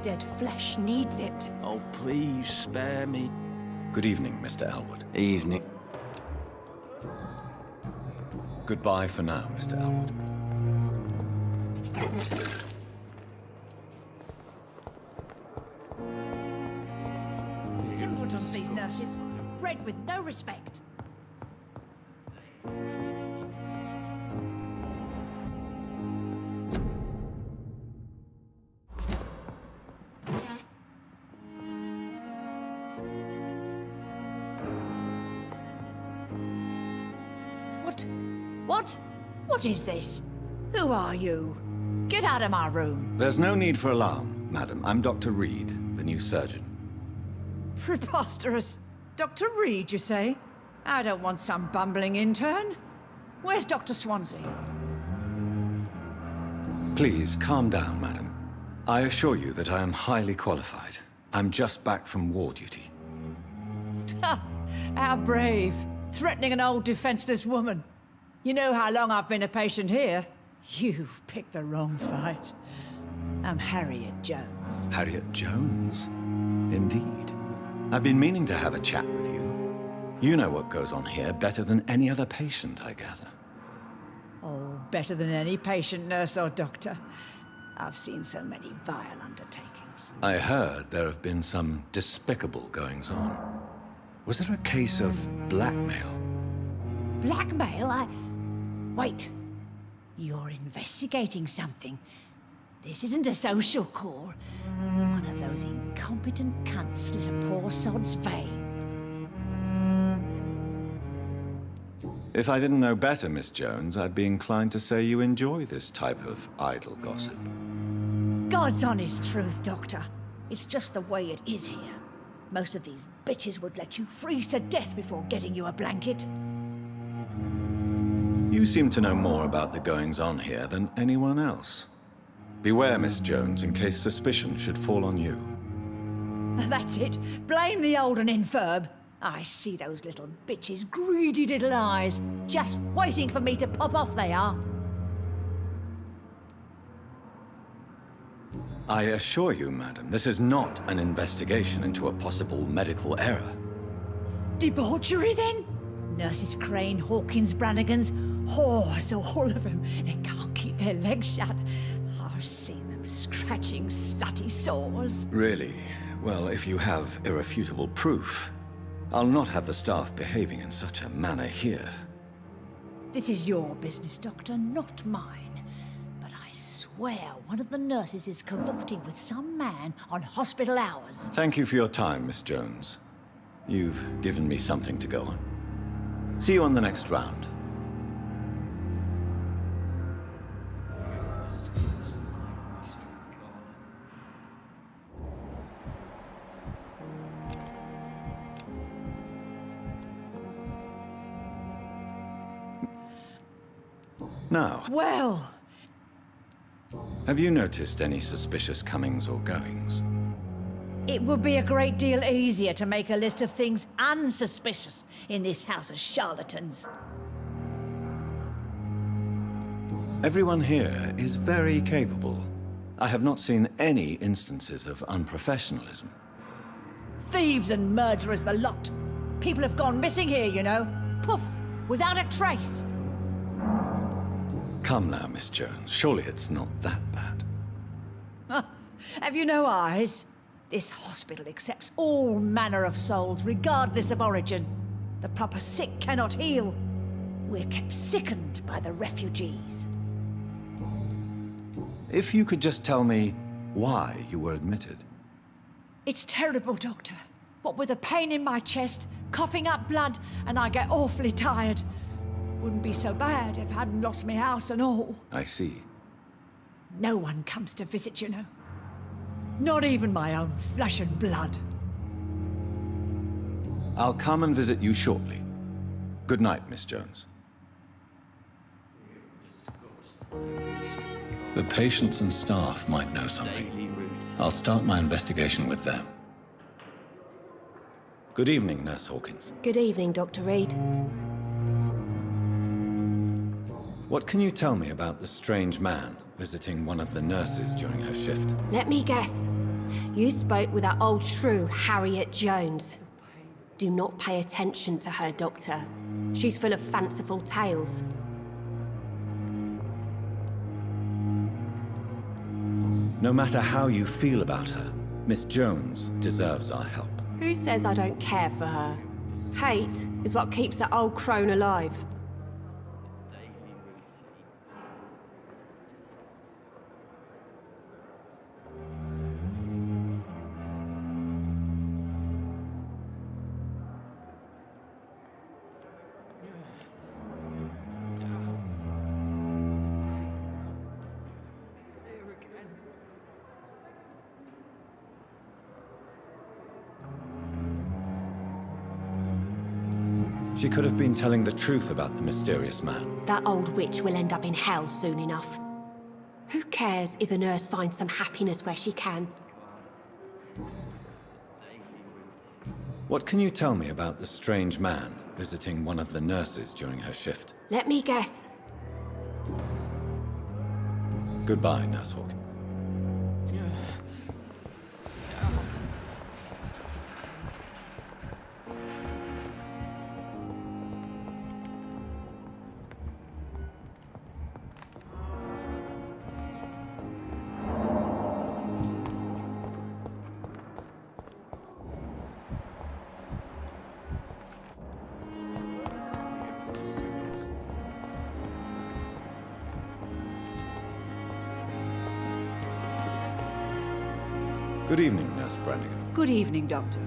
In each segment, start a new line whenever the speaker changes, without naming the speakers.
dead flesh needs it.
Oh, please spare me.
Good evening, Mr. Elwood.
Evening.
Goodbye for now, Mr. Elwood.
Simpletons, these nurses. Bred with no respect. What is this? Who are you? Get out of my room.
There's no need for alarm, madam. I'm Dr. Reed, the new surgeon.
Preposterous. Dr. Reed, you say? I don't want some bumbling intern. Where's Dr. Swansea?
Please, calm down, madam. I assure you that I am highly qualified. I'm just back from war duty.
How brave. Threatening an old defenseless woman. You know how long I've been a patient here? You've picked the wrong fight. I'm Harriet Jones.
Harriet Jones? Indeed. I've been meaning to have a chat with you. You know what goes on here better than any other patient, I gather.
Oh, better than any patient, nurse or doctor. I've seen so many vile undertakings.
I heard there have been some despicable goings-on. Was there a case of blackmail?
Blackmail? Wait. You're investigating something. This isn't a social call. One of those incompetent cunts slit a poor sod's vein.
If I didn't know better, Miss Jones, I'd be inclined to say you enjoy this type of idle gossip.
God's honest truth, Doctor. It's just the way it is here. Most of these bitches would let you freeze to death before getting you a blanket.
You seem to know more about the goings-on here than anyone else. Beware, Miss Jones, in case suspicion should fall on you.
That's it. Blame the old and infirm. I see those little bitches' greedy little eyes. Just waiting for me to pop off they are.
I assure you, madam, this is not an investigation into a possible medical error.
Debauchery, then? Nurses Crane, Hawkins, Brannigans, whores, all of them. They can't keep their legs shut. I've seen them scratching slutty sores.
Really? Well, if you have irrefutable proof, I'll not have the staff behaving in such a manner here.
This is your business, Doctor, not mine. But I swear one of the nurses is cavorting with some man on hospital hours.
Thank you for your time, Miss Jones. You've given me something to go on. See you on the next round. Now,
Well,
have you noticed any suspicious comings or goings?
it would be a great deal easier to make a list of things unsuspicious in this house of charlatans.
Everyone here is very capable. I have not seen any instances of unprofessionalism.
Thieves and murderers, the lot. People have gone missing here, you know. Poof, without a trace.
Come now, Miss Jones. Surely it's not that bad.
Have you no eyes? This hospital accepts all manner of souls, regardless of origin. The proper sick cannot heal. We're kept sickened by the refugees.
If you could just tell me why you were admitted.
It's terrible, Doctor. What with a pain in my chest, coughing up blood, and I get awfully tired. Wouldn't be so bad if I hadn't lost my house and all.
I see.
No one comes to visit, you know. Not even my own flesh and blood.
I'll come and visit you shortly. Good night, Miss Jones. The patients and staff might know something. I'll start my investigation with them. Good evening, Nurse Hawkins.
Good evening, Dr. Reed.
What can you tell me about the strange man visiting one of the nurses during her shift?
Let me guess. You spoke with that old shrew, Harriet Jones. Do not pay attention to her, Doctor. She's full of fanciful tales.
No matter how you feel about her, Miss Jones deserves our help.
Who says I don't care for her? Hate is what keeps that old crone alive.
She could have been telling the truth about the mysterious man.
That old witch will end up in hell soon enough. Who cares if a nurse finds some happiness where she can?
What can you tell me about the strange man visiting one of the nurses during her shift?
Let me guess.
Goodbye, Nurse Hawk. Good evening, Nurse Brannigan.
Good evening, Doctor.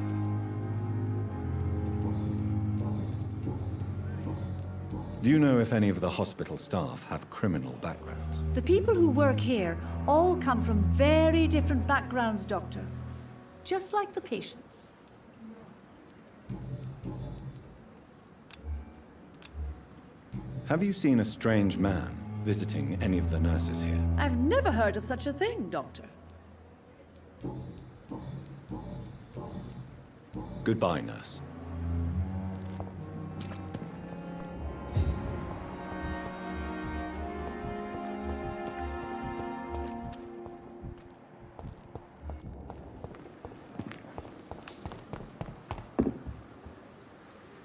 Do you know if any of the hospital staff have criminal backgrounds?
The people who work here all come from very different backgrounds, Doctor. Just like the patients.
Have you seen a strange man visiting any of the nurses here?
I've never heard of such a thing, Doctor.
Goodbye, nurse.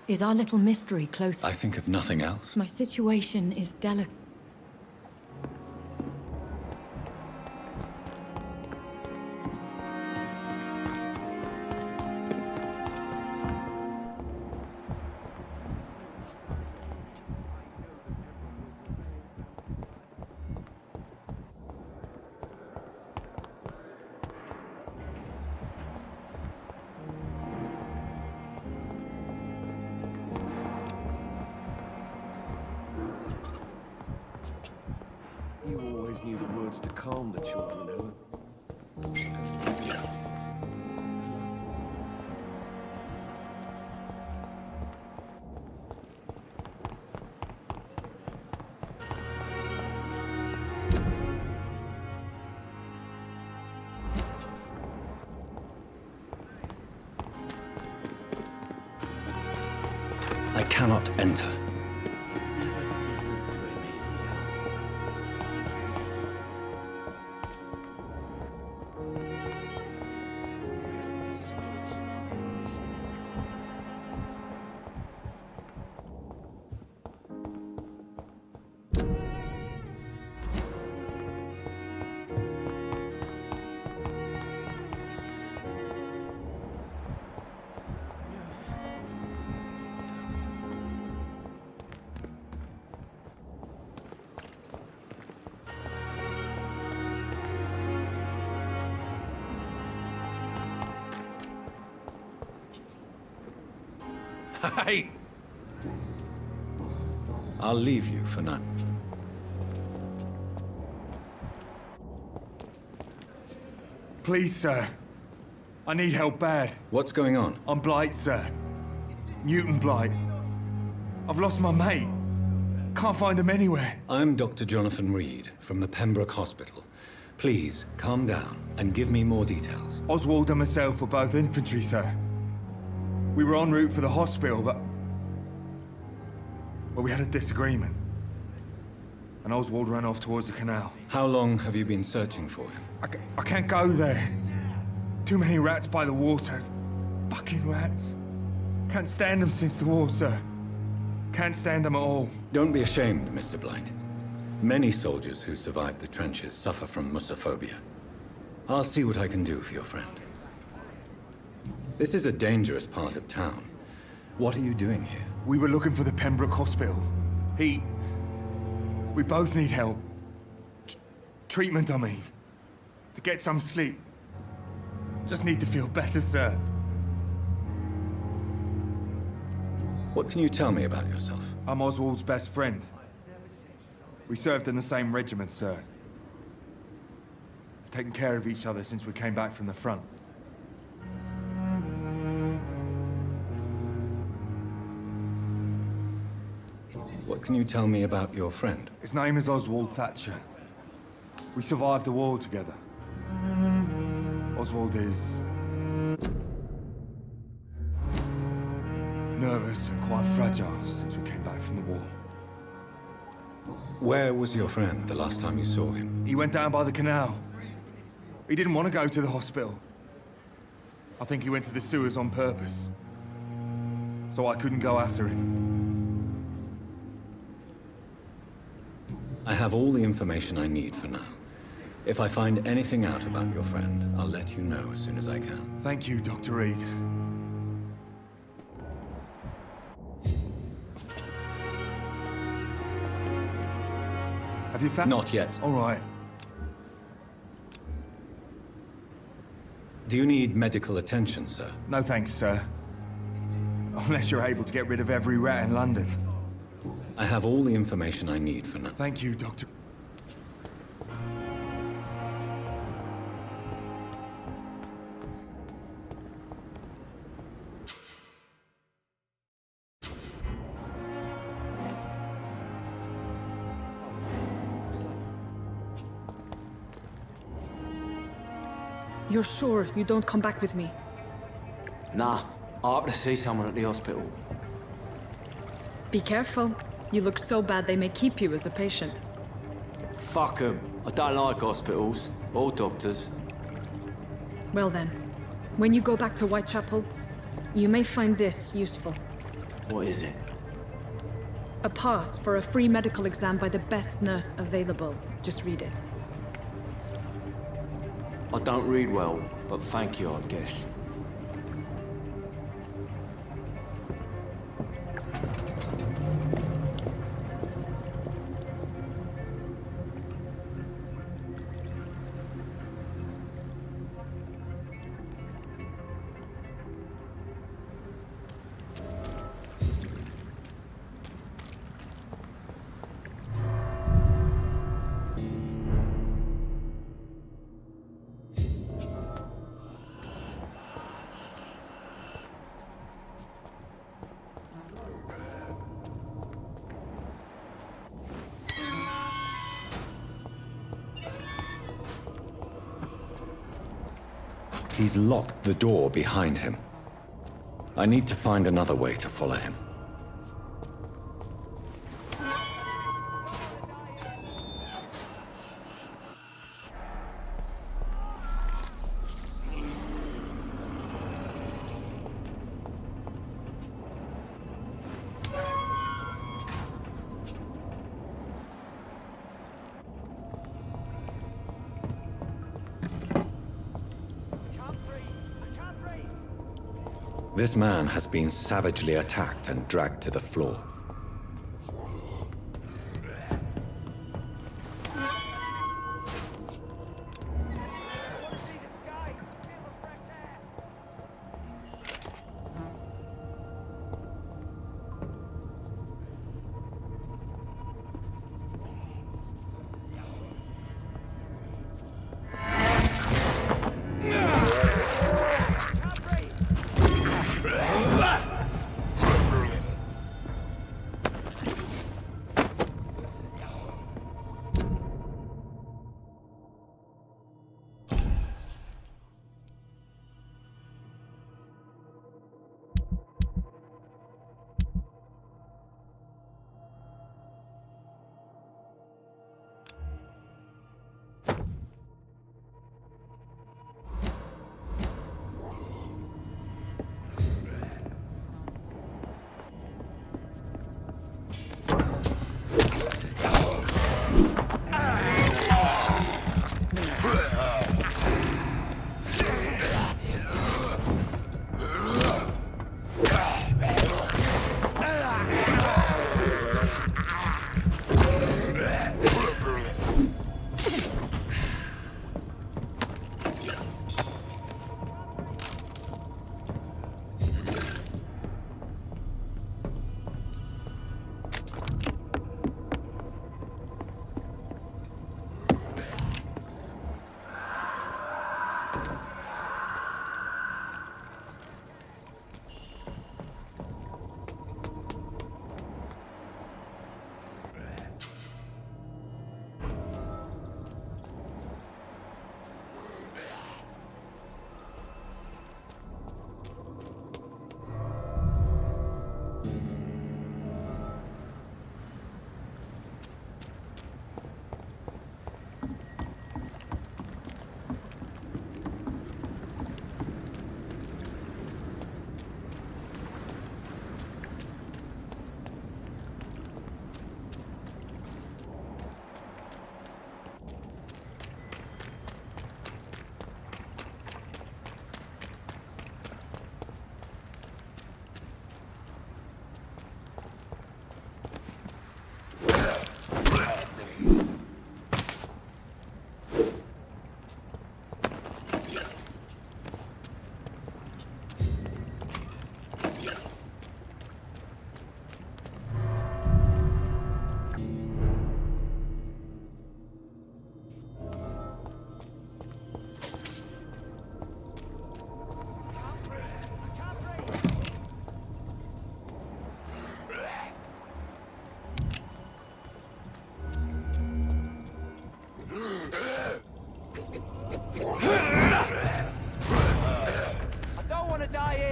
Is our little mystery closer?
I think of nothing else.
My situation is delicate.
You always knew the words to calm the children, Ellen.
I cannot enter.
Never ceases to amaze me.
Hey! I'll leave you for now.
Please, sir. I need help bad.
What's going on?
I'm Blight, sir. Newton Blight. I've lost my mate. Can't find him anywhere.
I'm Dr. Jonathan Reed from the Pembroke Hospital. Please, calm down and give me more details.
Oswald and myself were both infantry, sir. We were en route for the hospital, but we had a disagreement. And Oswald ran off towards the canal.
How long have you been searching for him?
I can't go there. Too many rats by the water. Fucking rats. Can't stand them since the war, sir. Can't stand them at all.
Don't be ashamed, Mr. Blight. Many soldiers who survived the trenches suffer from musophobia. I'll see what I can do for your friend. This is a dangerous part of town. What are you doing here?
We were looking for the Pembroke Hospital. We both need help. Treatment, I mean. To get some sleep. Just need to feel better, sir.
What can you tell me about yourself?
I'm Oswald's best friend. We served in the same regiment, sir. We've taken care of each other since we came back from the front.
What can you tell me about your friend?
His name is Oswald Thatcher. We survived the war together. Oswald is nervous and quite fragile since we came back from the war.
Where was your friend the last time you saw him?
He went down by the canal. He didn't want to go to the hospital. I think he went to the sewers on purpose. So I couldn't go after him.
I have all the information I need for now. If I find anything out about your friend, I'll let you know as soon as I can.
Thank you, Dr. Reed. Have you found...
Not yet.
All right.
Do you need medical attention, sir?
No thanks, sir. Unless you're able to get rid of every rat in London.
I have all the information I need for now.
Thank you, Doctor.
You're sure you don't come back with me?
Nah, I have to see someone at the hospital.
Be careful. You look so bad they may keep you as a patient.
Fuck 'em. I don't like hospitals or doctors.
Well then, when you go back to Whitechapel, you may find this useful.
What is it?
A pass for a free medical exam by the best nurse available. Just read it.
I don't read well, but thank you, I guess.
He's locked the door behind him. I need to find another way to follow him. This man has been savagely attacked and dragged to the floor.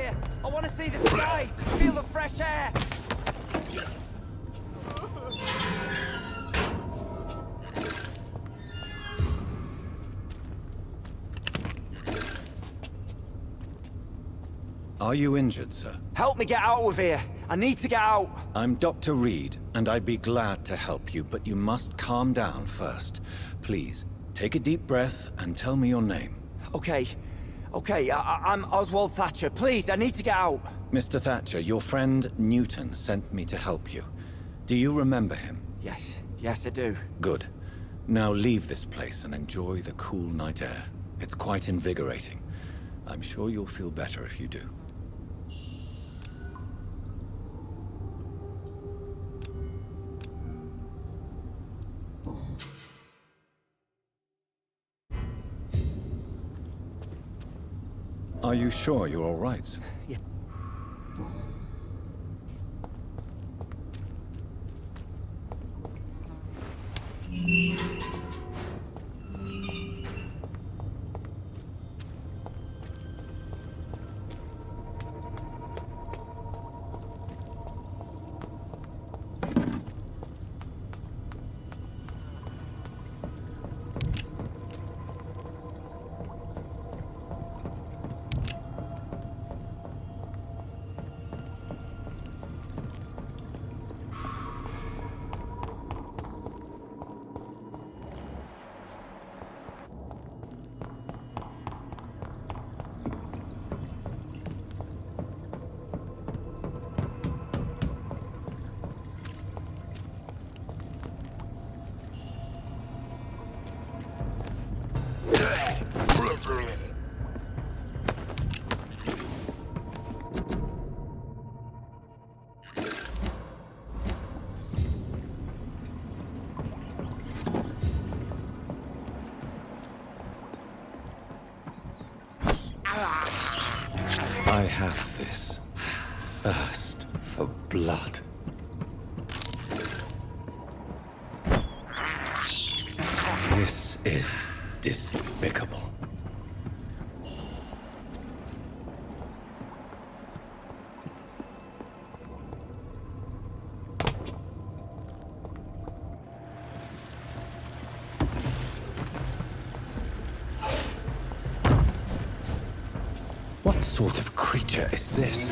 here! I want to see the sky! Feel the fresh air!
Are you injured, sir?
Help me get out of here! I need to get out!
I'm Dr. Reed, and I'd be glad to help you, but you must calm down first. Please, take a deep breath and tell me your name.
Okay. I'm Oswald Thatcher. Please, I need to get out.
Mr. Thatcher, your friend Newton sent me to help you. Do you remember him?
Yes, I do.
Good. Now leave this place and enjoy the cool night air. It's quite invigorating. I'm sure you'll feel better if you do. Are you sure you're all right, sir?
Yeah.
I have this thirst for blood. This is despicable. What sort of creature is this?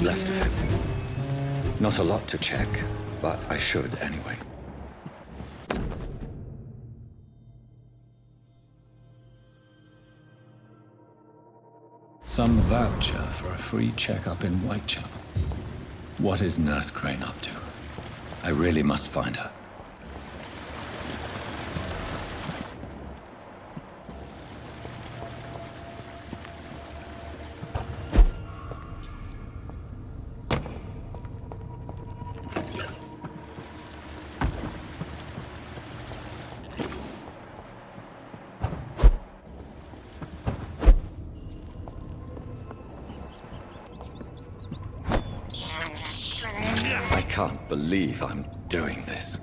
Left of him. Not a lot to check, but I should anyway. Some voucher for a free checkup in Whitechapel. What is Nurse Crane up to? I really must find her. I can't believe I'm doing this.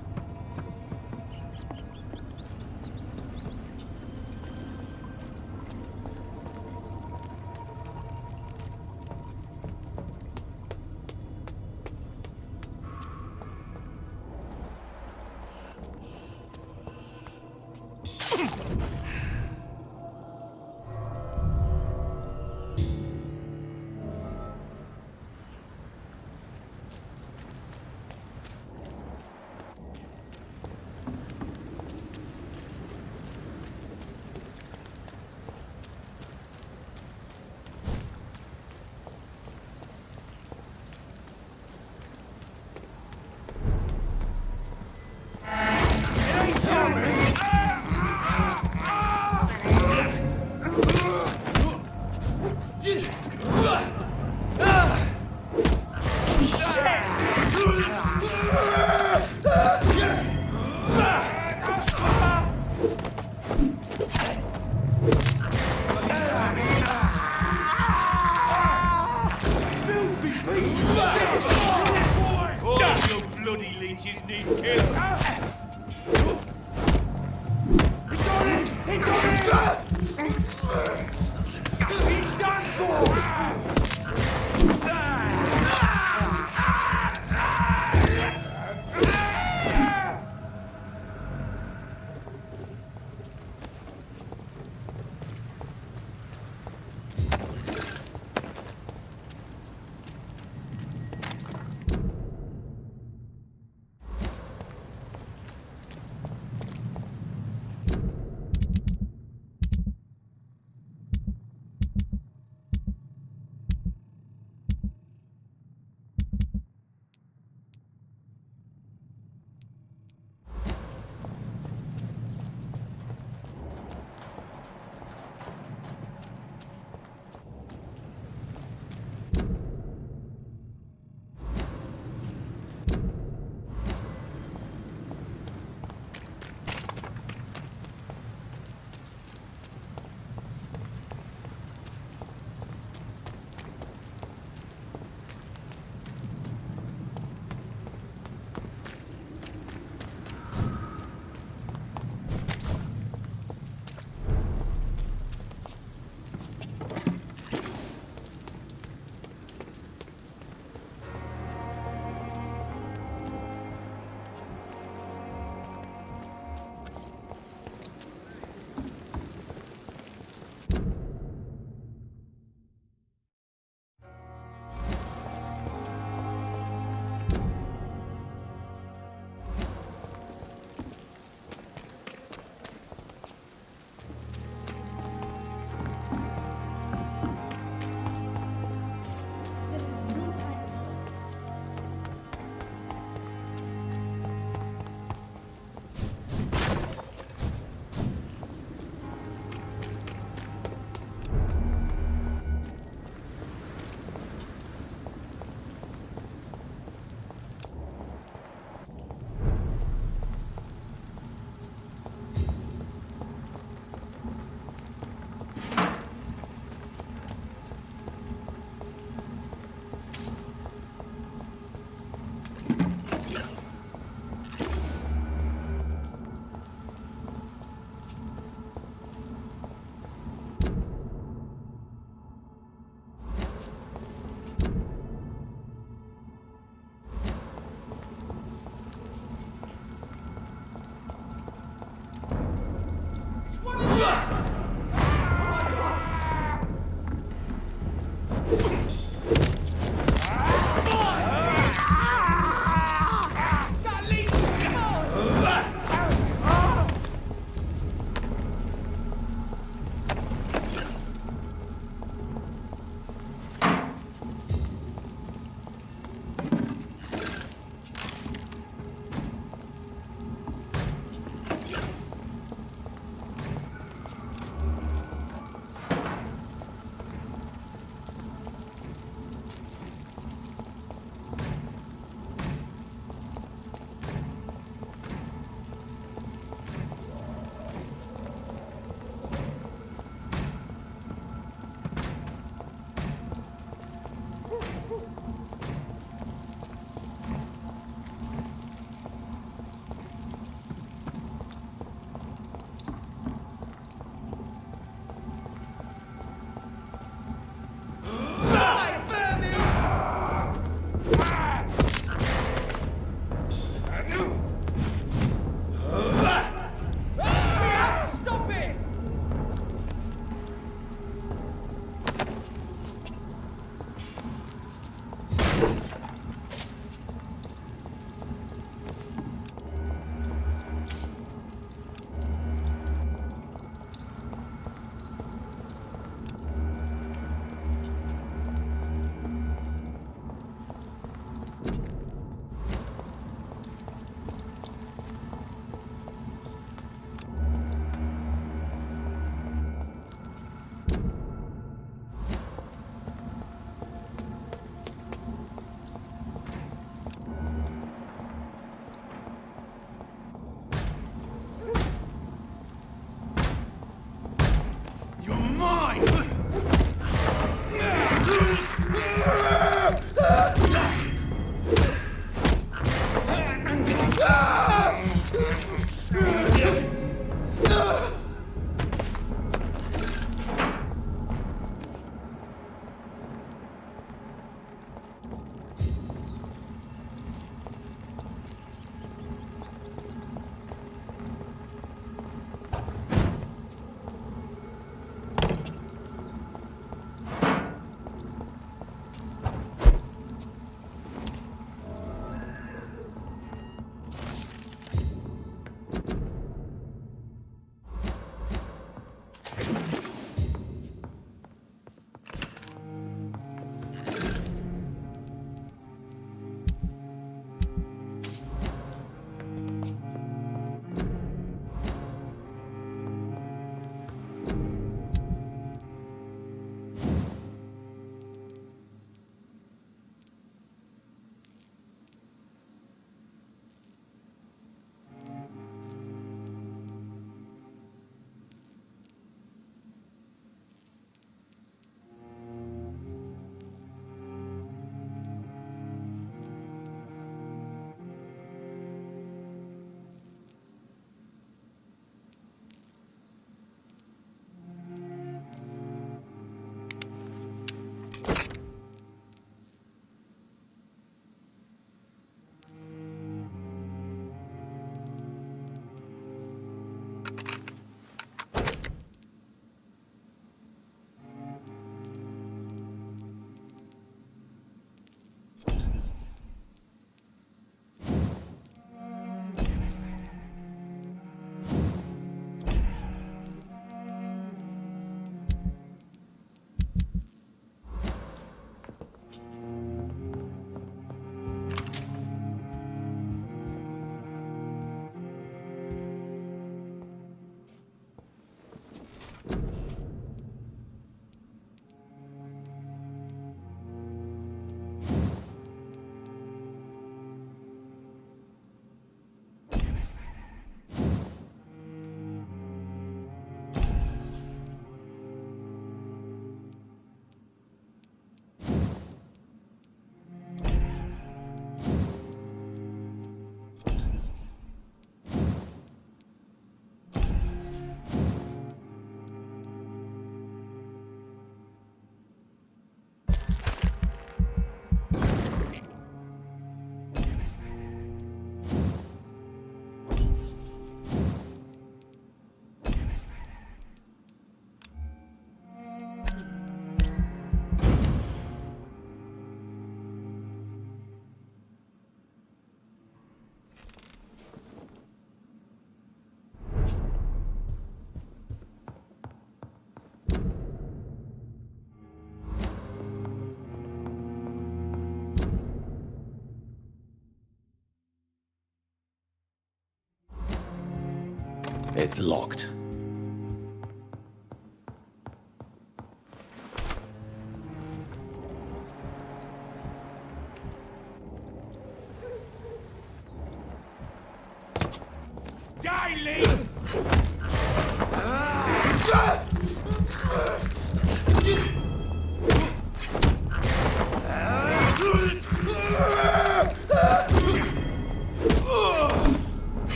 It's locked.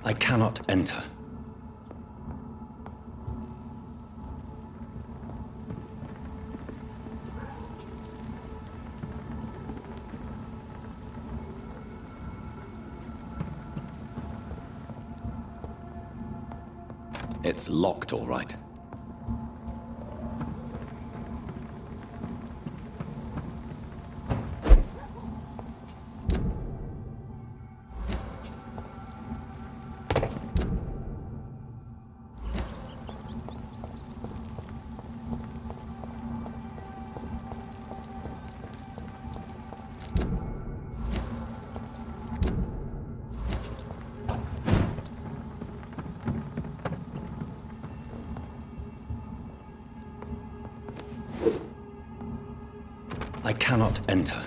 I cannot enter. It's locked, all right. I cannot enter.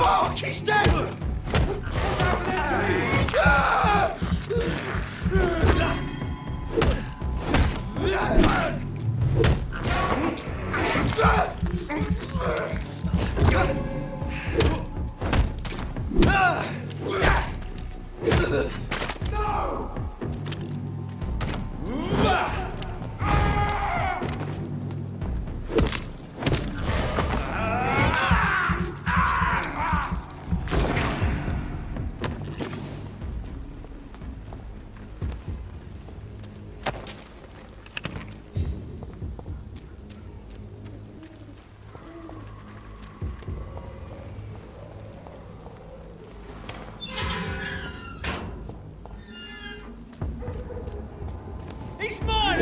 Fuck! He's dead! What's happening to
He's mine!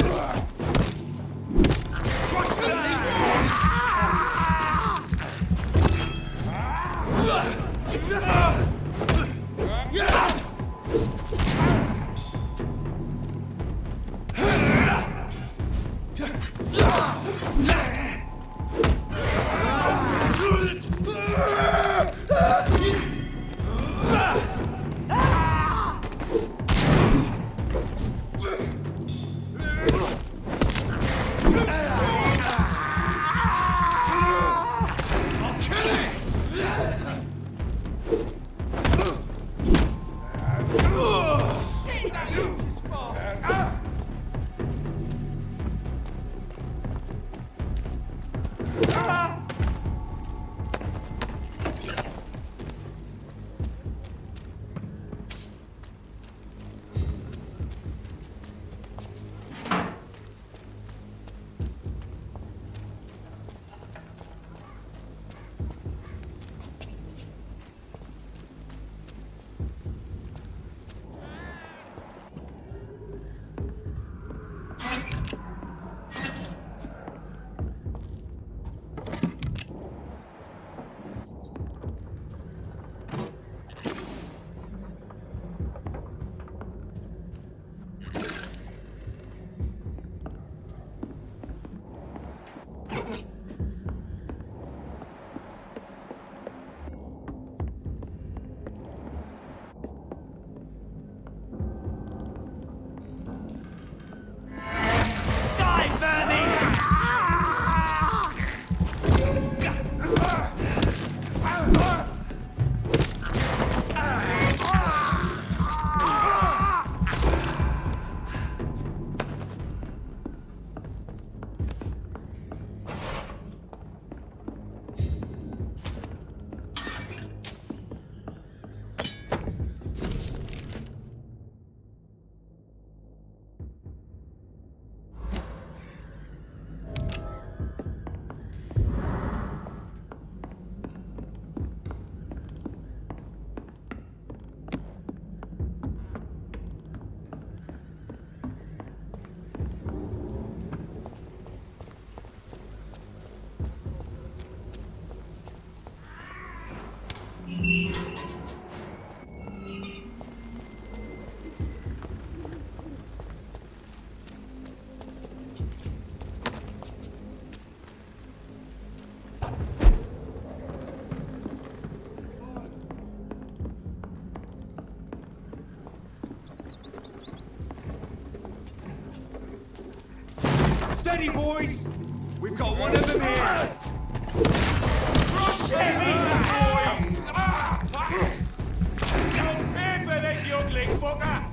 Steady, boys! We've got one of them here! Steady, boys! Don't pay for this, youngling fucker!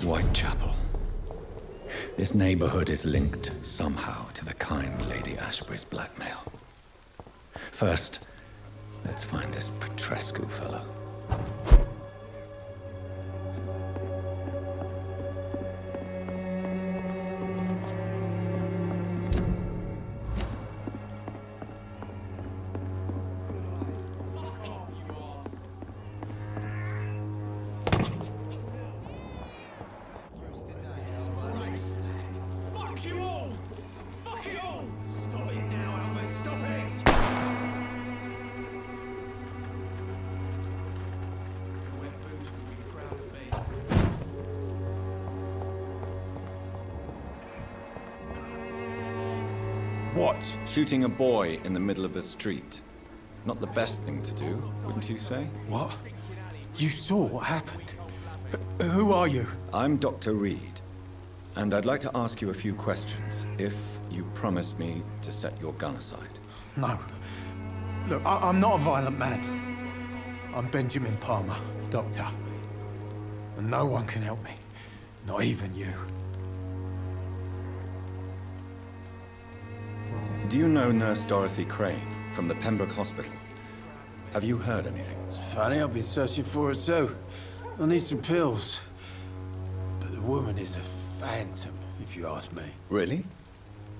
Whitechapel. This neighborhood is linked somehow to the kind Lady Ashbury's blackmail. First, let's find this Petrescu fellow.
What?
Shooting a boy in the middle of the street. Not the best thing to do, wouldn't you say?
What? You saw what happened? Who are you?
I'm Dr. Reed, and I'd like to ask you a few questions, if you promise me to set your gun aside.
No. Look, I'm not a violent man. I'm Benjamin Palmer, doctor. And no one can help me. Not even you.
Do you know Nurse Dorothy Crane from the Pembroke Hospital? Have you heard anything?
It's funny, I've been searching for her too. I need some pills. But the woman is a phantom, if you ask me.
Really?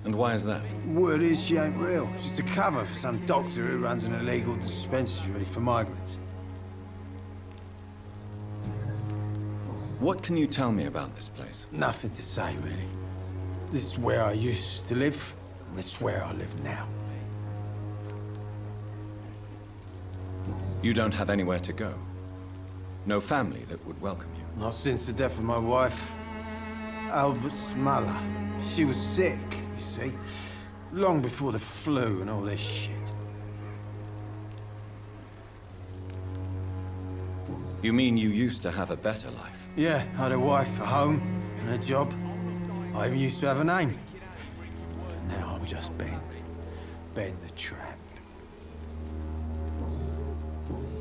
And why is that?
Word is she ain't real. She's a cover for some doctor who runs an illegal dispensary for migrants.
What can you tell me about this place?
Nothing to say, really. This is where I used to live, and this is where I live now.
You don't have anywhere to go? No family that would welcome you?
Not since the death of my wife, Albert's mother. She was sick, you see. Long before the flu and all this shit.
You mean you used to have a better life?
Yeah, I had a wife, a home, and a job. I even used to have a name. But now I'm just Ben. Ben the Tramp.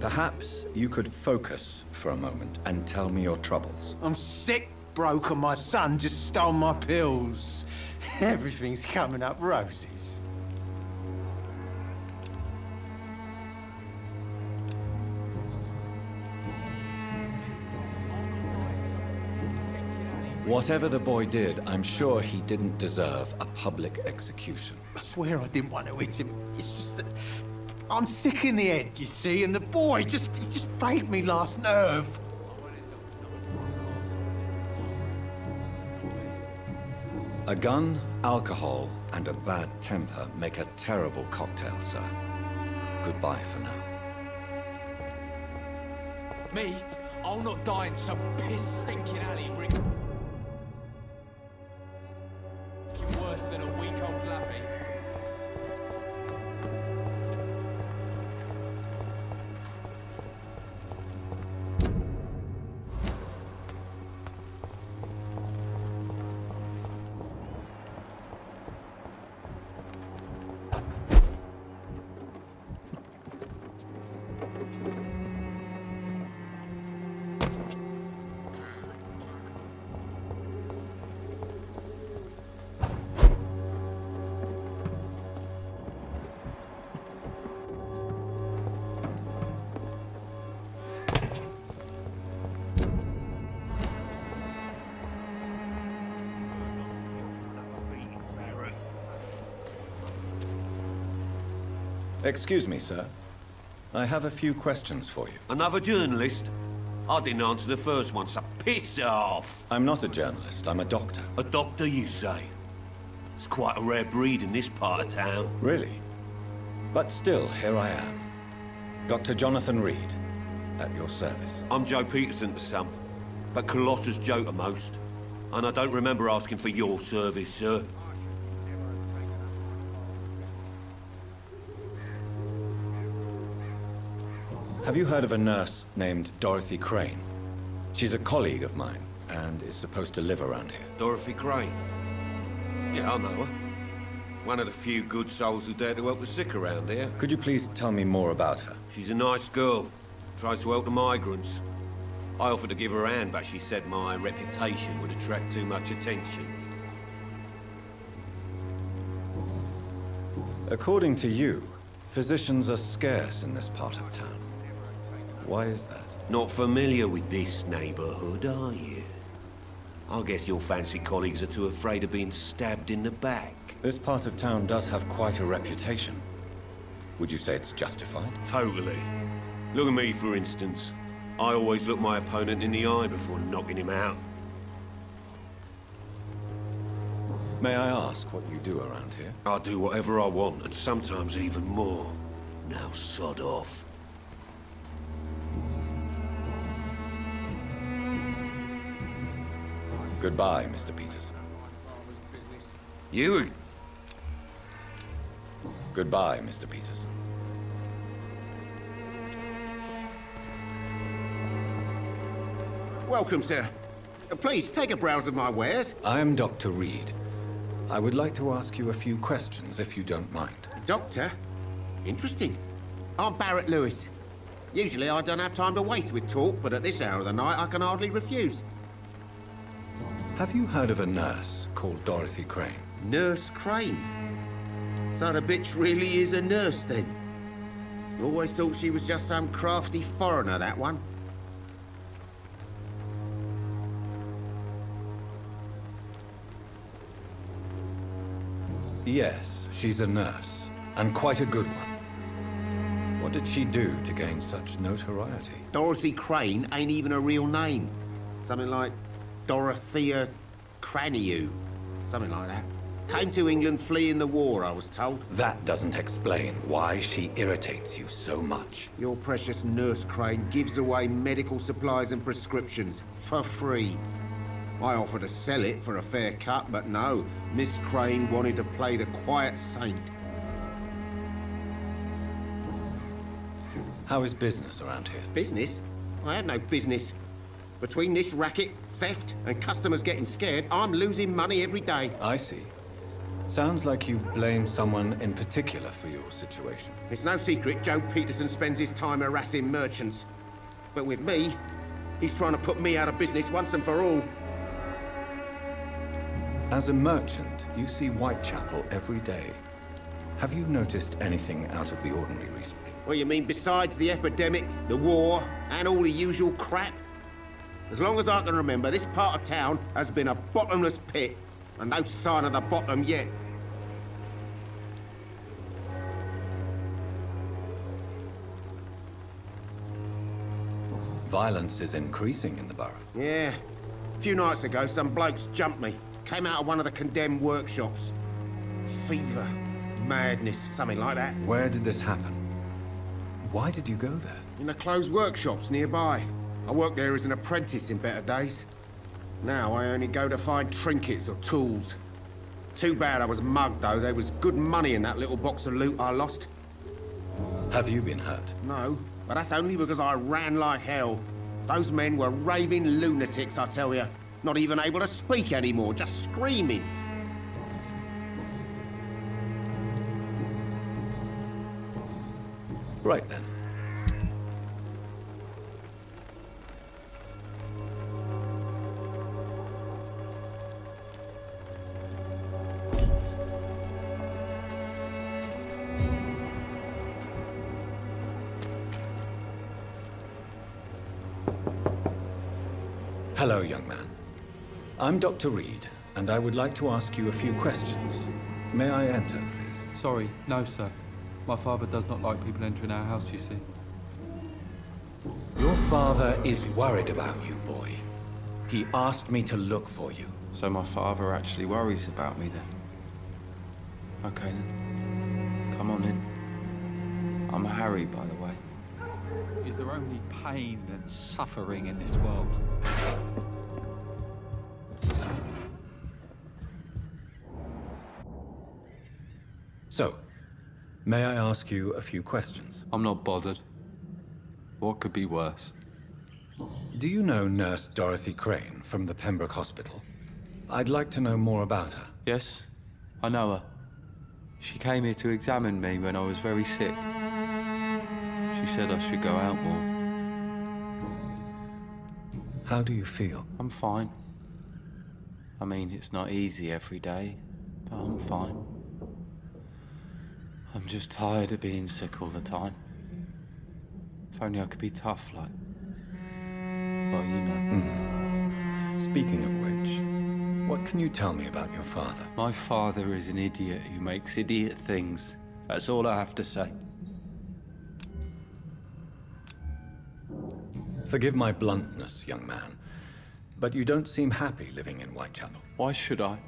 Perhaps you could focus for a moment and tell me your troubles.
I'm sick, broke, and my son just stole my pills. Everything's coming up roses.
Whatever the boy did, I'm sure he didn't deserve a public execution.
I swear I didn't want to hit him. It's just that I'm sick in the head, you see, and the boy just frayed me last nerve.
A gun, alcohol, and a bad temper make a terrible cocktail, sir. Goodbye for now.
Me? I'll not die in some piss-stinking alley, Rick. Worse than a week-old lappy.
Excuse me, sir. I have a few questions for you.
Another journalist? I didn't answer the first one, so piss off!
I'm not a journalist, I'm a doctor.
A doctor, you say? It's quite a rare breed in this part of town.
Really? But still, here I am. Dr. Jonathan Reed, at your service.
I'm Joe Peterson to some, but Colossus Joe to most. And I don't remember asking for your service, sir.
Have you heard of a nurse named Dorothy Crane? She's a colleague of mine, and is supposed to live around here.
Dorothy Crane? Yeah, I know her. One of the few good souls who dare to help the sick around here.
Could you please tell me more about her?
She's a nice girl. Tries to help the migrants. I offered to give her a hand, but she said my reputation would attract too much attention.
According to you, physicians are scarce in this part of town. Why is that?
Not familiar with this neighborhood, are you? I guess your fancy colleagues are too afraid of being stabbed in the back.
This part of town does have quite a reputation. Would you say it's justified?
Totally. Look at me, for instance. I always look my opponent in the eye before knocking him out.
May I ask what you do around here?
I do whatever I want, and sometimes even more. Now sod off.
Goodbye, Mr. Peterson.
You...
Goodbye, Mr. Peterson.
Welcome, sir. Please, take a browse of my wares.
I'm Dr. Reed. I would like to ask you a few questions, if you don't mind.
Doctor? Interesting. I'm Barrett Lewis. Usually I don't have time to waste with talk, but at this hour of the night I can hardly refuse.
Have you heard of a nurse called Dorothy Crane?
Nurse Crane? So the bitch really is a nurse, then? Always thought she was just some crafty foreigner, that one.
Yes, she's a nurse, and quite a good one. What did she do to gain such notoriety?
Dorothy Crane ain't even a real name. Something like Dorothea Craniu. Something like that. Came to England fleeing the war, I was told.
That doesn't explain why she irritates you so much.
Your precious Nurse Crane gives away medical supplies and prescriptions for free. I offered to sell it for a fair cut, but no. Miss Crane wanted to play the quiet saint.
How is business around here?
Business? I had no business. Between this racket, theft, and customers getting scared, I'm losing money every day.
I see. Sounds like you blame someone in particular for your situation.
It's no secret Joe Peterson spends his time harassing merchants. But with me, he's trying to put me out of business once and for all.
As a merchant, you see Whitechapel every day. Have you noticed anything out of the ordinary recently?
What you mean, besides the epidemic, the war, and all the usual crap? As long as I can remember, this part of town has been a bottomless pit, and no sign of the bottom yet.
Violence is increasing in the borough.
Yeah. A few nights ago, some blokes jumped me. Came out of one of the condemned workshops. Fever, madness, something like that.
Where did this happen? Why did you go there?
In the closed workshops nearby. I worked there as an apprentice in better days. Now I only go to find trinkets or tools. Too bad I was mugged, though. There was good money in that little box of loot I lost.
Have you been hurt?
No, but that's only because I ran like hell. Those men were raving lunatics, I tell you. Not even able to speak anymore, just screaming.
Right then. Hello, young man. I'm Dr. Reed, and I would like to ask you a few questions. May I enter, please?
Sorry, no, sir. My father does not like people entering our house, you see.
Your father is worried about you, boy. He asked me to look for you.
So my father actually worries about me, then? Okay, then. Come on in. I'm Harry, by the way.
Is there only pain and suffering in this world?
So, may I ask you a few questions?
I'm not bothered. What could be worse?
Do you know Nurse Dorothy Crane from the Pembroke Hospital? I'd like to know more about her.
Yes, I know her. She came here to examine me when I was very sick. She said I should go out more.
How do you feel?
I'm fine. I mean, it's not easy every day, but I'm fine. I'm just tired of being sick all the time. If only I could be tough like... well, you know.
Speaking of which, what can you tell me about your father?
My father is an idiot who makes idiot things. That's all I have to say.
Forgive my bluntness, young man, but you don't seem happy living in Whitechapel.
Why should I?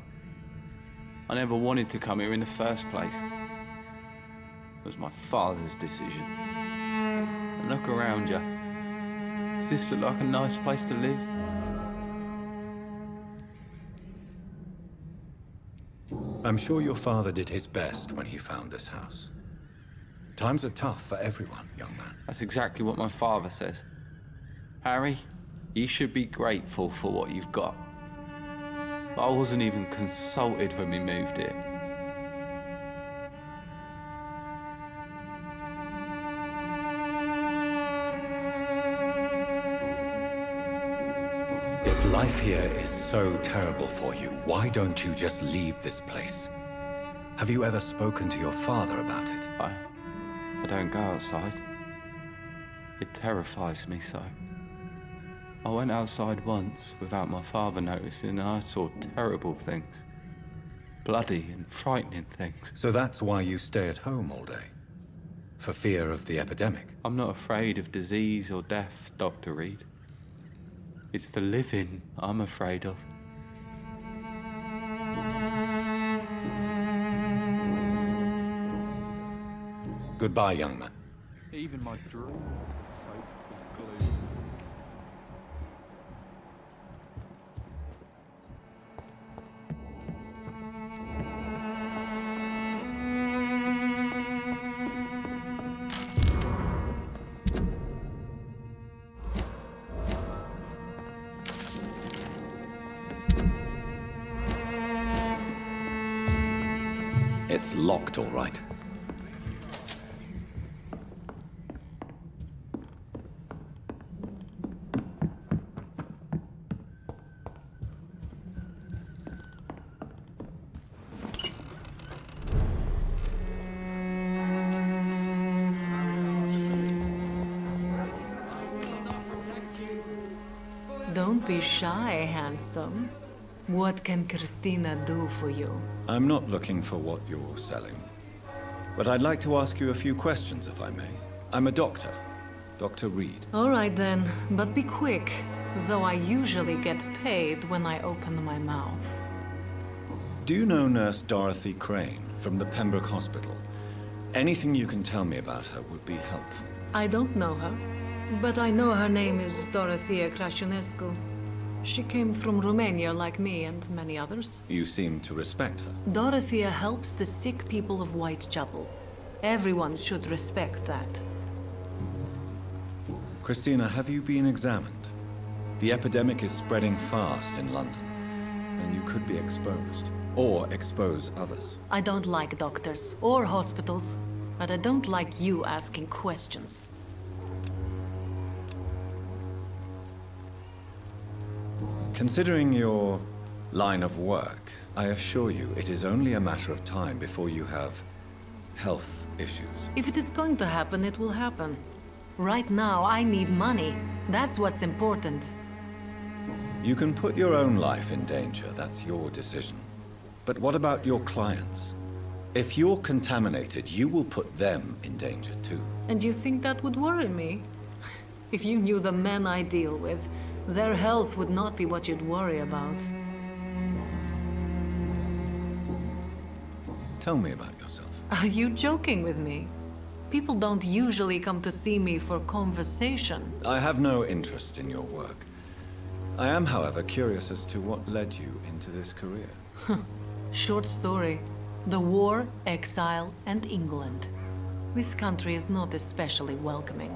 I never wanted to come here in the first place. It was my father's decision. And look around you. Does this look like a nice place to live?
I'm sure your father did his best when he found this house. Times are tough for everyone, young man.
That's exactly what my father says. Harry, you should be grateful for what you've got. But I wasn't even consulted when we moved here.
If life here is so terrible for you, why don't you just leave this place? Have you ever spoken to your father about it?
I don't go outside. It terrifies me so. I went outside once without my father noticing and I saw terrible things. Bloody and frightening things.
So that's why you stay at home all day? For fear of the epidemic?
I'm not afraid of disease or death, Dr. Reed. It's the living I'm afraid of.
Goodbye, young man.
Even my dream, hope and gloom.
It's locked, all right.
Don't be shy, handsome. What can Christina do for you?
I'm not looking for what you're selling. But I'd like to ask you a few questions, if I may. I'm a doctor. Dr. Reed.
All right then, but be quick. Though I usually get paid when I open my mouth.
Do you know Nurse Dorothy Crane from the Pembroke Hospital? Anything you can tell me about her would be helpful.
I don't know her, but I know her name is Dorothea Crăciunescu. She came from Romania like me and many others.
You seem to respect her.
Dorothea helps the sick people of Whitechapel. Everyone should respect that.
Christina, have you been examined? The epidemic is spreading fast in London, and you could be exposed, or expose others.
I don't like doctors or hospitals, but I don't like you asking questions.
Considering your line of work, I assure you it is only a matter of time before you have health issues.
If it is going to happen, it will happen. Right now, I need money. That's what's important.
You can put your own life in danger, that's your decision. But what about your clients? If you're contaminated, you will put them in danger too.
And you think that would worry me? If you knew the men I deal with, their health would not be what you'd worry about.
Tell me about yourself.
Are you joking with me? People don't usually come to see me for conversation.
I have no interest in your work. I am, however, curious as to what led you into this career.
Short story. The war, exile, and England. This country is not especially welcoming.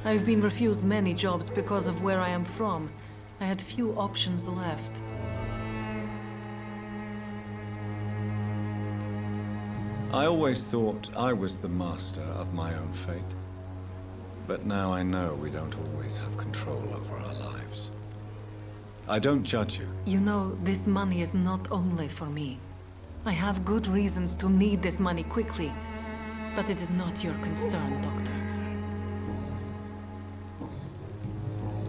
I've been refused many jobs because of where I am from. I had few options left.
I always thought I was the master of my own fate. But now I know we don't always have control over our lives. I don't judge you.
You know, this money is not only for me. I have good reasons to need this money quickly, but it is not your concern, Doctor.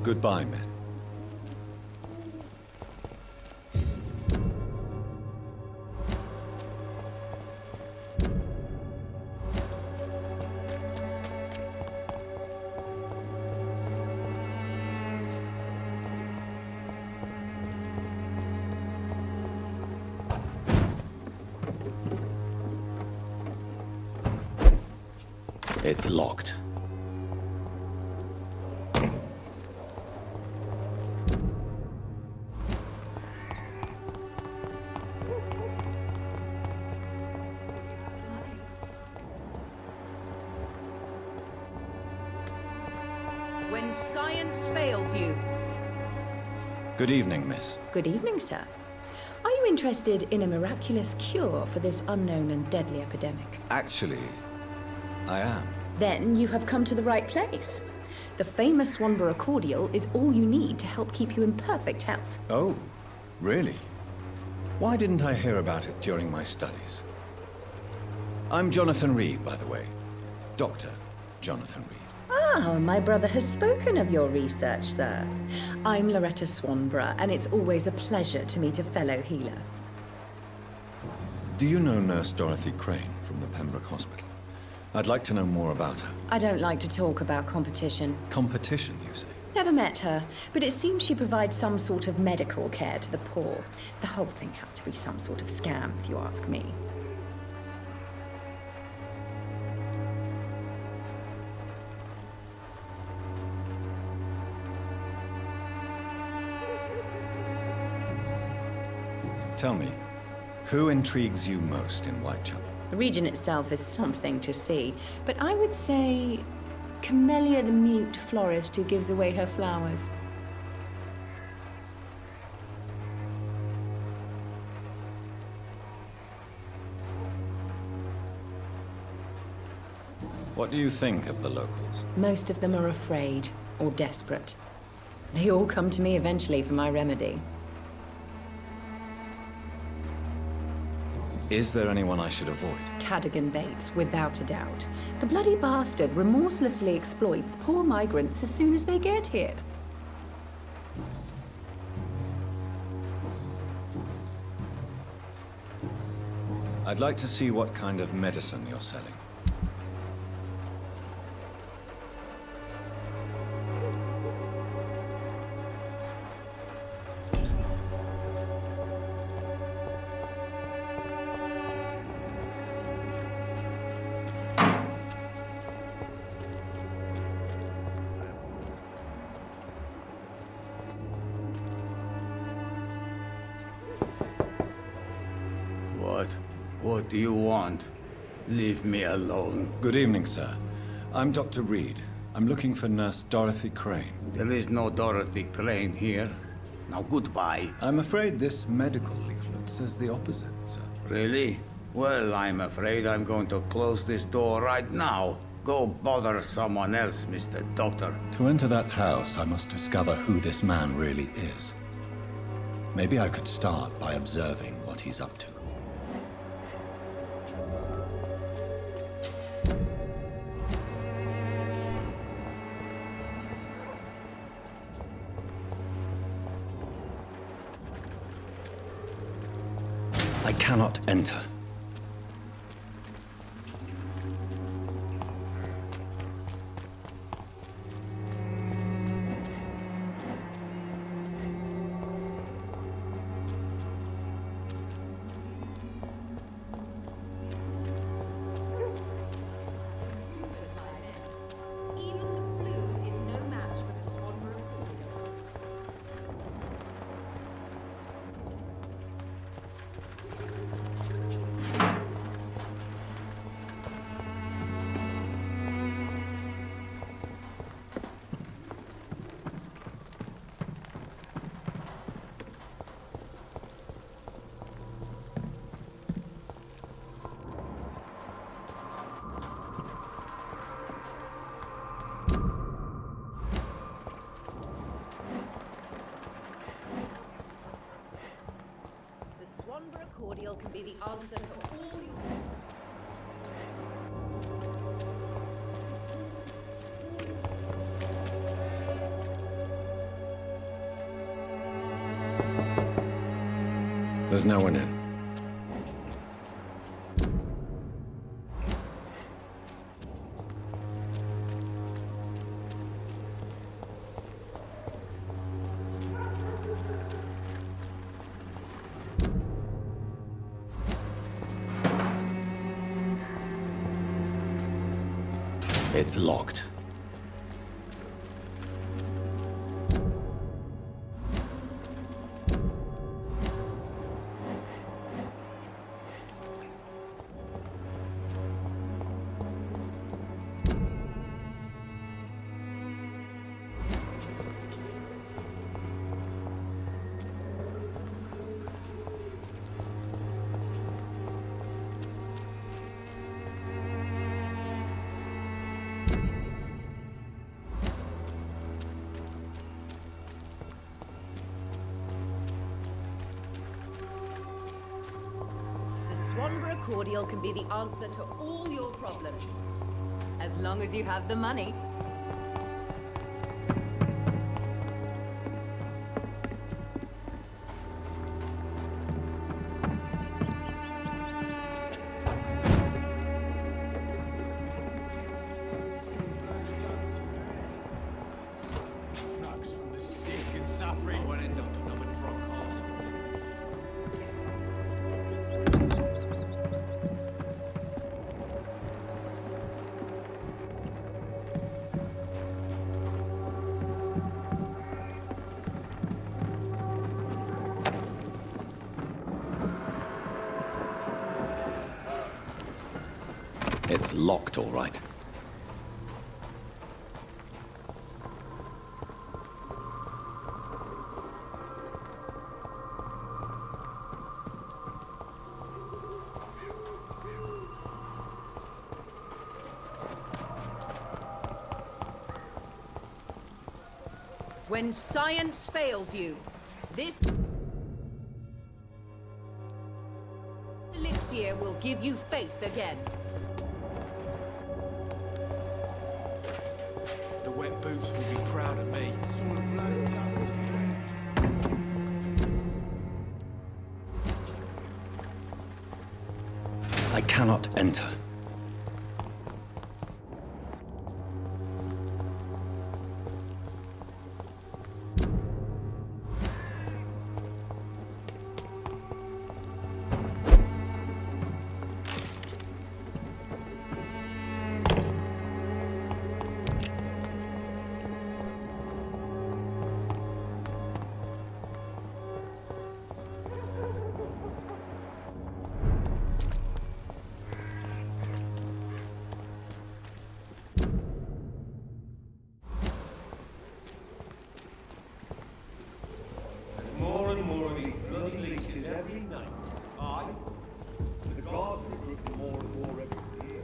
Goodbye, Miss. It's locked.
When science fails you.
Good evening, miss.
Good evening, sir. Are you interested in a miraculous cure for this unknown and deadly epidemic?
Actually, I am.
Then you have come to the right place. The famous Swanborough cordial is all you need to help keep you in perfect health.
Oh, really? Why didn't I hear about it during my studies? I'm Jonathan Reed, by the way. Dr. Jonathan Reed.
Ah, my brother has spoken of your research, sir. I'm Loretta Swanborough, and it's always a pleasure to meet a fellow healer.
Do you know Nurse Dorothy Crane from the Pembroke Hospital? I'd like to know more about her.
I don't like to talk about competition.
Competition, you say?
Never met her, but it seems she provides some sort of medical care to the poor. The whole thing has to be some sort of scam, if you ask me.
Tell me, who intrigues you most in Whitechapel?
The region itself is something to see, but I would say Camellia the mute florist who gives away her flowers.
What do you think of the locals?
Most of them are afraid or desperate. They all come to me eventually for my remedy.
Is there anyone I should avoid?
Cadogan Bates, without a doubt. The bloody bastard remorselessly exploits poor migrants as soon as they get here.
I'd like to see what kind of medicine you're selling.
What do you want? Leave me alone.
Good evening, sir. I'm Dr. Reed. I'm looking for Nurse Dorothy Crane.
There is no Dorothy Crane here. Now, goodbye.
I'm afraid this medical leaflet says the opposite, sir.
Really? Well, I'm afraid I'm going to close this door right now. Go bother someone else, Mr. Doctor.
To enter that house, I must discover who this man really is. Maybe I could start by observing what he's up to. I cannot enter.
cordial can be the answer to all your...
There's no one in. It's locked.
Swanborough cordial can be the answer to all your problems. As long as you have the money.
Drugs from the sick and suffering won't end up another drug hospital.
It's locked, all right.
When science fails you, this elixir will give you faith again.
The wet boots will be proud of me.
I cannot enter.
More and more of these bloody leeches every night. Aye. The guards recruit more and more every year.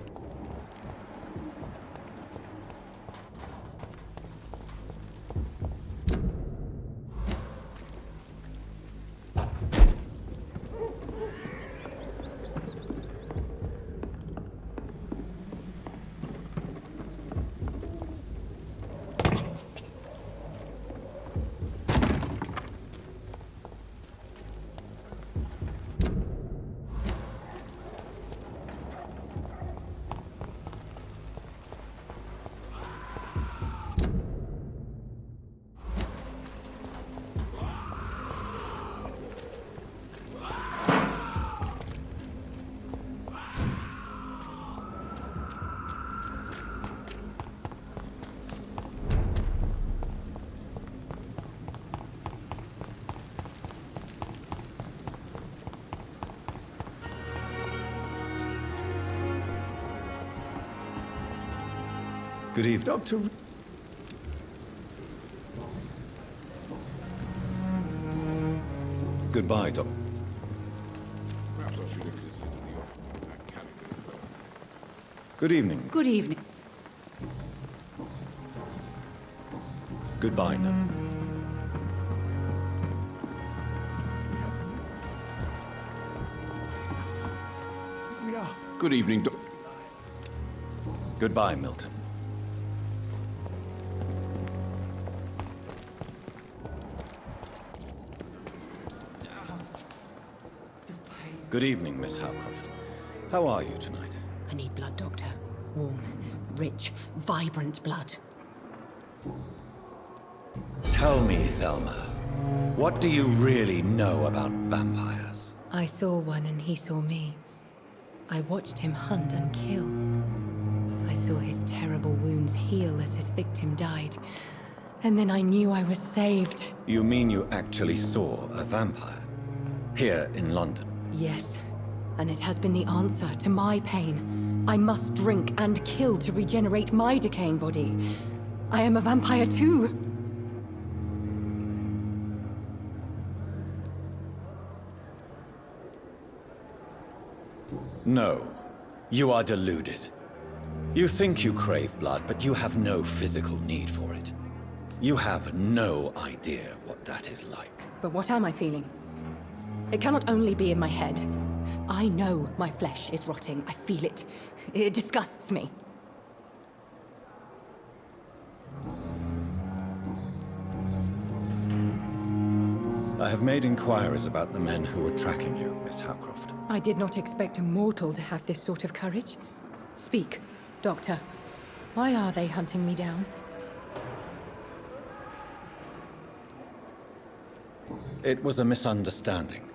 Good evening.
Doctor...
Goodbye, Doc.
Perhaps I should have considered the offer of that caliber first.
Good evening.
Good evening.
Goodbye now.
Good evening,
Goodbye, Milton. Good evening, Miss Howcroft. How are you tonight?
I need blood, Doctor. Warm, rich, vibrant blood.
Tell me, Thelma, what do you really know about vampires?
I saw one and he saw me. I watched him hunt and kill. I saw his terrible wounds heal as his victim died. And then I knew I was saved.
You mean you actually saw a vampire? Here in London?
Yes. And it has been the answer to my pain. I must drink and kill to regenerate my decaying body. I am a vampire too.
No. You are deluded. You think you crave blood, but you have no physical need for it. You have no idea what that is like.
But what am I feeling? It cannot only be in my head. I know my flesh is rotting. I feel it. It disgusts me.
I have made inquiries about the men who were tracking you, Miss Howcroft.
I did not expect a mortal to have this sort of courage. Speak, Doctor. Why are they hunting me down?
It was a misunderstanding.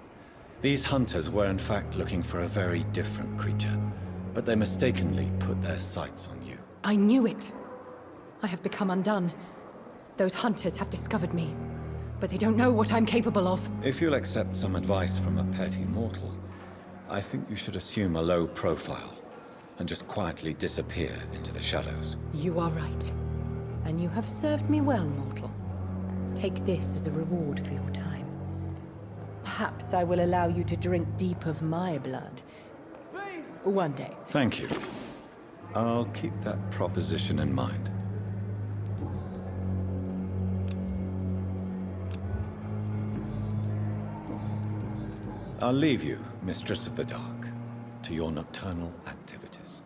These hunters were in fact looking for a very different creature, but they mistakenly put their sights on you.
I knew it. I have become undone. Those hunters have discovered me, but they don't know what I'm capable of.
If you'll accept some advice from a petty mortal, I think you should assume a low profile and just quietly disappear into the shadows.
You are right. And you have served me well, mortal. Take this as a reward for your time. Perhaps I will allow you to drink deep of my blood. One day.
Thank you. I'll keep that proposition in mind. I'll leave you, Mistress of the Dark, to your nocturnal activities.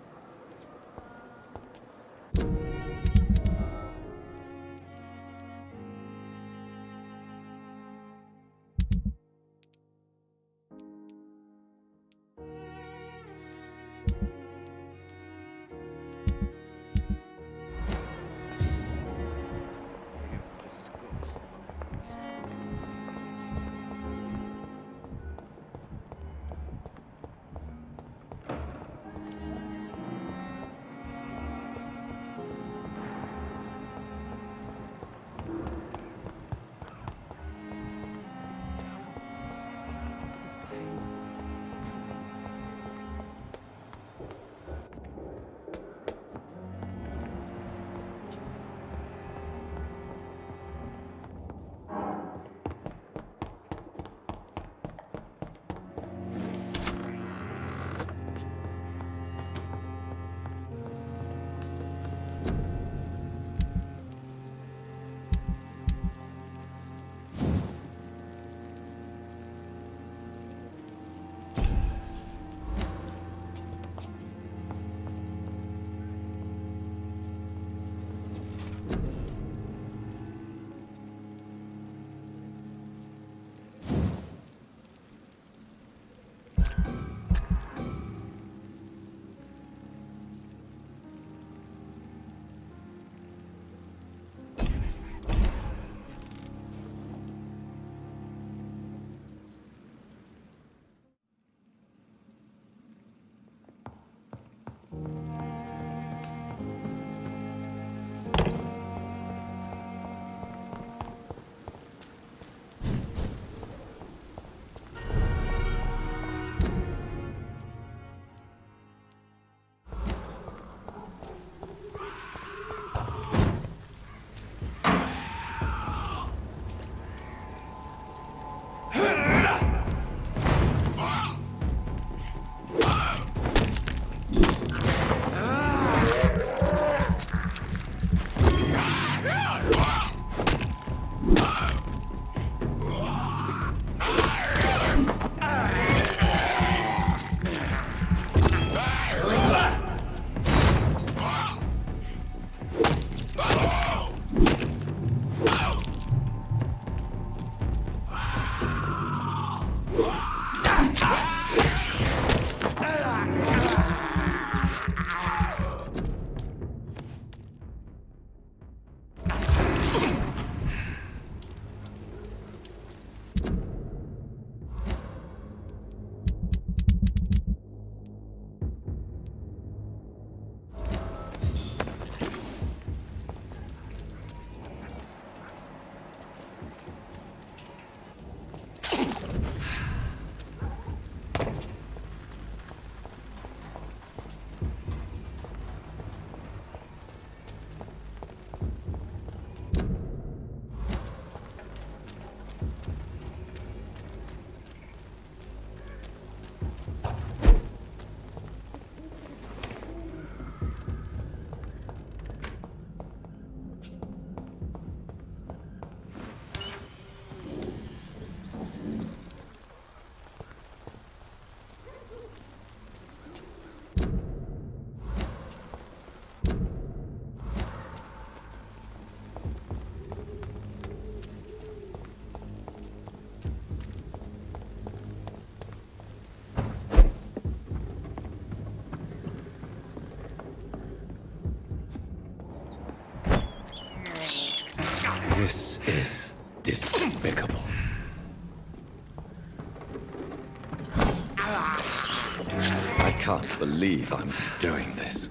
I can't believe I'm doing this.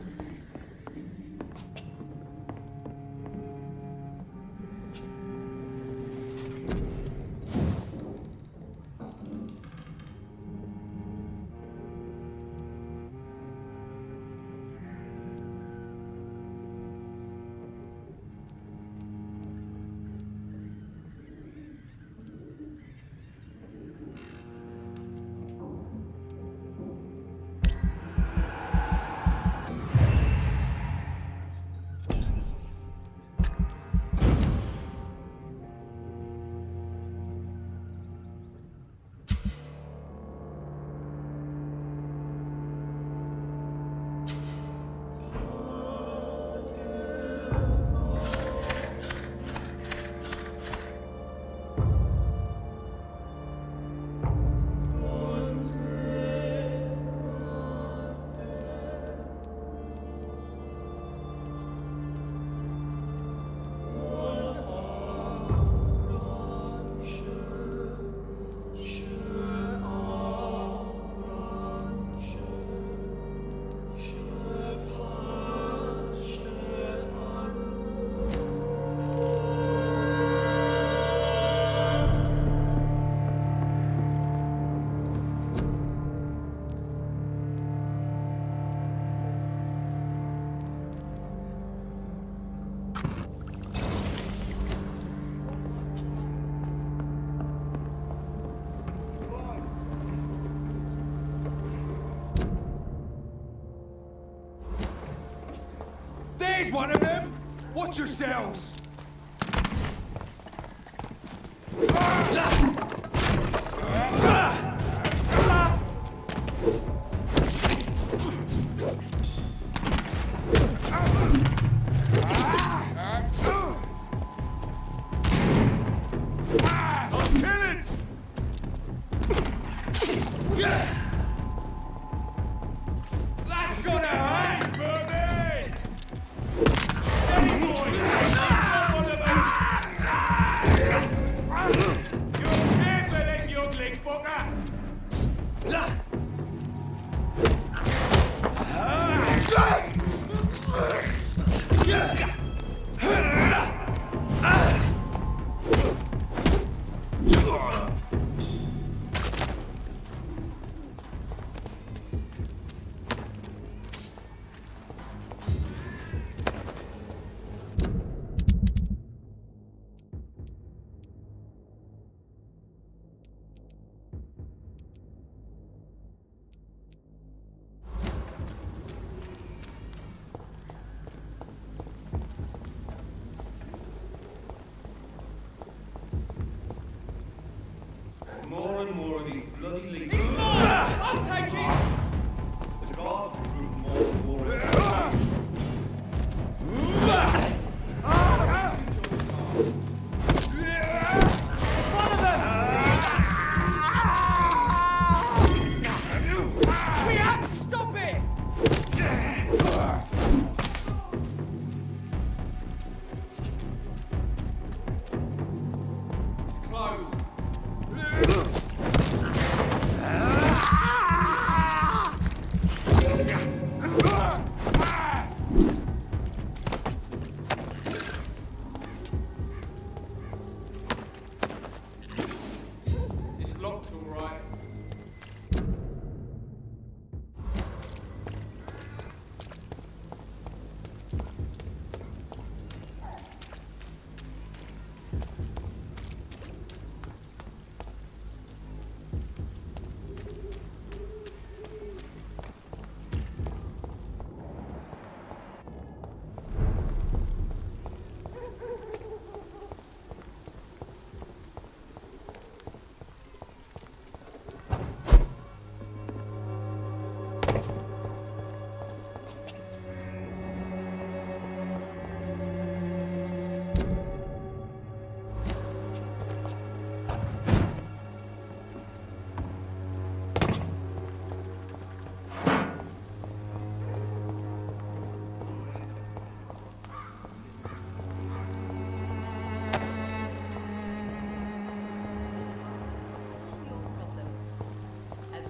There's one of them! Watch yourselves! That's gonna hurt, Burby! Hey, boy! Not one of them! You're scared for this, you ugly fucker!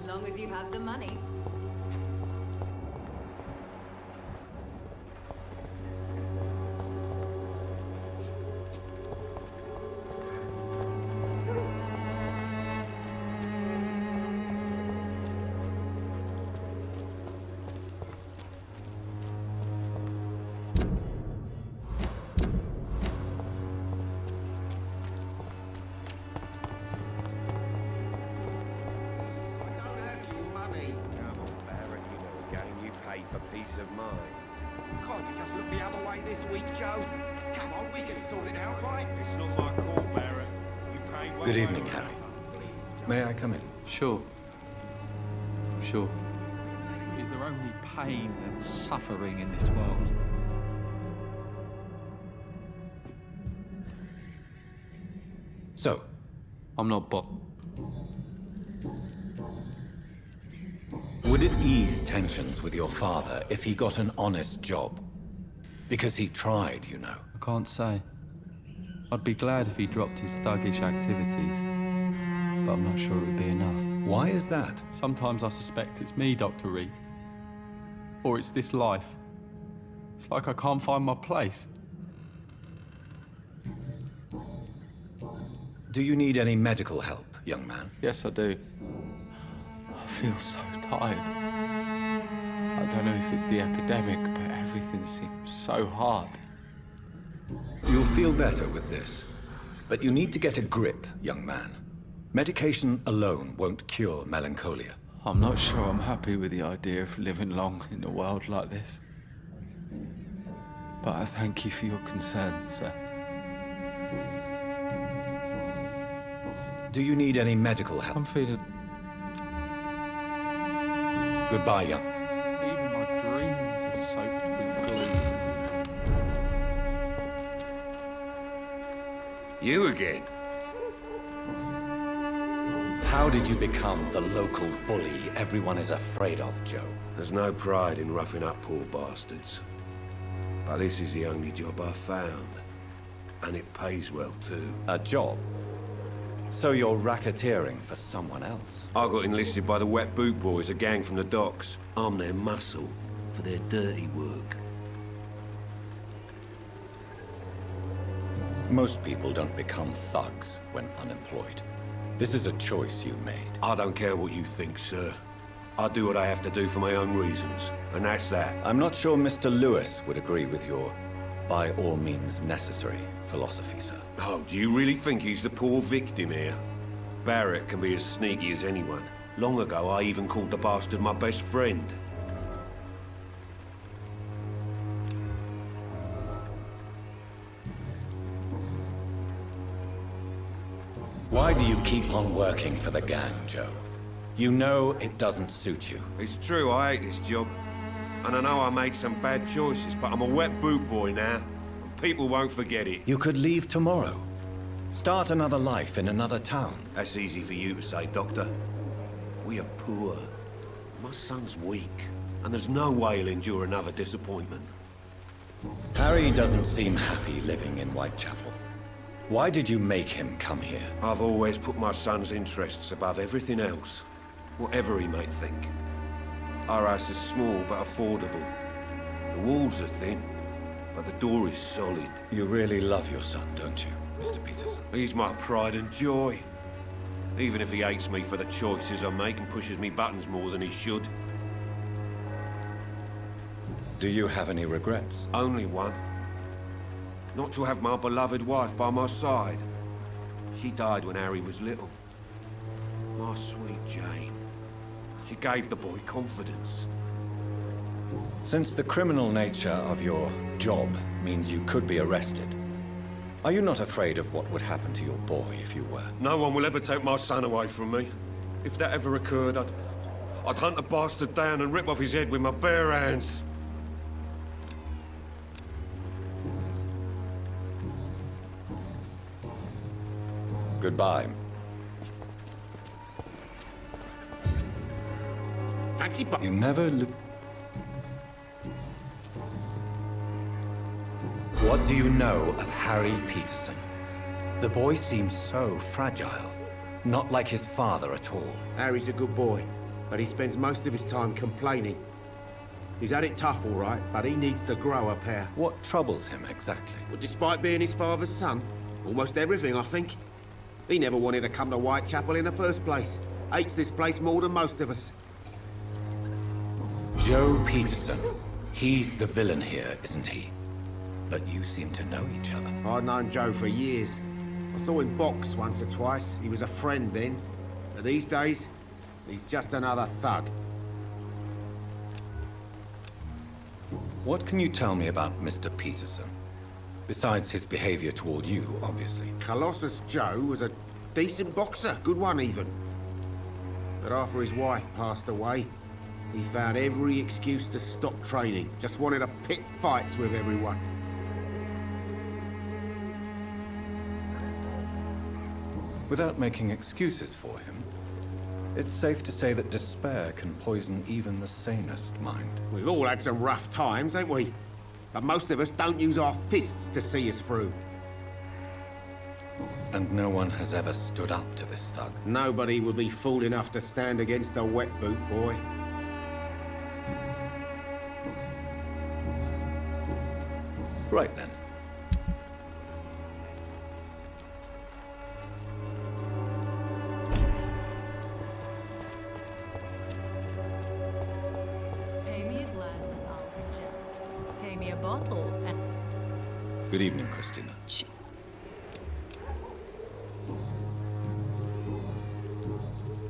long as you have the money.
Can't you just look the other way this week, Joe? Come on, we can sort it out, right?
It's not my call, Barrett. You pay well.
Good evening, Harry. May I come in?
Sure. Sure.
Is there only pain and suffering in this world?
So,
I'm not
would it ease tensions with your father if he got an honest job? Because he tried, you know.
I can't say. I'd be glad if he dropped his thuggish activities, but I'm not sure it would be enough.
Why is that?
Sometimes I suspect it's me, Dr. Reed. Or it's this life. It's like I can't find my place.
Do you need any medical help, young man?
Yes, I do. I feel so tired. I don't know if it's the epidemic, but everything seems so hard.
You'll feel better with this. But you need to get a grip, young man. Medication alone won't cure melancholia.
I'm not sure I'm happy with the idea of living long in a world like this. But I thank you for your concern, sir.
Do you need any medical help?
I'm feeling...
Goodbye, young.
Even my dreams are soaked with glue.
You again?
How did you become the local bully everyone is afraid of, Joe?
There's no pride in roughing up poor bastards. But this is the only job I've found. And it pays well, too.
A job? So you're racketeering for someone else?
I got enlisted by the Wet Boot Boys, a gang from the docks. I'm their muscle for their dirty work.
Most people don't become thugs when unemployed. This is a choice you made.
I don't care what you think, sir. I do what I have to do for my own reasons, and that's that.
I'm not sure Mr. Lewis would agree with your by all means necessary philosophy, sir.
Oh, do you really think he's the poor victim here? Barrett can be as sneaky as anyone. Long ago, I even called the bastard my best friend.
Why do you keep on working for the gang, Joe? You know it doesn't suit you.
It's true, I hate this job. And I know I made some bad choices, but I'm a wet boot boy now. And people won't forget it.
You could leave tomorrow. Start another life in another town.
That's easy for you to say, Doctor. We are poor. My son's weak. And there's no way he'll endure another disappointment.
Harry doesn't seem happy living in Whitechapel. Why did you make him come here?
I've always put my son's interests above everything else. Whatever he may think. Our house is small but affordable. The walls are thin, but the door is solid.
You really love your son, don't you, Mr. Peterson?
He's my pride and joy. Even if he hates me for the choices I make and pushes me buttons more than he should.
Do you have any regrets?
Only one. Not to have my beloved wife by my side. She died when Harry was little. My sweet Jane. She gave the boy confidence.
Since the criminal nature of your job means you could be arrested, are you not afraid of what would happen to your boy if you were?
No one will ever take my son away from me. If that ever occurred, I'd hunt the bastard down and rip off his head with my bare hands.
Goodbye.
Fancy
You never look... What do you know of Harry Peterson? The boy seems so fragile. Not like his father at all.
Harry's a good boy. but he spends most of his time complaining. He's had it tough, all right, but he needs to grow a pair.
What troubles him exactly?
Well, despite being his father's son, almost everything, I think. He never wanted to come to Whitechapel in the first place. Hates this place more than most of us.
Joe Peterson. He's the villain here, isn't he? But you seem to know each other.
I'd known Joe for years. I saw him box once or twice. He was a friend then. But these days, he's just another thug.
What can you tell me about Mr. Peterson? Besides his behavior toward you, obviously.
Colossus Joe was a decent boxer, good one even. But after his wife passed away, he found every excuse to stop training. Just wanted to pick fights with everyone.
Without making excuses for him, it's safe to say that despair can poison even the sanest mind.
We've all had some rough times, ain't we? But most of us don't use our fists to see us through.
And no one has ever stood up to this thug.
Nobody would be fool enough to stand against a wet boot boy.
Right then.
Pay me a glass and I'll pay me a bottle and...
Good evening, Christina.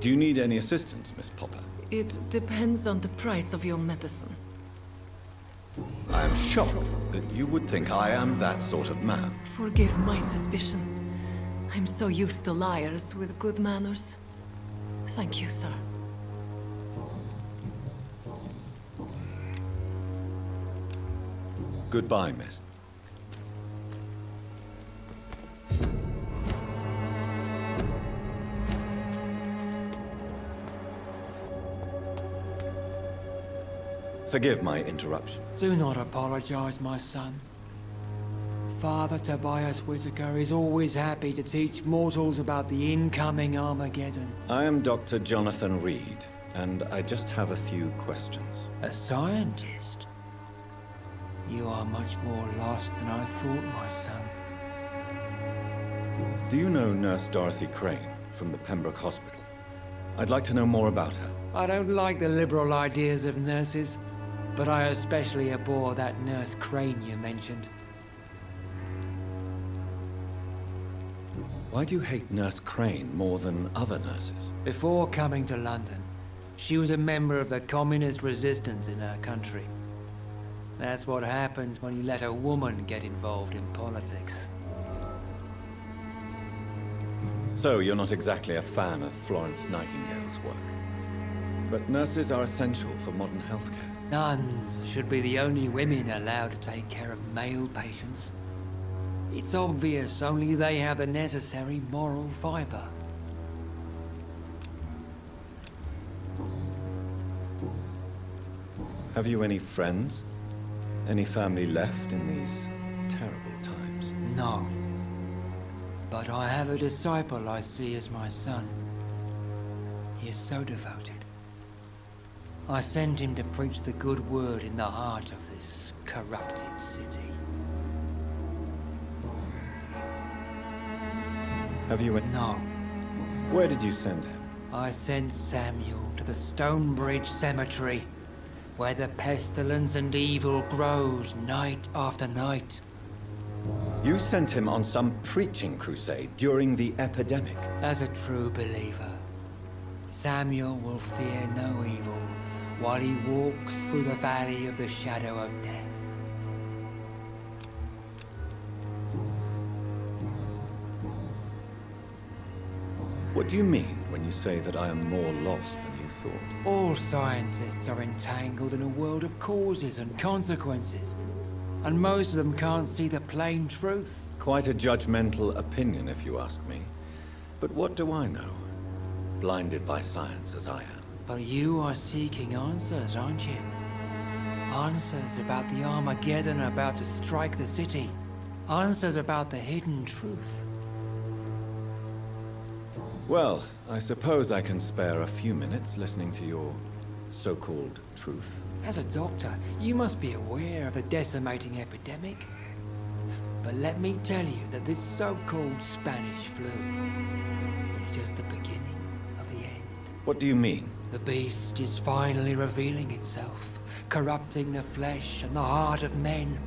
Do you need any assistance, Miss Popper?
It depends on the price of your medicine.
I am shocked that you would think I am that sort of man.
Forgive my suspicion. I'm so used to liars with good manners. Thank you, sir.
Goodbye, miss. Forgive my interruption.
Do not apologize, my son. Father Tobias Whitaker is always happy to teach mortals about the incoming Armageddon.
I am Dr. Jonathan Reed, and I just have a few questions.
A scientist? You are much more lost than I thought, my son.
Do you know Nurse Dorothy Crane from the Pembroke Hospital? I'd like to know more about her.
I don't like the liberal ideas of nurses, but I especially abhor that Nurse Crane you mentioned.
Why do you hate Nurse Crane more than other nurses?
Before coming to London, she was a member of the communist resistance in her country. That's what happens when you let a woman get involved in politics.
So, you're not exactly a fan of Florence Nightingale's work. But nurses are essential for modern healthcare.
Nuns should be the only women allowed to take care of male patients. It's obvious only they have the necessary moral fiber.
Have you any friends? Any family left in these terrible times?
No. But I have a disciple I see as my son. He is so devoted. I send him to preach the good word in the heart of this corrupted city.
Have you...
No.
Where did you send him?
I sent Samuel to the Stonebridge Cemetery, where the pestilence and evil grows night after night.
You sent him on some preaching crusade during the epidemic.
As a true believer, Samuel will fear no evil while he walks through the valley of the shadow of death.
What do you mean when you say that I am more lost than you thought?
All scientists are entangled in a world of causes and consequences, and most of them can't see the plain truth.
Quite a judgmental opinion, if you ask me. But what do I know? Blinded by science as I am.
But you are seeking answers, aren't you? Answers about the Armageddon about to strike the city. Answers about the hidden truth.
Well, I suppose I can spare a few minutes listening to your so-called truth.
As a doctor, you must be aware of the decimating epidemic. But let me tell you that this so-called Spanish flu is just the beginning of the end.
What do you mean?
The beast is finally revealing itself, corrupting the flesh and the heart of men.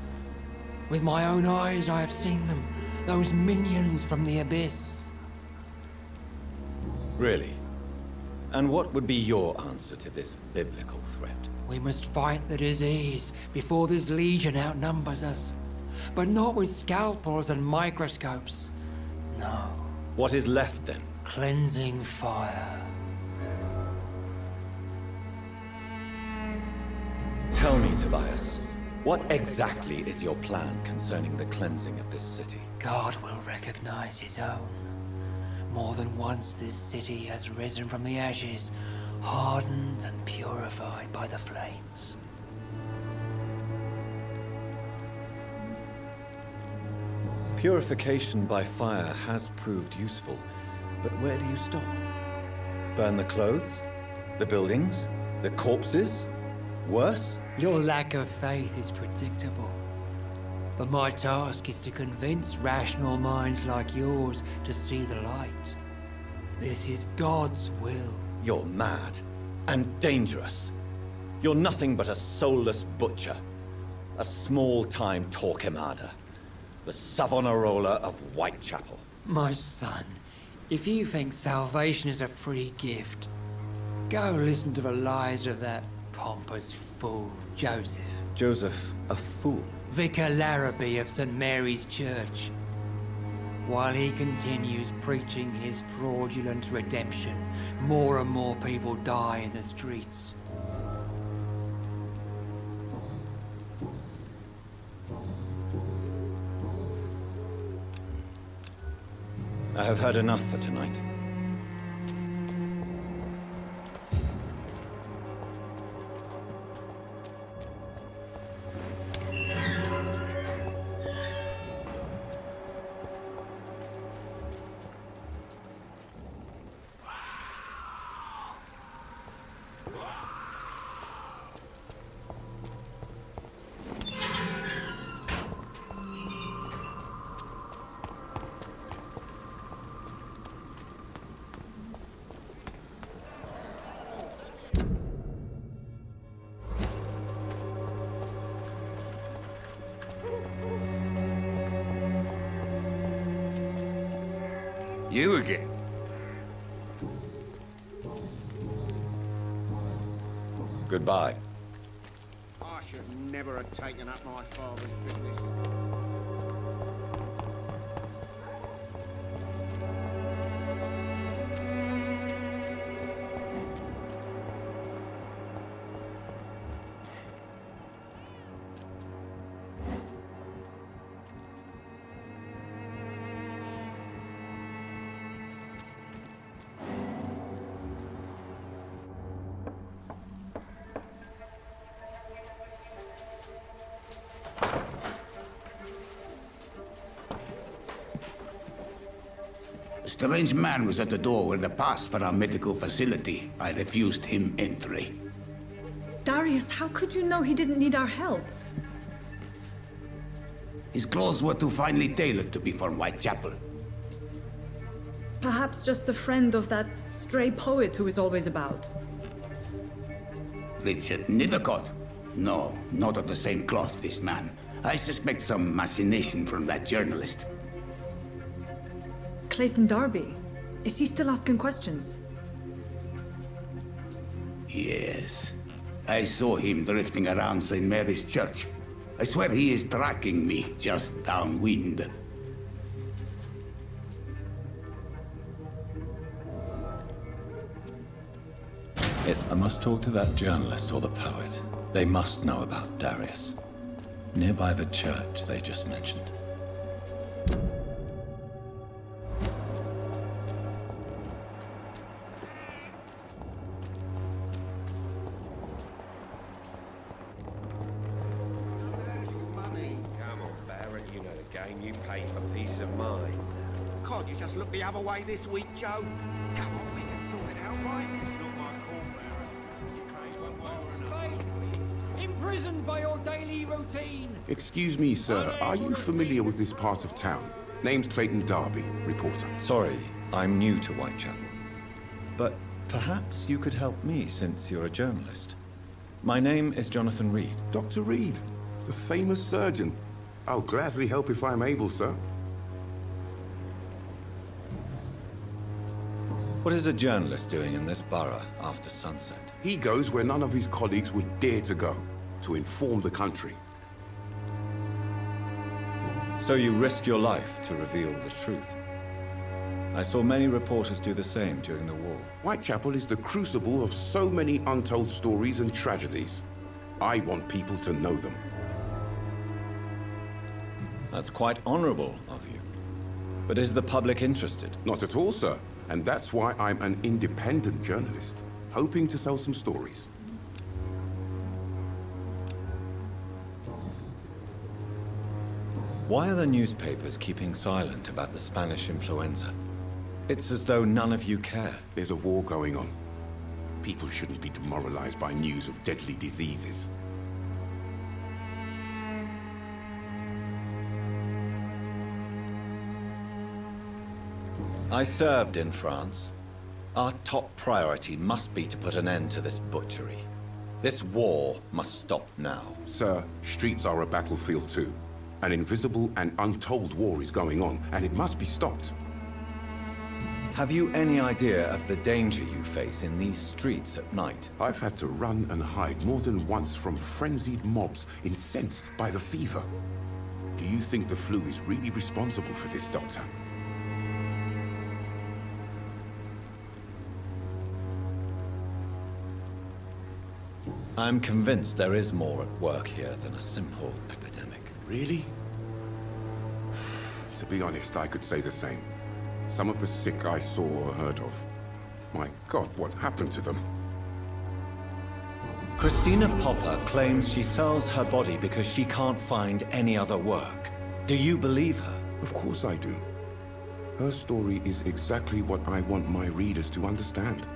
With my own eyes I have seen them, those minions from the abyss.
Really? And what would be your answer to this biblical threat?
We must fight the disease before this legion outnumbers us. But not with scalpels and microscopes. No.
What is left then?
Cleansing fire.
Tell me, Tobias, what exactly is your plan concerning the cleansing of this city?
God will recognize his own. More than once this city has risen from the ashes, hardened and purified by the flames.
Purification by fire has proved useful, but where do you stop? Burn the clothes? The buildings? The corpses? Worse?
Your lack of faith is predictable. But my task is to convince rational minds like yours to see the light. This is God's will.
You're mad and dangerous. You're nothing but a soulless butcher. A small-time Torquemada. The Savonarola of Whitechapel.
My son, if you think salvation is a free gift, go listen to the lies of that pompous fool, Joseph.
Joseph, a fool?
Vicar Larrabee of St. Mary's Church. While he continues preaching his fraudulent redemption, more and more people die in the streets.
I have heard enough for tonight.
You again?
Goodbye.
I should never have taken up my father's business.
A strange man was at the door with a pass for our medical facility. I refused him entry.
Darius, how could you know he didn't need our help?
His clothes were too finely tailored to be for Whitechapel.
Perhaps just a friend of that stray poet who is always about.
Richard Nethercott? No, not of the same cloth, this man. I suspect some machination from that journalist.
Clayton Darby. Is he still asking questions?
Yes. I saw him drifting around St. Mary's Church. I swear he is tracking me just downwind.
I must talk to that journalist or the poet. They must know about Darius. Nearby the church they just mentioned.
Come on, Barrett, you know the game. You pay for peace of mind.
Can't you just look the other way this week, Joe?
Imprisoned by your daily routine.
Excuse me, sir. Are you familiar with this part of town? Name's Clayton Darby, reporter.
Sorry, I'm new to Whitechapel. But perhaps you could help me since you're a journalist. My name is Jonathan Reed.
Dr. Reed, the famous surgeon. I'll gladly help if I'm able, sir.
What is a journalist doing in this borough after sunset?
He goes where none of his colleagues would dare to go, to inform the country.
So you risk your life to reveal the truth. I saw many reporters do the same during the war.
Whitechapel is the crucible of so many untold stories and tragedies. I want people to know them.
That's quite honorable of you. But is the public interested?
Not at all, sir. And that's why I'm an independent journalist, hoping to sell some stories.
Why are the newspapers keeping silent about the Spanish influenza? It's as though none of you care.
There's a war going on. People shouldn't be demoralized by news of deadly diseases.
I served in France. Our top priority must be to put an end to this butchery. This war must stop now.
Sir, streets are a battlefield too. An invisible and untold war is going on, and it must be stopped.
Have you any idea of the danger you face in these streets at night?
I've had to run and hide more than once from frenzied mobs incensed by the fever. Do you think the flu is really responsible for this, Doctor?
I'm convinced there is more at work here than a simple epidemic.
Really? To be honest, I could say the same. Some of the sick I saw or heard of. My God, what happened to them?
Christina Popper claims she sells her body because she can't find any other work. Do you believe her?
Of course I do. Her story is exactly what I want my readers to understand.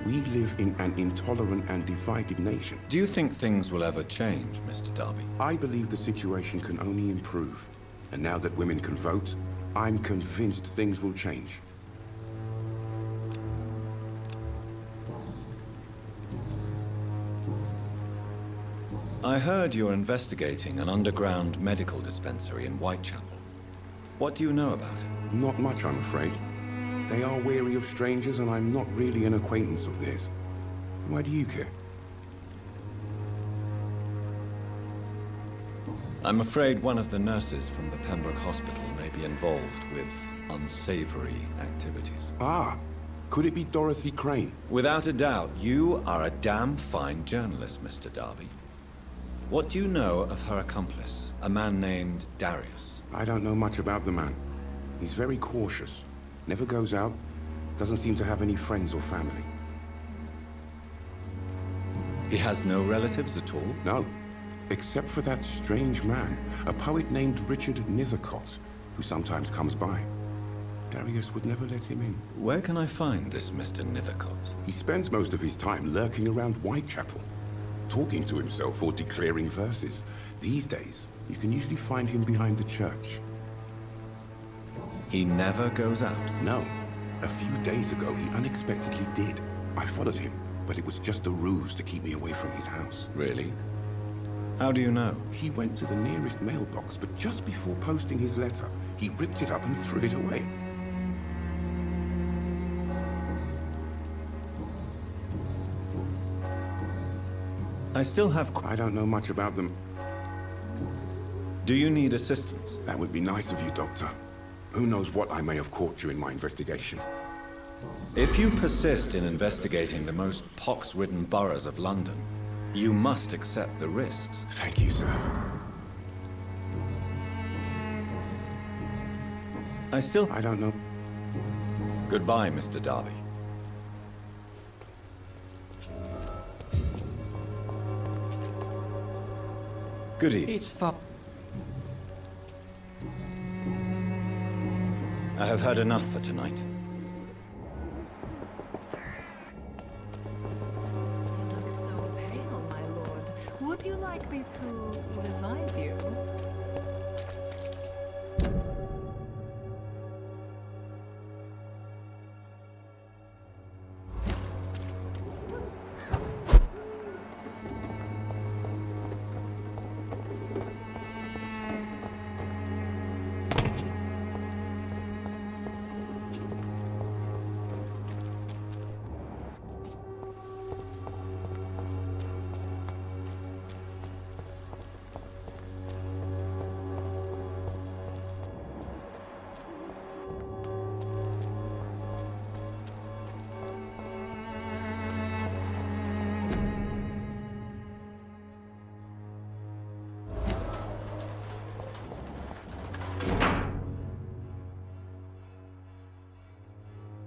We live in an intolerant and divided nation.
Do you think things will ever change, Mr. Darby?
I believe the situation can only improve. And now that women can vote, I'm convinced things will change.
I heard you're investigating an underground medical dispensary in Whitechapel. What do you know about it?
Not much, I'm afraid. They are wary of strangers, and I'm not really an acquaintance of theirs. Why do you care?
I'm afraid one of the nurses from the Pembroke Hospital may be involved with unsavory activities.
Ah, could it be Dorothy Crane?
Without a doubt, you are a damn fine journalist, Mr. Darby. What do you know of her accomplice, a man named Darius?
I don't know much about the man. He's very cautious. Never goes out. Doesn't seem to have any friends or family.
He has no relatives at all?
No. Except for that strange man, a poet named Richard Nithercott, who sometimes comes by. Darius would never let him in.
Where can I find this Mr. Nithercott?
He spends most of his time lurking around Whitechapel, talking to himself or declaring verses. These days, you can usually find him behind the church.
He never goes out?
No. A few days ago, he unexpectedly did. I followed him, but it was just a ruse to keep me away from his house.
Really? How do you know?
He went to the nearest mailbox, but just before posting his letter, he ripped it up and threw it away.
I still have...
I don't know much about them.
Do you need assistance?
That would be nice of you, Doctor. Who knows what I may have caught during my investigation.
If you persist in investigating the most pox-ridden boroughs of London, you must accept the risks.
Thank you, sir. I don't know.
Goodbye, Mr. Darby. Good evening.
It's fu-
I have heard enough for tonight.
Would you like me to revive you?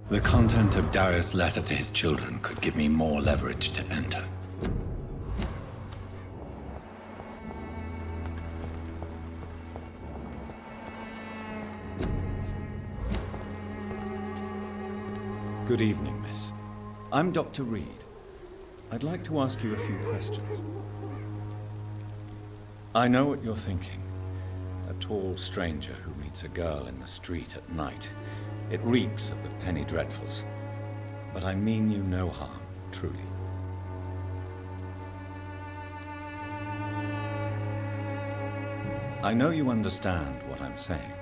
The content of Darius' letter to his children could give me more leverage to enter. Good evening, miss. I'm Dr. Reed. I'd like to ask you a few questions. I know what you're thinking. A tall stranger who meets a girl in the street at night. It reeks of the penny dreadfuls. But I mean you no harm, truly. I know you understand what I'm saying.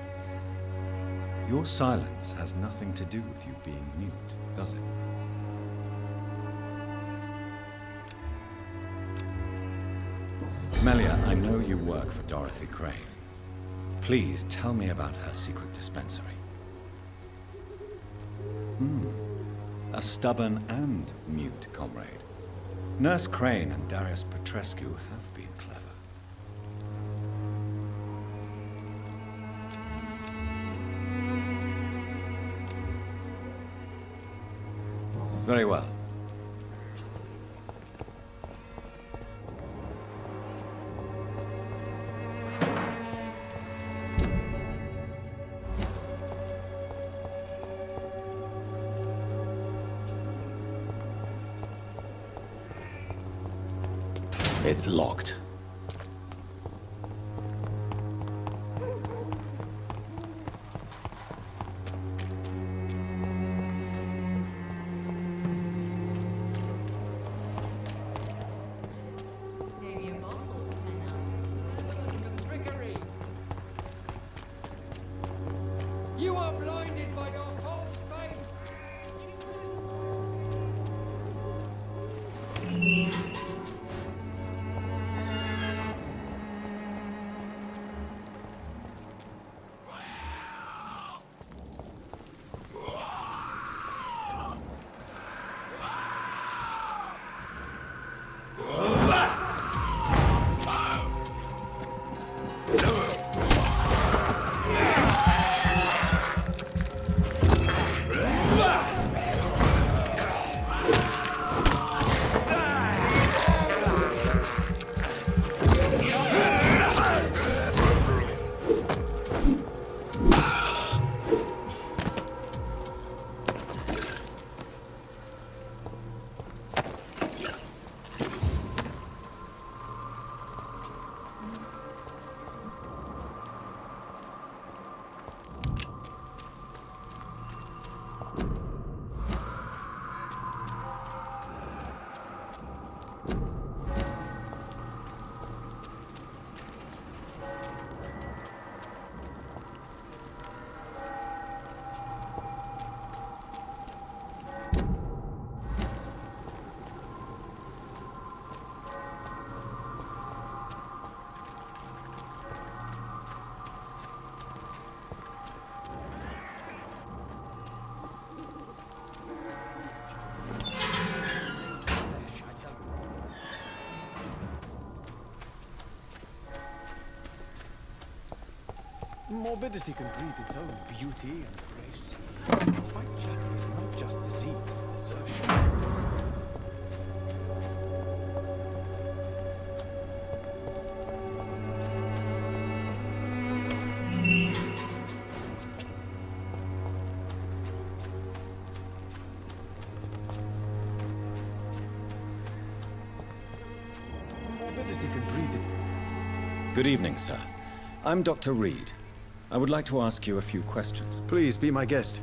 Your silence has nothing to do with you being mute, does it? Melia, I know you work for Dorothy Crane. Please tell me about her secret dispensary. A stubborn and mute comrade. Nurse Crane and Darius Petrescu have been clever. Very well. It's locked.
You are blinded by your false faith.
Morbidity can breathe its own beauty and grace. Whitechapel is not just disease, desertion. that he could breathe it.
Good evening, sir. I'm Dr. Reed. I would like to ask you a few questions.
Please be my guest.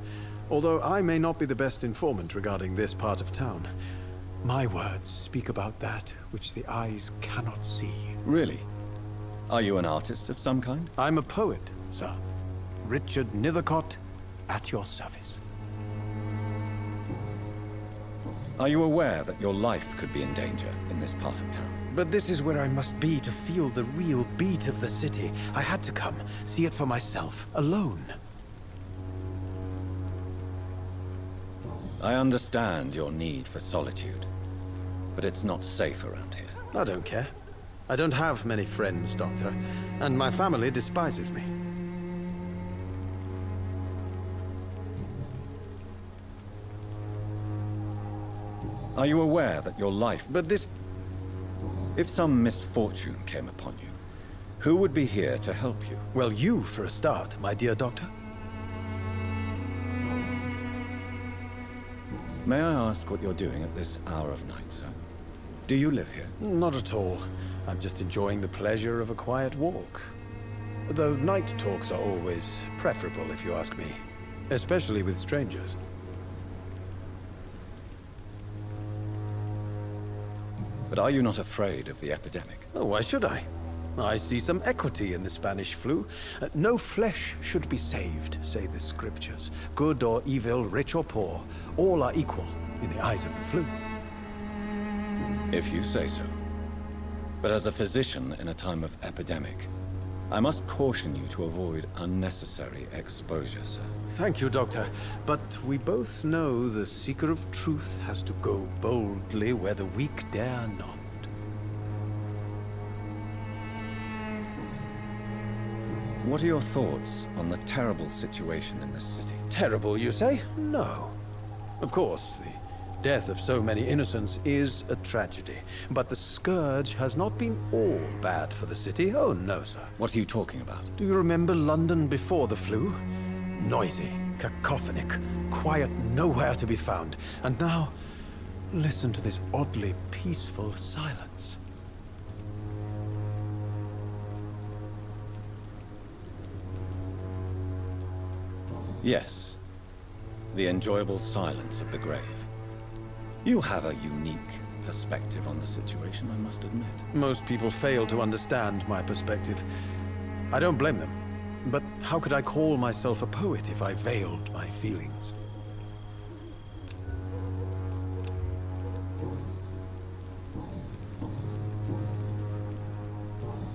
Although I may not be the best informant regarding this part of town, my words speak about that which the eyes cannot see.
Really? Are you an artist of some kind?
I'm a poet, sir. Richard Nethercott, at your service.
Are you aware that your life could be in danger in this part of town?
But this is where I must be to feel the real beat of the city. I had to come, see it for myself, alone.
I understand your need for solitude, but it's not safe around here.
I don't care. I don't have many friends, Doctor, and my family despises me.
Are you aware that your life... But this... If some misfortune came upon you, who would be here to help you?
Well, you, for a start, my dear Doctor.
May I ask what you're doing at this hour of night, sir? Do you live here?
Not at all. I'm just enjoying the pleasure of a quiet walk. Though night talks are always preferable, if you ask me. Especially with strangers.
But are you not afraid of the epidemic?
Oh, why should I? I see some equity in the Spanish flu. No flesh should be saved, say the scriptures. Good or evil, rich or poor, all are equal in the eyes of the flu.
If you say so. But as a physician in a time of epidemic, I must caution you to avoid unnecessary exposure, sir.
Thank you, Doctor. But we both know the seeker of truth has to go boldly where the weak dare not.
What are your thoughts on the terrible situation in this city?
Terrible, you say? No. Of course, the death of so many innocents is a tragedy. But the scourge has not been all bad for the city. Oh, no, sir.
What are you talking about?
Do you remember London before the flu? Noisy, cacophonic, quiet nowhere to be found. And now, listen to this oddly peaceful silence.
Yes. The enjoyable silence of the grave. You have a unique perspective on the situation, I must admit.
Most people fail to understand my perspective. I don't blame them. But how could I call myself a poet if I veiled my feelings?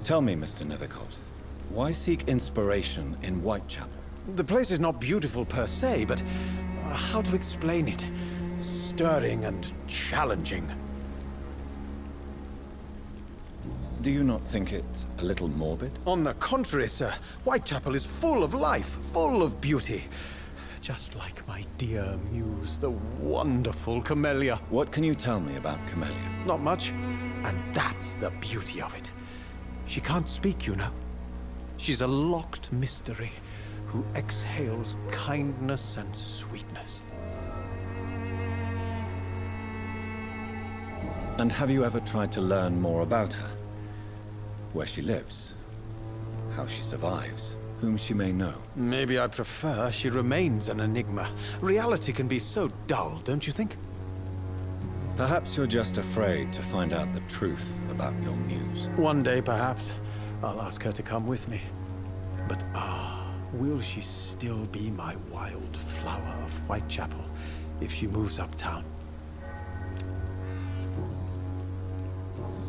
Tell me, Mr. Nethercott, why seek inspiration in Whitechapel?
The place is not beautiful per se, but how to explain it? Stirring and challenging.
Do you not think it a little morbid?
On the contrary, sir. Whitechapel is full of life, full of beauty. Just like my dear muse, the wonderful Camellia.
What can you tell me about Camellia?
Not much. And that's the beauty of it. She can't speak, you know. She's a locked mystery who exhales kindness and sweetness.
And have you ever tried to learn more about her? Where she lives, how she survives, whom she may know?
Maybe I prefer she remains an enigma. Reality can be so dull, don't you think?
Perhaps you're just afraid to find out the truth about your muse.
One day, perhaps, I'll ask her to come with me. But will she still be my wild flower of Whitechapel if she moves uptown?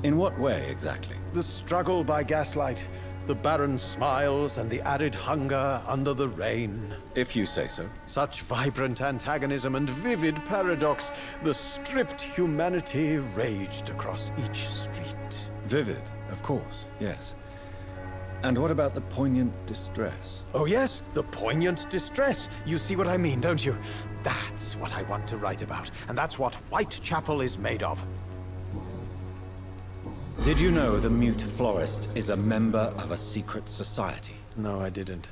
In what way, exactly?
The struggle by gaslight, the barren smiles and the arid hunger under the rain.
If you say so.
Such vibrant antagonism and vivid paradox. The stripped humanity raged across each street.
Vivid, of course, yes. And what about the poignant distress?
Oh yes, the poignant distress. You see what I mean, don't you? That's what I want to write about, and that's what Whitechapel is made of.
Did you know the mute florist is a member of a secret society?
No, I didn't.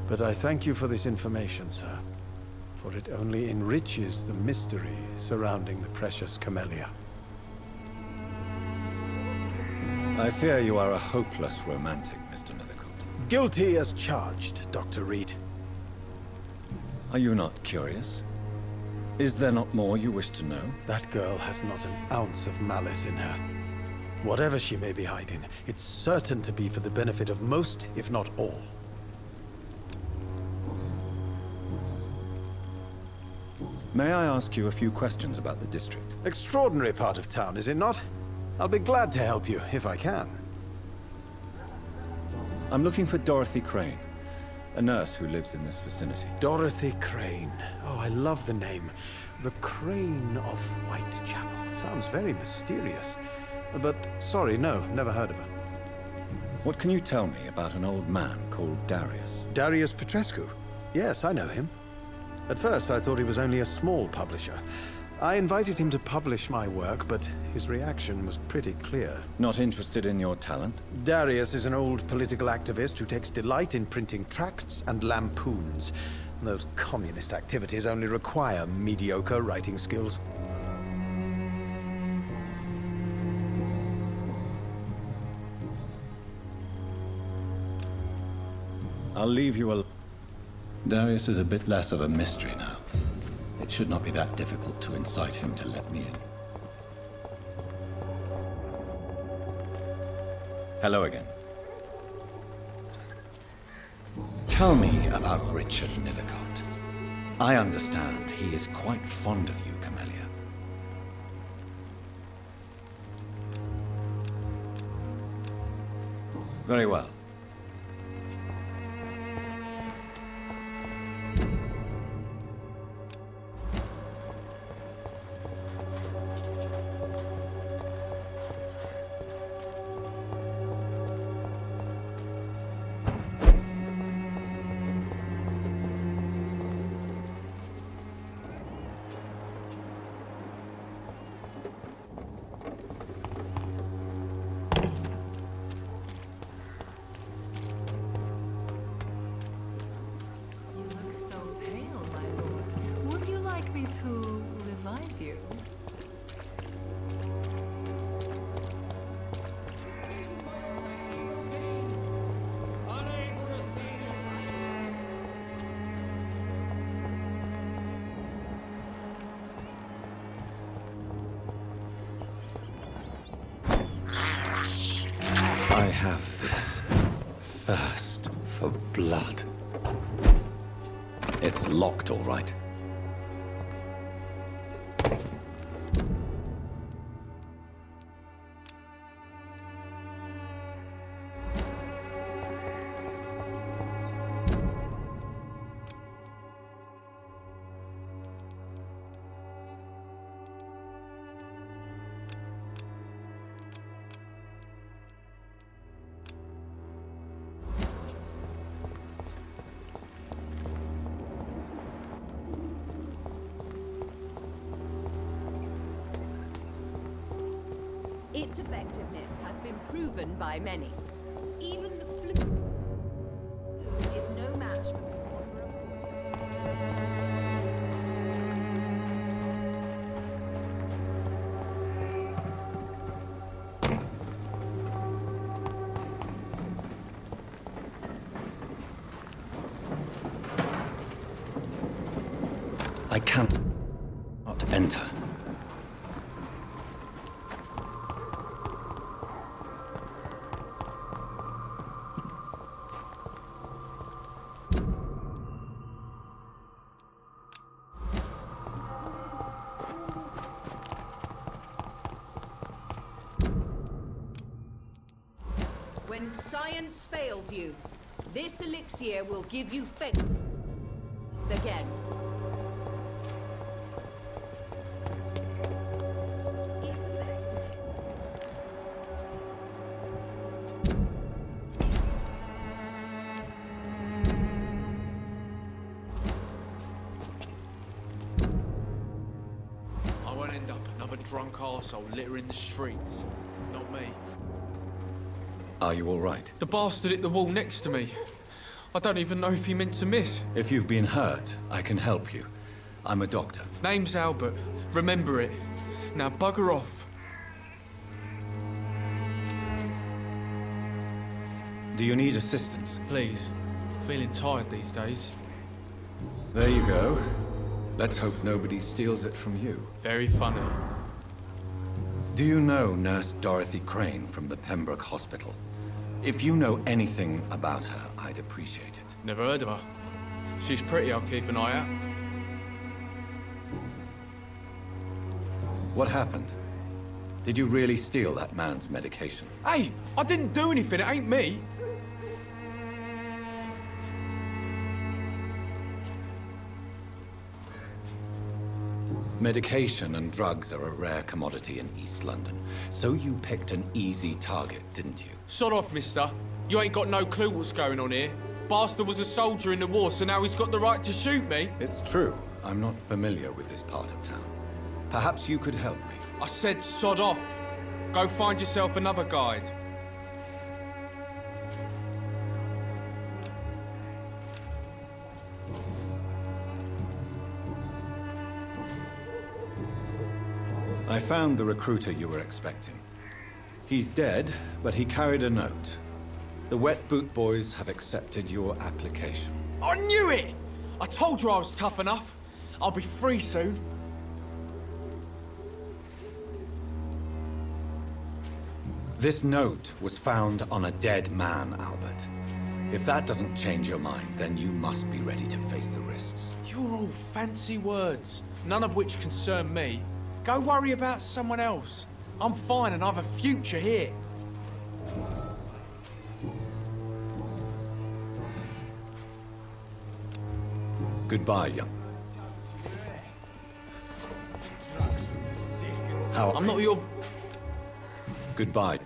But I thank you for this information, sir. For it only enriches the mystery surrounding the precious Camellia.
I fear you are a hopeless romantic, Mr. Nethercott.
Guilty as charged, Dr. Reed.
Are you not curious? Is there not more you wish to know?
That girl has not an ounce of malice in her. Whatever she may be hiding, it's certain to be for the benefit of most, if not all.
May I ask you a few questions about the district?
Extraordinary part of town, is it not? I'll be glad to help you, if I can.
I'm looking for Dorothy Crane, a nurse who lives in this vicinity.
Dorothy Crane. Oh, I love the name. The Crane of Whitechapel. Sounds very mysterious. But, sorry, no, never heard of her.
What can you tell me about an old man called Darius?
Darius Petrescu? Yes, I know him. At first, I thought he was only a small publisher. I invited him to publish my work, but his reaction was pretty clear.
Not interested in your talent?
Darius is an old political activist who takes delight in printing tracts and lampoons. Those communist activities only require mediocre writing skills.
I'll leave you alone. Darius is a bit less of a mystery now. It should not be that difficult to incite him to let me in. Hello again. Tell me about Richard Nethercott. I understand he is quite fond of you, Camellia. Very well.
To revive you.
I have this thirst for blood. It's locked, all right.
Its effectiveness has been proven by many. Even the flu is no match for the
I cannot enter.
When science fails you, this elixir will give you faith again.
I won't end up another drunk arsehole littering the streets. Not me.
Are you all right?
The bastard hit the wall next to me. I don't even know if he meant to miss.
If you've been hurt, I can help you. I'm a doctor.
Name's Albert. Remember it. Now bugger off.
Do you need assistance?
Please. Feeling tired these days.
There you go. Let's hope nobody steals it from you.
Very funny.
Do you know Nurse Dorothy Crane from the Pembroke Hospital? If you know anything about her, I'd appreciate it.
Never heard of her. She's pretty, I'll keep an eye out.
What happened? Did you really steal that man's medication?
Hey, I didn't do anything, it ain't me.
Medication and drugs are a rare commodity in East London, so you picked an easy target, didn't you?
Sod off, mister. You ain't got no clue what's going on here. Bastard was a soldier in the war, so now he's got the right to shoot me.
It's true. I'm not familiar with this part of town. Perhaps you could help me.
I said sod off. Go find yourself another guide.
I found the recruiter you were expecting. He's dead, but he carried a note. The Wet Boot Boys have accepted your application.
I knew it! I told you I was tough enough. I'll be free soon.
This note was found on a dead man, Albert. If that doesn't change your mind, then you must be ready to face the risks.
You're all fancy words, none of which concern me. Go worry about someone else. I'm fine and I have a future here.
Goodbye, young. How?
I'm not your...
Goodbye.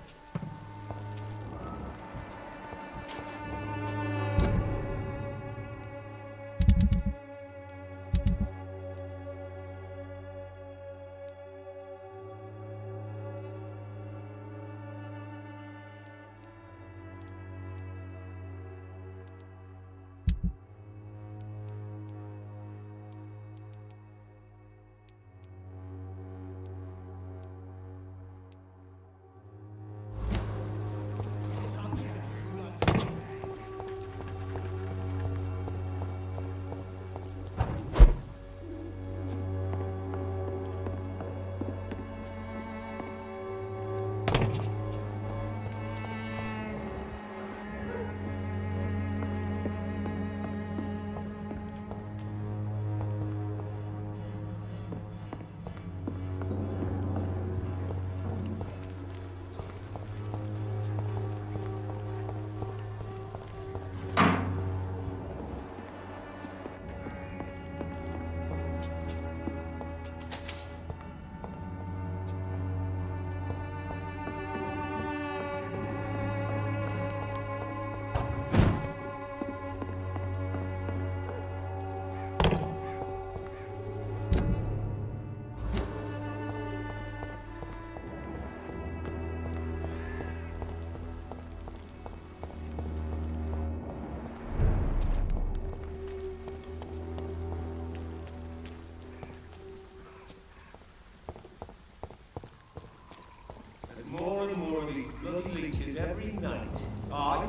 More and more of these bloody leeches every night. Aye,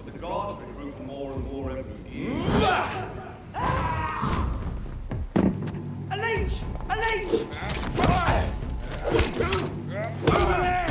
but the guards recruit more and more every year.
A leech! A leech! Over there!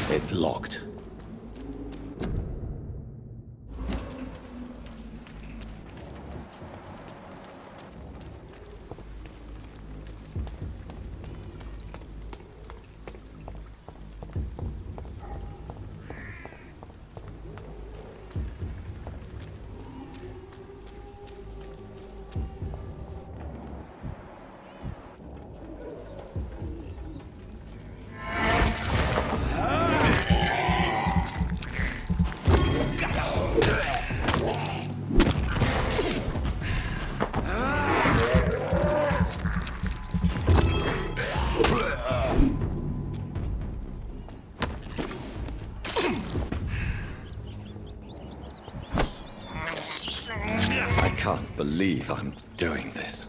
It's locked. I can't believe I'm doing this.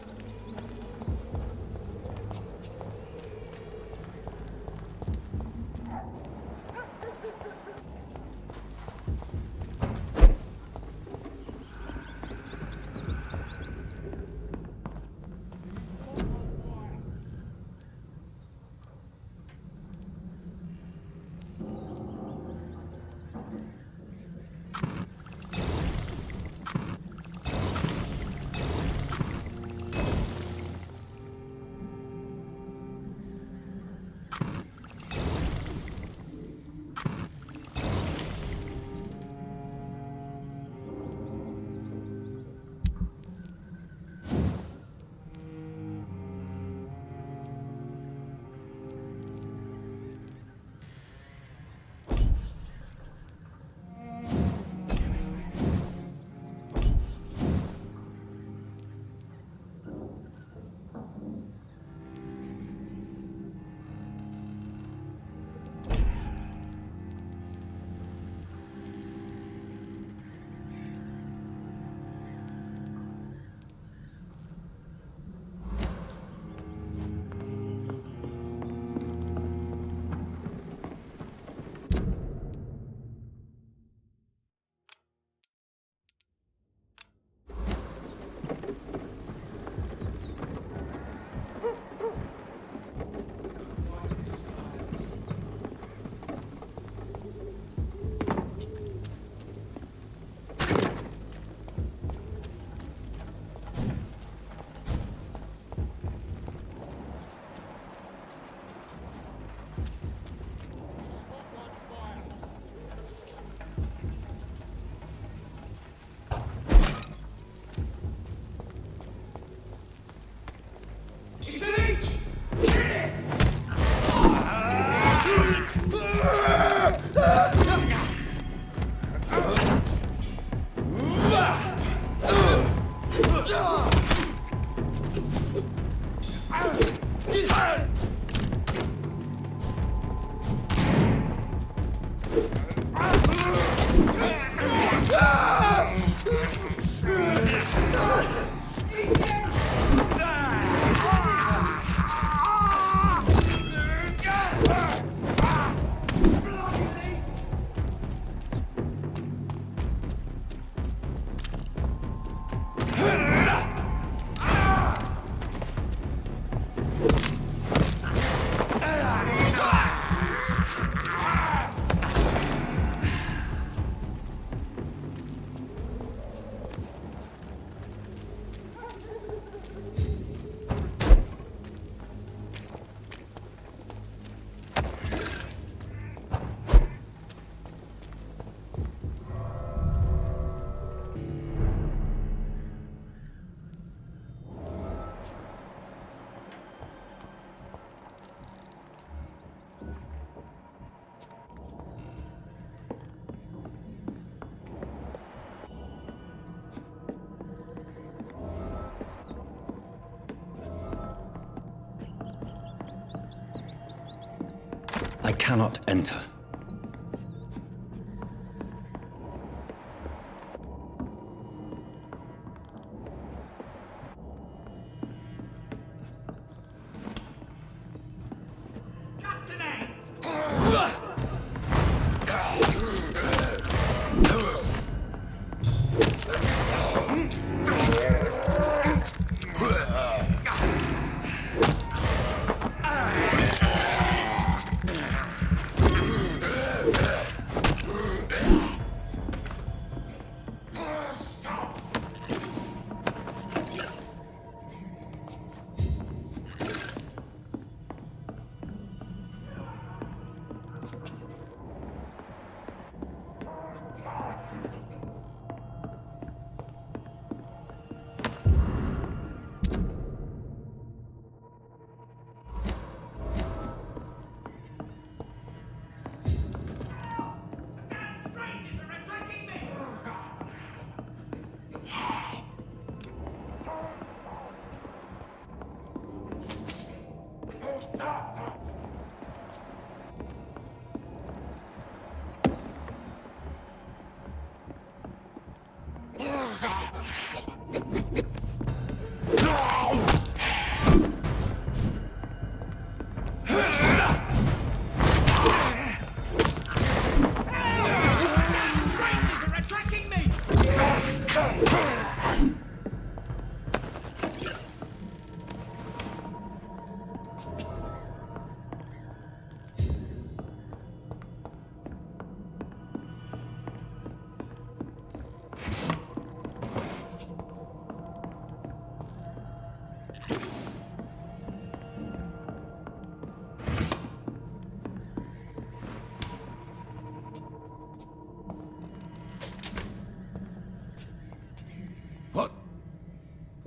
I cannot enter.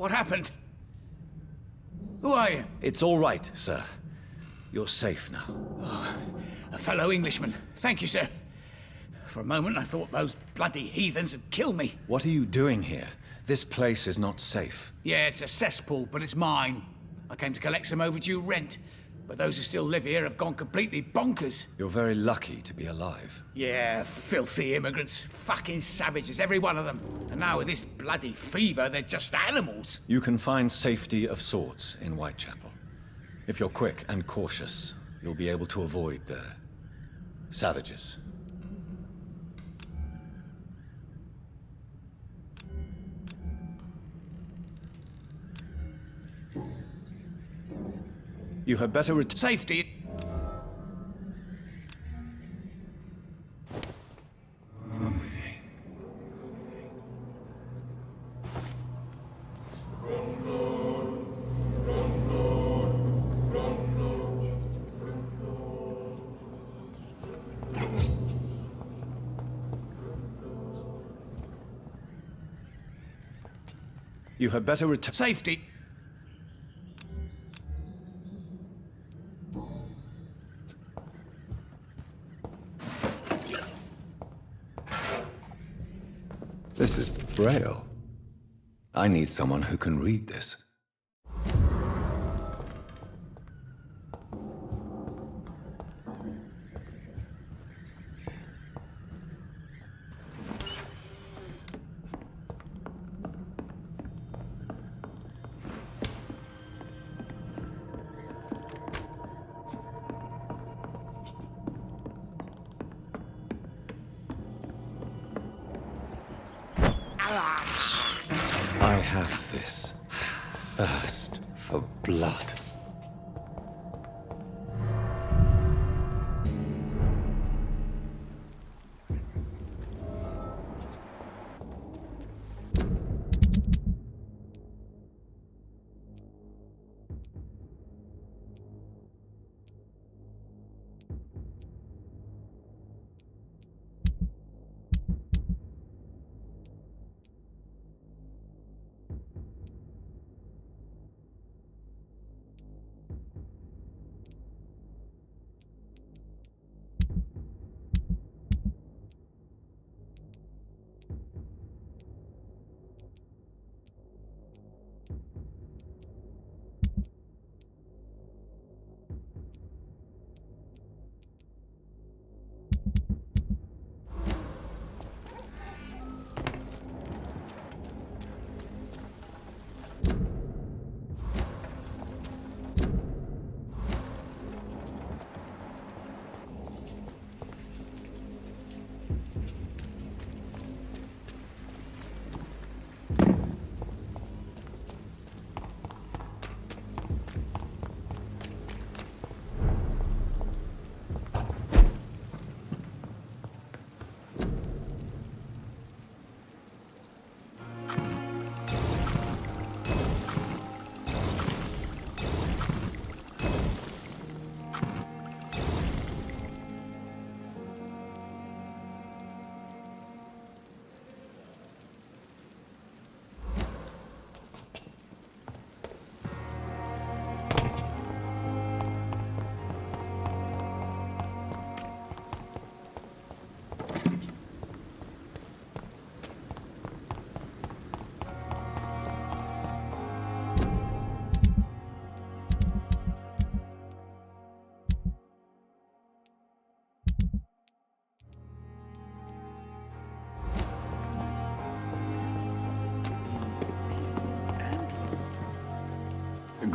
What happened? Who are you?
It's all right, sir. You're safe now.
Oh, a fellow Englishman. Thank you, sir. For a moment, I thought those bloody heathens had killed me.
What are you doing here? This place is not safe.
Yeah, it's a cesspool, but it's mine. I came to collect some overdue rent, but those who still live here have gone completely bonkers.
You're very lucky to be alive.
Yeah, filthy immigrants. Fucking savages, every one of them. And now with this bloody fever, they're just animals.
You can find safety of sorts in Whitechapel. If you're quick and cautious, you'll be able to avoid the savages. You had better
Safety.
You had better return.
Safety.
This is Braille. I need someone who can read this. I have this thirst for blood.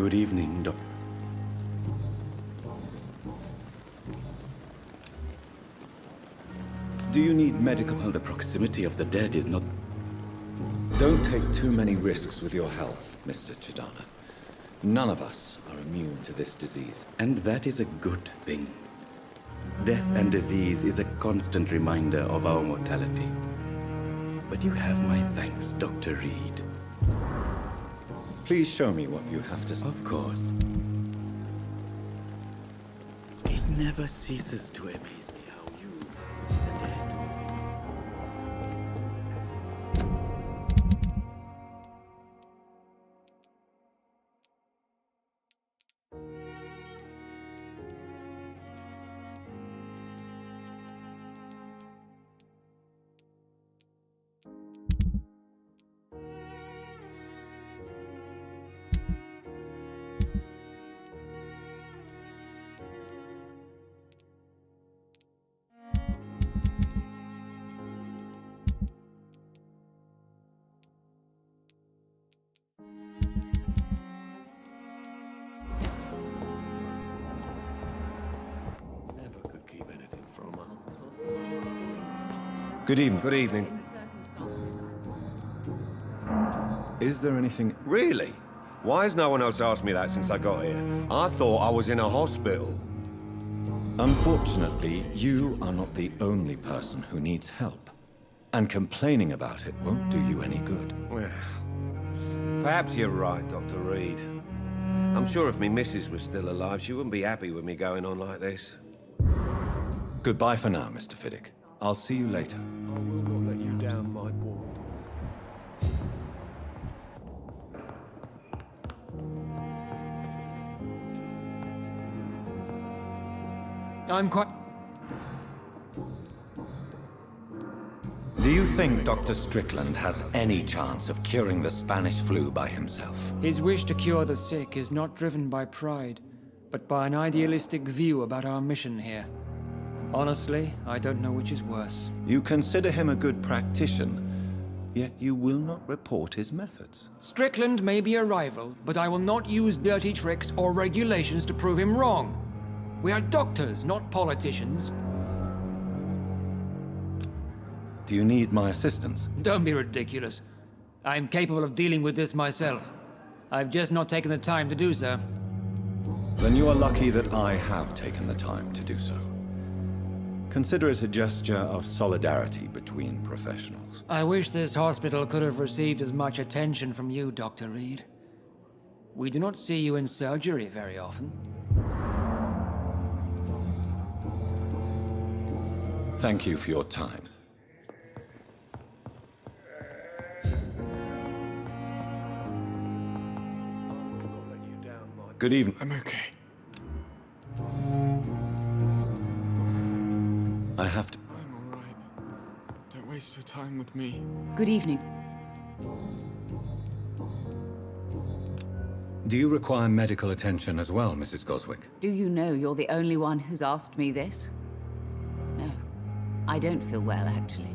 Good evening, Doctor. Do you need medical? Well, the proximity of the dead is not... Don't take too many risks with your health, Mr. Chidana. None of us are immune to this disease, and that is a good thing. Death and disease is a constant reminder of our mortality. But you have my thanks, Dr. Reed. Please show me what you have to say. Of course. It never ceases to amaze me how you, the dead. Good evening.
Good evening.
Is there anything...
Really? Why has no one else asked me that since I got here? I thought I was in a hospital.
Unfortunately, you are not the only person who needs help. And complaining about it won't do you any good.
Well, perhaps you're right, Dr. Reed. I'm sure if me missus was still alive, she wouldn't be happy with me going on like this.
Goodbye for now, Mr. Fiddick. I'll see you later.
I will not let you down, my boy.
I'm quite...
Do you think Dr. Strickland has any chance of curing the Spanish flu by himself?
His wish to cure the sick is not driven by pride, but by an idealistic view about our mission here. Honestly, I don't know which is worse.
You consider him a good practitioner, yet you will not report his methods.
Strickland may be a rival, but I will not use dirty tricks or regulations to prove him wrong. We are doctors, not politicians.
Do you need my assistance?
Don't be ridiculous. I'm capable of dealing with this myself. I've just not taken the time to do so.
Then you are lucky that I have taken the time to do so. Consider it a gesture of solidarity between professionals.
I wish this hospital could have received as much attention from you, Dr. Reed. We do not see you in surgery very often.
Thank you for your time. Good evening.
I'm okay.
I have to...
I'm all right. Don't waste your time with me.
Good evening.
Do you require medical attention as well, Mrs. Goswick?
Do you know you're the only one who's asked me this? No. I don't feel well, actually.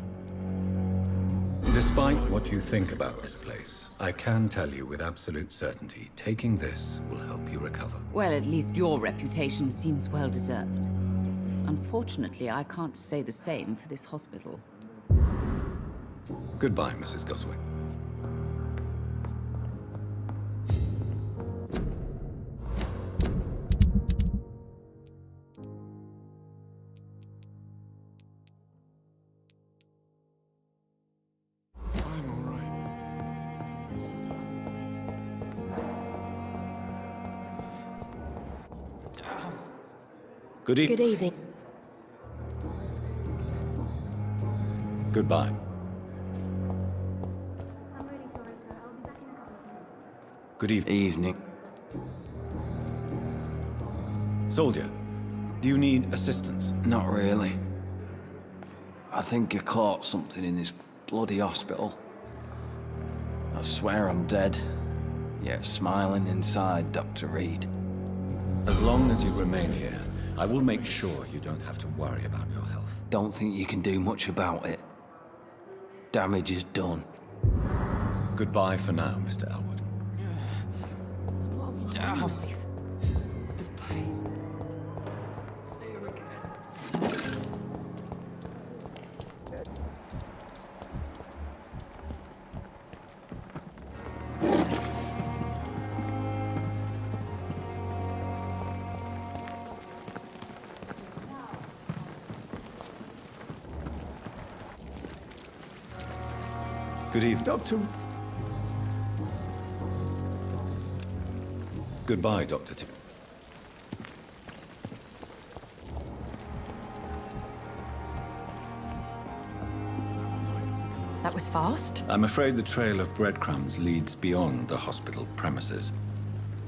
Despite what you think about this place, I can tell you with absolute certainty, taking this will help you recover.
Well, at least your reputation seems well deserved. Unfortunately, I can't say the same for this hospital.
Goodbye, Mrs. Goswick. Good evening.
Good evening.
Goodbye. Good evening. Soldier, do you need assistance?
Not really. I think you caught something in this bloody hospital. I swear I'm dead, yet smiling inside, Dr. Reed.
As long as you remain here, I will make sure you don't have to worry about your health.
Don't think you can do much about it. Damage is done.
Goodbye for now, Mr. Elwood.
Oh, the pain. See you again.
Good evening.
Doctor.
Goodbye, Dr. Tim.
That was fast.
I'm afraid the trail of breadcrumbs leads beyond the hospital premises.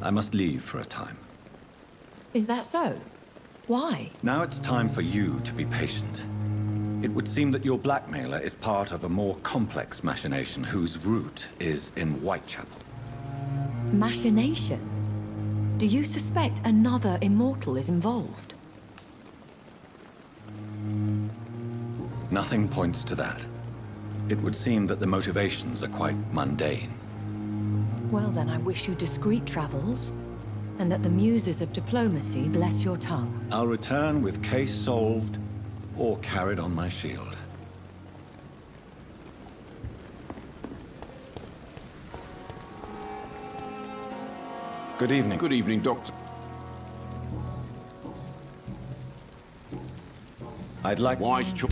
I must leave for a time.
Is that so? Why?
Now it's time for you to be patient. It would seem that your blackmailer is part of a more complex machination whose root is in Whitechapel.
Machination? Do you suspect another immortal is involved?
Nothing points to that. It would seem that the motivations are quite mundane.
Well, then I wish you discreet travels, and that the muses of diplomacy bless your tongue.
I'll return with case solved, or carried on my shield. Good evening.
Good evening, Doctor.
I'd like...
Wise choice.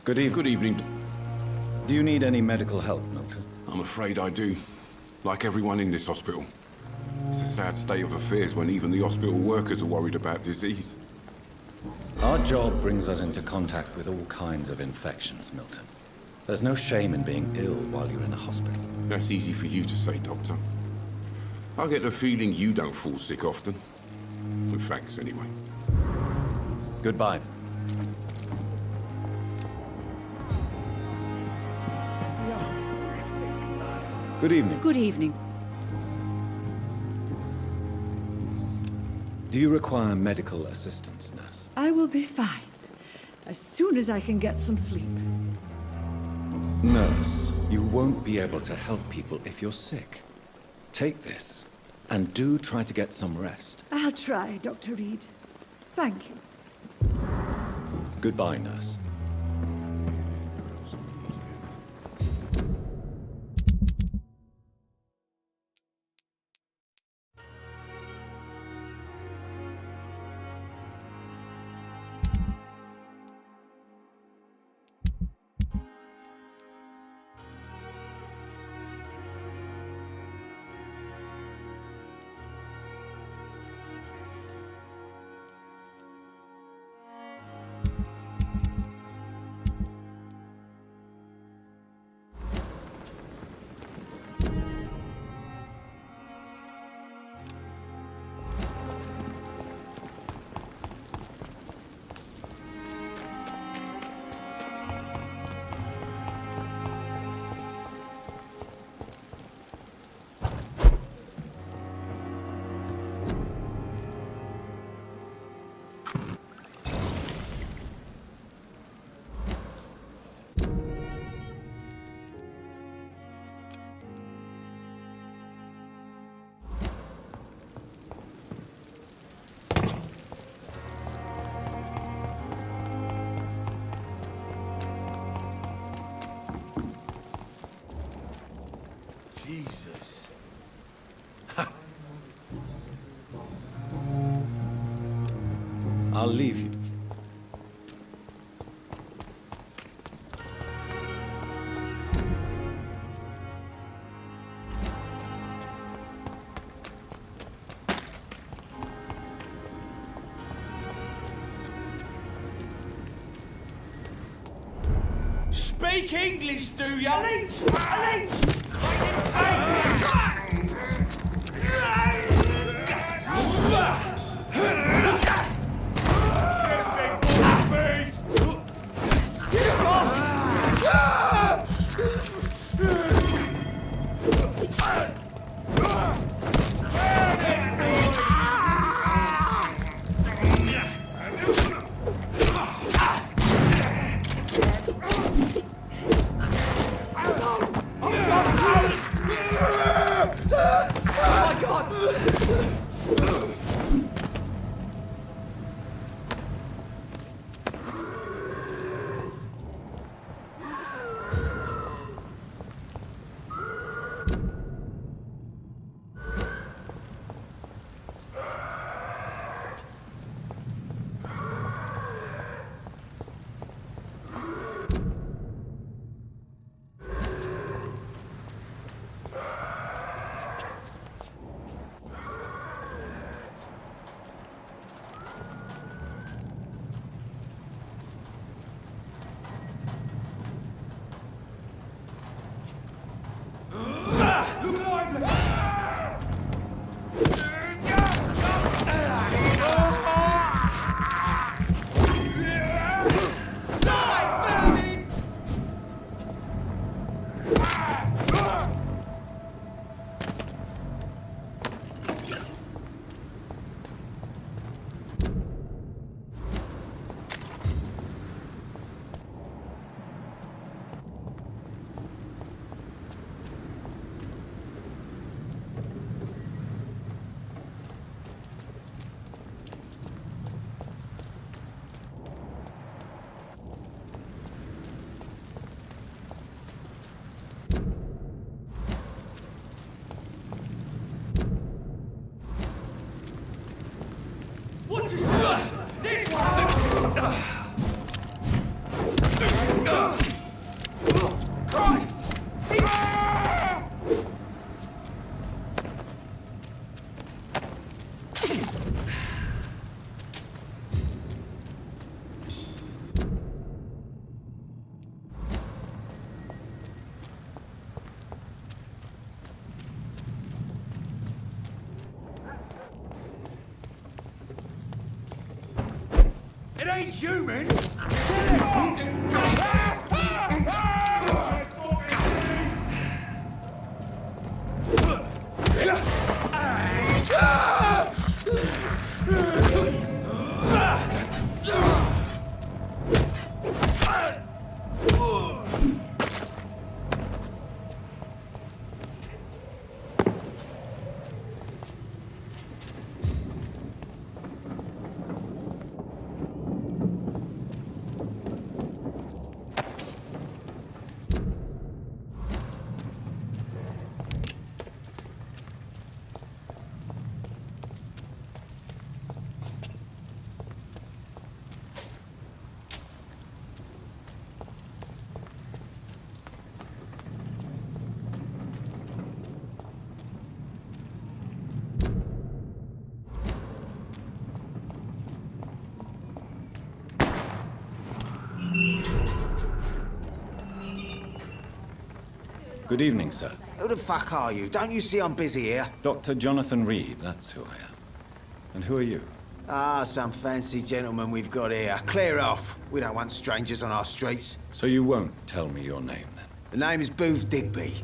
Good evening.
Good evening.
Do you need any medical help, Milton?
I'm afraid I do. Like everyone in this hospital. It's a sad state of affairs when even the hospital workers are worried about disease.
Our job brings us into contact with all kinds of infections, Milton. There's no shame in being ill while you're in a hospital.
That's easy for you to say, Doctor. I get the feeling you don't fall sick often. With thanks, anyway.
Goodbye. Good evening.
Good evening.
Do you require medical assistance, nurse?
I will be fine. As soon as I can get some sleep.
Nurse, you won't be able to help people if you're sick. Take this, and do try to get some rest.
I'll try, Dr. Reed. Thank you.
Goodbye, nurse.
Jesus.
I'll leave you.
Speak English, do you? An inch! An inch! Look lively! What is this? This one! Christ! It ain't human!
Good evening, sir.
Who the fuck are you? Don't you see I'm busy here?
Dr. Jonathan Reed, that's who I am. And who are you?
Ah, some fancy gentleman we've got here. Clear off. We don't want strangers on our streets.
So you won't tell me your name, then?
The name is Booth Digby.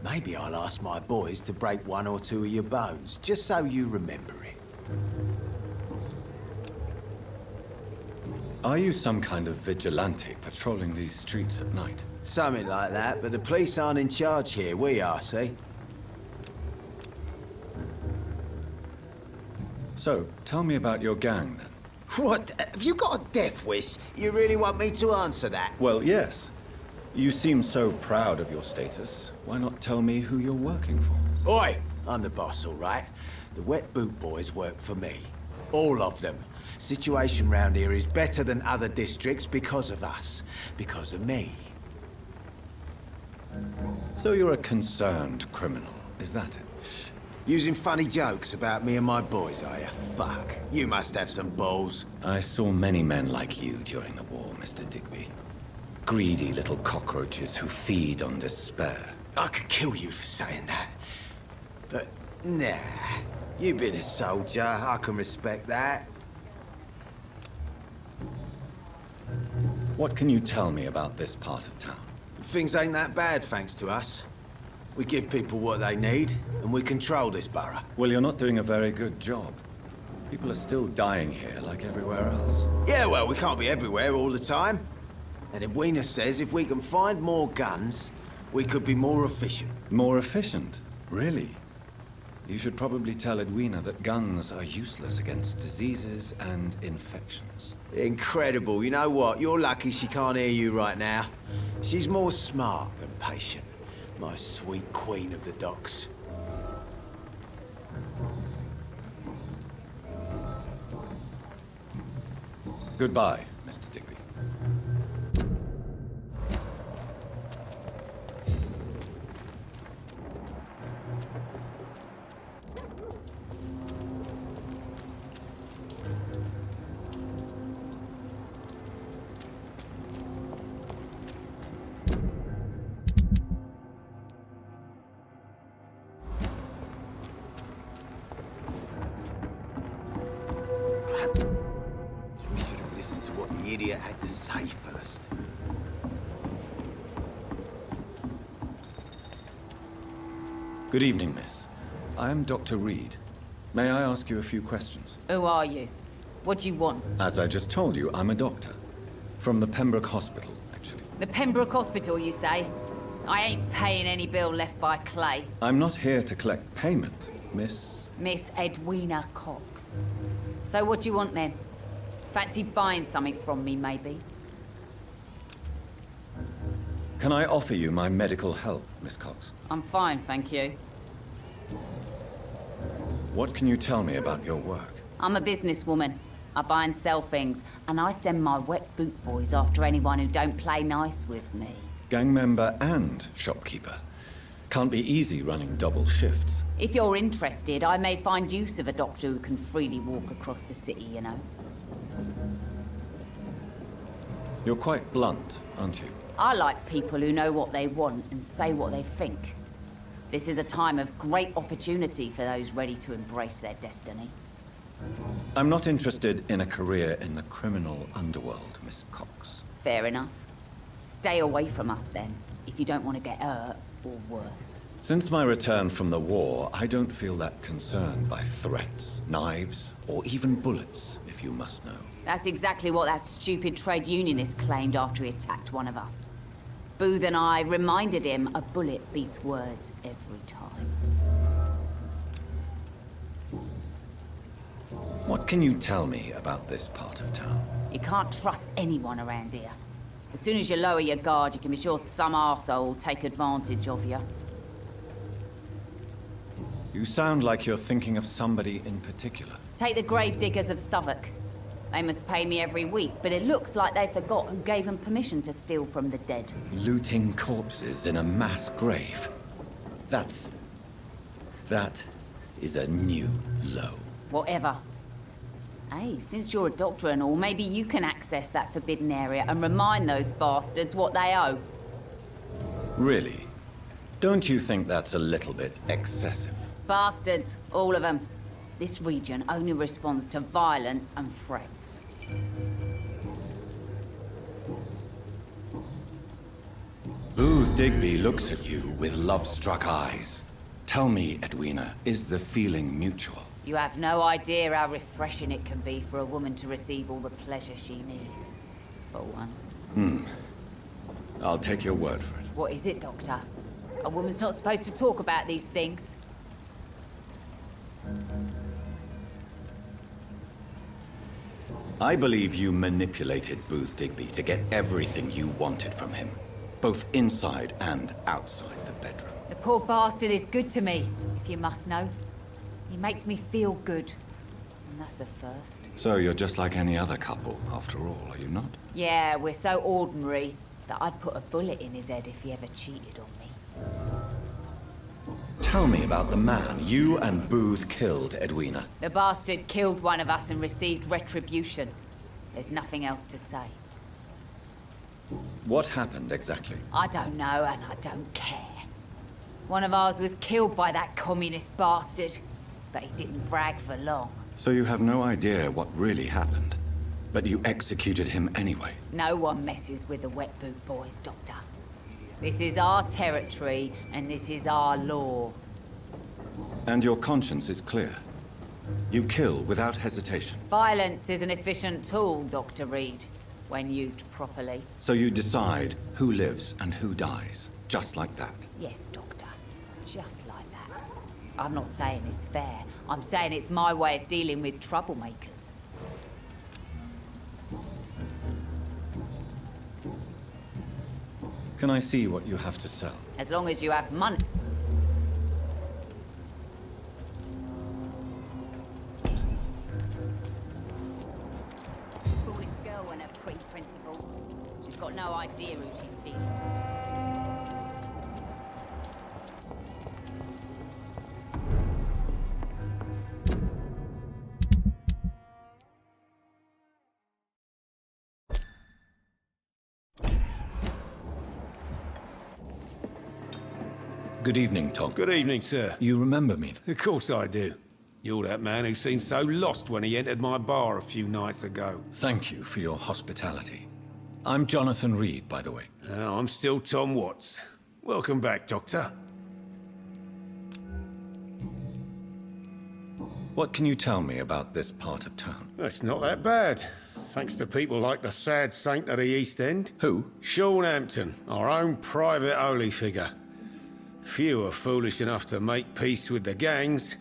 Maybe I'll ask my boys to break one or two of your bones, just so you remember it.
Are you some kind of vigilante patrolling these streets at night?
Something like that, but the police aren't in charge here. We are, see?
So, tell me about your gang, then.
What? Have you got a death wish? You really want me to answer that?
Well, yes. You seem so proud of your status. Why not tell me who you're working for?
Oi! I'm the boss, all right? The Wet Boot Boys work for me. All of them. Situation round here is better than other districts because of us. Because of me.
So you're a concerned criminal, is that it?
Using funny jokes about me and my boys, are you? Fuck. You must have some balls.
I saw many men like you during the war, Mr. Digby. Greedy little cockroaches who feed on despair.
I could kill you for saying that. But, nah. You've been a soldier. I can respect that.
What can you tell me about this part of town?
Things ain't that bad, thanks to us. We give people what they need, and we control this borough.
Well, you're not doing a very good job. People are still dying here, like everywhere else.
Yeah, well, we can't be everywhere all the time. And Edwina says if we can find more guns, we could be more efficient.
More efficient? Really? You should probably tell Edwina that guns are useless against diseases and infections.
Incredible. You know what? You're lucky she can't hear you right now. She's more smart than patient. My sweet queen of the docks.
Goodbye, Mr. Digby.
We should have listened to what the idiot had to say first.
Good evening, miss. I am Dr. Reed. May I ask you a few questions?
Who are you? What do you want?
As I just told you, I'm a doctor. From the Pembroke Hospital, actually.
The Pembroke Hospital, you say? I ain't paying any bill left by Clay.
I'm not here to collect payment, miss.
Miss Edwina Cox. So what do you want then? Fancy buying something from me, maybe?
Can I offer you my medical help, Miss Cox?
I'm fine, thank you.
What can you tell me about your work?
I'm a businesswoman. I buy and sell things, and I send my wet boot boys after anyone who don't play nice with me.
Gang member and shopkeeper. Can't be easy running double shifts.
If you're interested, I may find use of a doctor who can freely walk across the city, you know.
You're quite blunt, aren't you?
I like people who know what they want and say what they think. This is a time of great opportunity for those ready to embrace their destiny.
I'm not interested in a career in the criminal underworld, Miss Cox.
Fair enough. Stay away from us then, if you don't want to get hurt or worse.
Since my return from the war, I don't feel that concerned by threats, knives, or even bullets, if you must know.
That's exactly what that stupid trade unionist claimed after he attacked one of us. Booth and I reminded him a bullet beats words every time.
What can you tell me about this part of town?
You can't trust anyone around here. As soon as you lower your guard, you can be sure some arsehole will take advantage of you.
You sound like you're thinking of somebody in particular.
Take the gravediggers of Southwark. They must pay me every week, but it looks like they forgot who gave them permission to steal from the dead.
Looting corpses in a mass grave. That is a new low.
Whatever. Hey, since you're a doctor and all, maybe you can access that forbidden area and remind those bastards what they owe.
Really? Don't you think that's a little bit excessive?
Bastards, all of them. This region only responds to violence and threats.
Booth Digby looks at you with love-struck eyes. Tell me, Edwina, is the feeling mutual?
You have no idea how refreshing it can be for a woman to receive all the pleasure she needs. For once.
I'll take your word for it.
What is it, Doctor? A woman's not supposed to talk about these things.
I believe you manipulated Booth Digby to get everything you wanted from him. Both inside and outside the bedroom.
The poor bastard is good to me, if you must know. He makes me feel good. And that's a first.
So you're just like any other couple, after all, are you not?
Yeah, we're so ordinary that I'd put a bullet in his head if he ever cheated on me.
Tell me about the man you and Booth killed, Edwina.
The bastard killed one of us and received retribution. There's nothing else to say.
What happened exactly?
I don't know, and I don't care. One of ours was killed by that communist bastard, but he didn't brag for long.
So you have no idea what really happened, but you executed him anyway.
No one messes with the wet boot boys, Doctor. This is our territory, and this is our law.
And your conscience is clear. You kill without hesitation.
Violence is an efficient tool, Dr. Reed, when used properly.
So you decide who lives and who dies, just like that.
Yes, Doctor. Just like that. I'm not saying it's fair. I'm saying it's my way of dealing with troublemakers.
Can I see what you have to sell?
As long as you have money. Foolish girl and her pre-principles. She's got no idea who she's dealing with.
Good evening, Tom.
Good evening, sir.
You remember me?
Of course I do.
You're that man who seemed so lost when he entered my bar a few nights ago.
Thank you for your hospitality. I'm Jonathan Reed, by the way.
I'm still Tom Watts. Welcome back, Doctor.
What can you tell me about this part of town?
It's not that bad. Thanks to people like the sad saint of the East End.
Who?
Sean Hampton, our own private holy figure. Few are foolish enough to make peace with the gangs.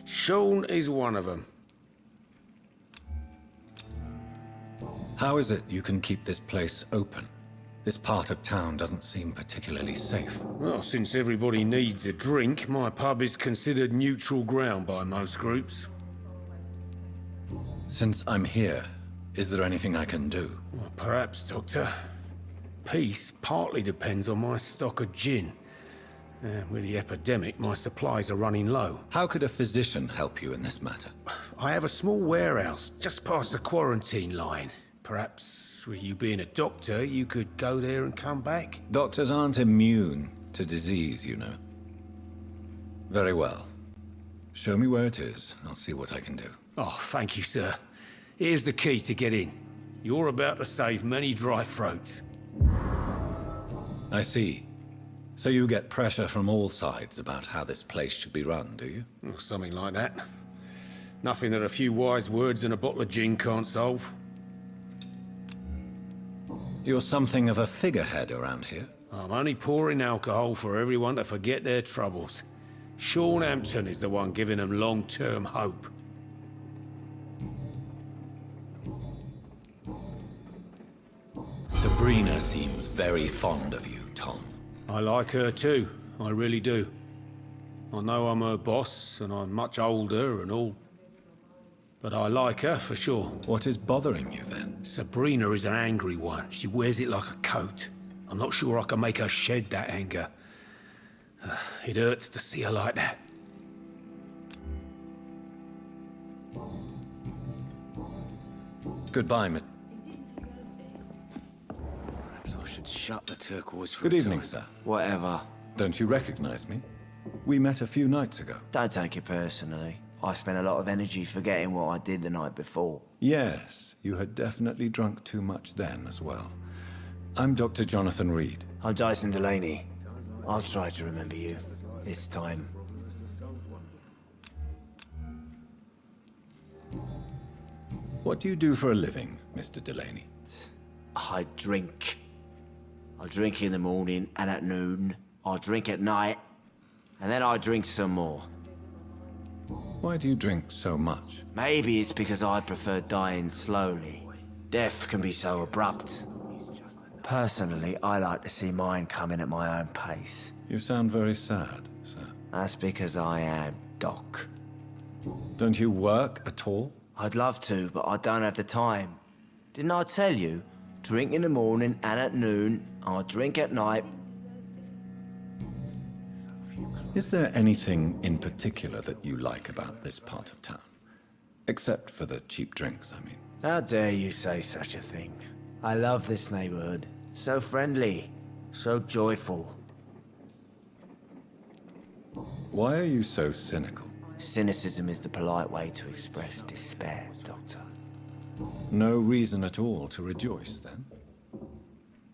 Sean is one of them.
How is it you can keep this place open? This part of town doesn't seem particularly safe.
Well, since everybody needs a drink, my pub is considered neutral ground by most groups.
Since I'm here, is there anything I can do?
Well, perhaps, Doctor. Peace partly depends on my stock of gin. With the epidemic, my supplies are running low.
How could a physician help you in this matter?
I have a small warehouse just past the quarantine line. Perhaps, with you being a doctor, you could go there and come back?
Doctors aren't immune to disease, you know. Very well. Show me where it is. I'll see what I can do.
Oh, thank you, sir. Here's the key to get in. You're about to save many dry throats.
I see. So you get pressure from all sides about how this place should be run, do you?
Well, something like that. Nothing that a few wise words and a bottle of gin can't solve.
You're something of a figurehead around here.
I'm only pouring alcohol for everyone to forget their troubles. Sean Hampton is the one giving them long-term hope.
Sabrina seems very fond of you, Tom.
I like her too, I really do. I know I'm her boss, and I'm much older and all. But I like her, for sure.
What is bothering you, then?
Sabrina is an angry one. She wears it like a coat. I'm not sure I can make her shed that anger. It hurts to see her like that.
Goodbye,
Perhaps I should shut the turquoise for
Good
a
evening,
time.
sir.
Whatever.
Don't you recognize me? We met a few nights ago.
Don't take it personally. I spent a lot of energy forgetting what I did the night before.
Yes, you had definitely drunk too much then as well. I'm Dr. Jonathan Reed.
I'm Dyson Delaney. I'll try to remember you. This time.
What do you do for a living, Mr. Delaney?
I drink. I drink in the morning and at noon. I drink at night. And then I drink some more.
Why do you drink so much?
Maybe it's because I prefer dying slowly. Death can be so abrupt. Personally, I like to see mine coming at my own pace.
You sound very sad, sir.
That's because I am Doc.
Don't you work at all?
I'd love to, but I don't have the time. Didn't I tell you? Drink in the morning and at noon. I drink at night.
Is there anything in particular that you like about this part of town? Except for the cheap drinks, I mean.
How dare you say such a thing? I love this neighborhood. So friendly. So joyful.
Why are you so cynical?
Cynicism is the polite way to express despair, Doctor.
No reason at all to rejoice, then?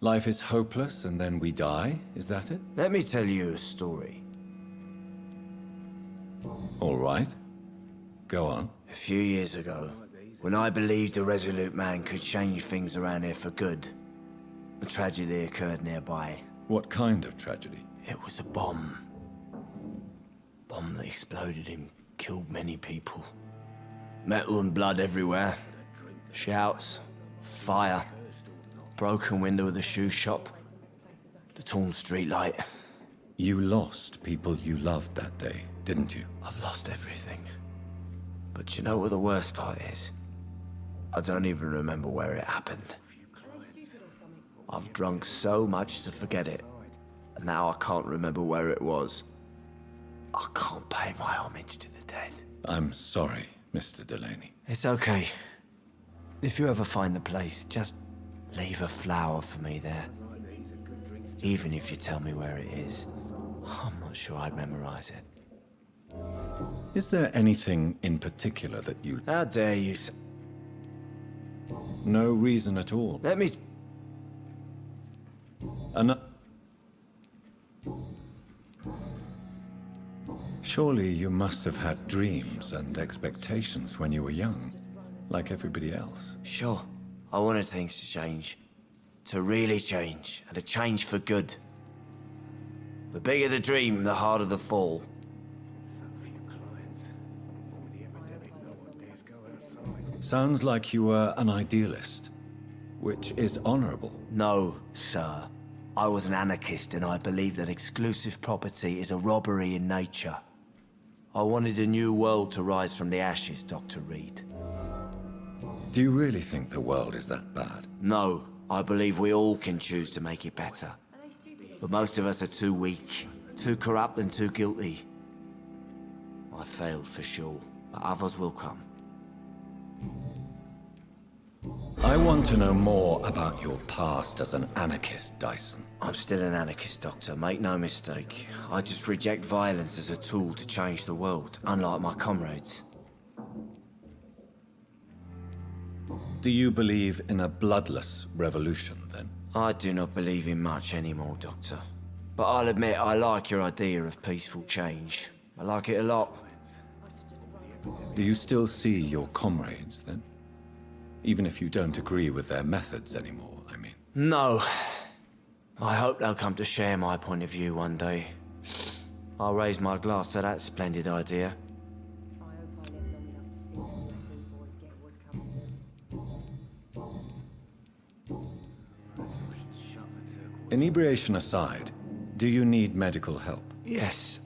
Life is hopeless and then we die, is that it?
Let me tell you a story.
All right. Go on.
A few years ago, when I believed a resolute man could change things around here for good, a tragedy occurred nearby.
What kind of tragedy?
It was a bomb. Bomb that exploded and killed many people. Metal and blood everywhere. Shouts, fire, broken window of the shoe shop, the torn streetlight.
You lost people you loved that day, didn't you?
I've lost everything. But you know what the worst part is? I don't even remember where it happened. I've drunk so much to forget it. And now I can't remember where it was. I can't pay my homage to the dead.
I'm sorry, Mr. Delaney.
It's okay. If you ever find the place, just leave a flower for me there. Even if you tell me where it is. I'm not sure I'd memorize it.
Is there anything in particular that you...
How dare you...
No reason at all.
Let me...
Surely you must have had dreams and expectations when you were young, like everybody else.
Sure. I wanted things to change. To really change, and to change for good. The bigger the dream, the harder the fall.
Sounds like you were an idealist, which is honorable.
No, sir. I was an anarchist, and I believed that exclusive property is a robbery in nature. I wanted a new world to rise from the ashes, Dr. Reed.
Do you really think the world is that bad?
No, I believe we all can choose to make it better. But most of us are too weak, too corrupt and too guilty. I failed for sure, but others will come.
I want to know more about your past as an anarchist, Dyson.
I'm still an anarchist, Doctor, make no mistake. I just reject violence as a tool to change the world, unlike my comrades.
Do you believe in a bloodless revolution, then?
I do not believe in much anymore, Doctor. But I'll admit I like your idea of peaceful change. I like it a lot.
Do you still see your comrades, then? Even if you don't agree with their methods anymore, I mean.
No. I hope they'll come to share my point of view one day. I'll raise my glass to that splendid idea.
Inebriation aside, do you need medical help?
Yes.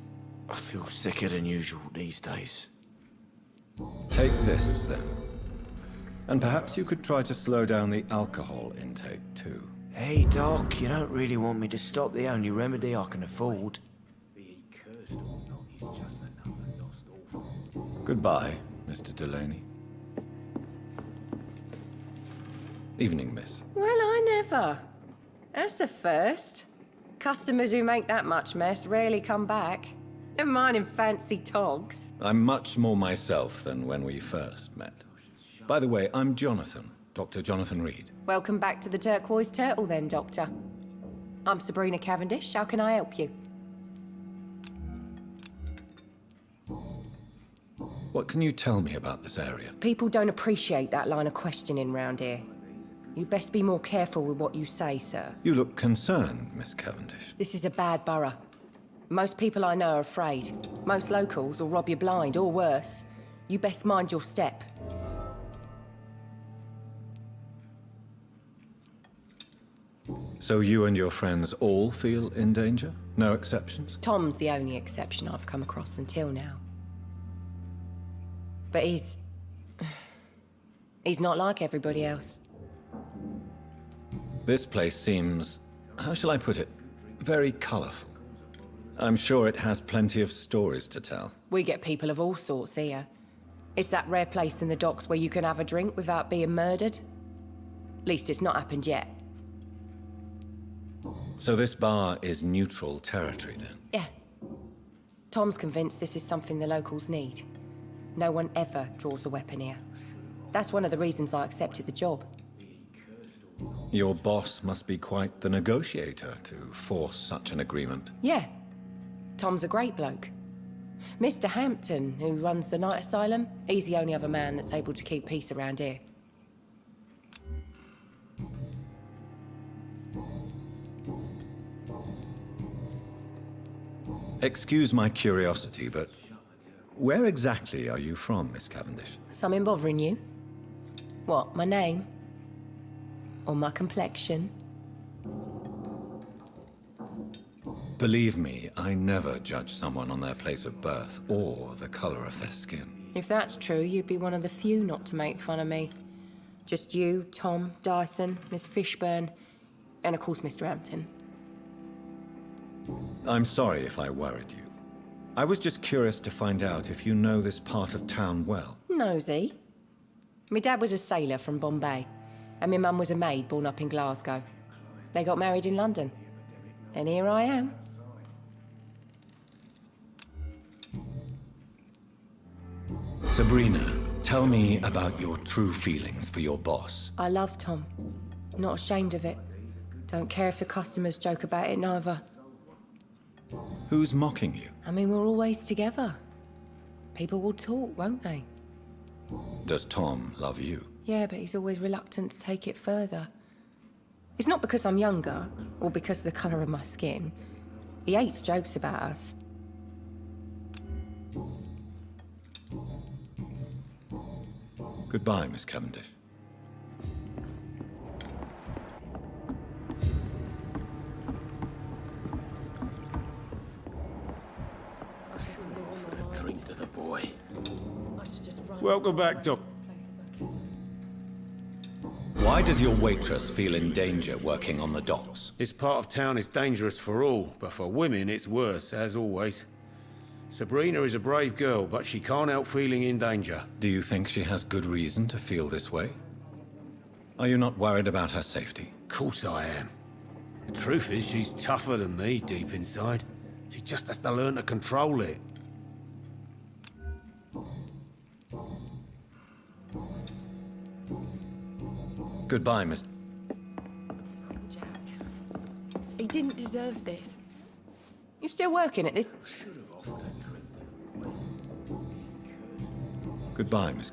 I feel sicker than usual these days.
Take this, then. And perhaps you could try to slow down the alcohol intake, too.
Hey, Doc, you don't really want me to stop the only remedy I can afford.
Goodbye, Mr. Delaney. Evening, miss.
Well, I never. That's a first. Customers who make that much mess rarely come back. Never mind in fancy togs.
I'm much more myself than when we first met. By the way, I'm Jonathan, Dr. Jonathan Reed.
Welcome back to the Turquoise Turtle then, Doctor. I'm Sabrina Cavendish. How can I help you?
What can you tell me about this area?
People don't appreciate that line of questioning round here. You'd best be more careful with what you say, sir.
You look concerned, Miss Cavendish.
This is a bad borough. Most people I know are afraid. Most locals will rob you blind, or worse. You best mind your step.
So you and your friends all feel in danger? No exceptions?
Tom's the only exception I've come across until now. But he's not like everybody else.
This place seems, how shall I put it, very colorful. I'm sure it has plenty of stories to tell.
We get people of all sorts here. It's that rare place in the docks where you can have a drink without being murdered. At least it's not happened yet.
So this bar is neutral territory, then?
Yeah. Tom's convinced this is something the locals need. No one ever draws a weapon here. That's one of the reasons I accepted the job.
Your boss must be quite the negotiator to force such an agreement.
Yeah. Tom's a great bloke. Mr. Hampton, who runs the night asylum, he's the only other man that's able to keep peace around here.
Excuse my curiosity, but where exactly are you from, Miss Cavendish?
Something bothering you? What, my name? Or my complexion?
Believe me, I never judge someone on their place of birth or the color of their skin.
If that's true, you'd be one of the few not to make fun of me. Just you, Tom, Dyson, Miss Fishburne, and of course Mr. Hampton.
I'm sorry if I worried you. I was just curious to find out if you know this part of town well.
Nosy. My dad was a sailor from Bombay, and my mum was a maid born up in Glasgow. They got married in London. And here I am.
Sabrina, tell me about your true feelings for your boss.
I love Tom. Not ashamed of it. Don't care if the customers joke about it, neither.
Who's mocking you?
I mean, we're always together. People will talk, won't they?
Does Tom love you?
Yeah, but he's always reluctant to take it further. It's not because I'm younger, or because of the colour of my skin. He hates jokes about us.
Goodbye, Miss Cavendish.
Drink to the boy.
Welcome back, Doc.
Why does your waitress feel in danger working on the docks?
This part of town is dangerous for all, but for women it's worse, as always. Sabrina is a brave girl, but she can't help feeling in danger.
Do you think she has good reason to feel this way? Are you not worried about her safety?
Of course I am. The truth is, she's tougher than me deep inside. She just has to learn to control it.
Goodbye, Miss...
Jack. He didn't deserve this. You still working at this?
Goodbye, Miss...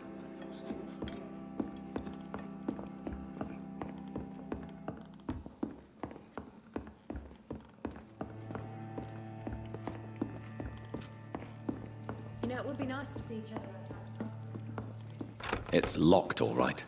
You know, it would be nice to see each other.
It's locked, all right.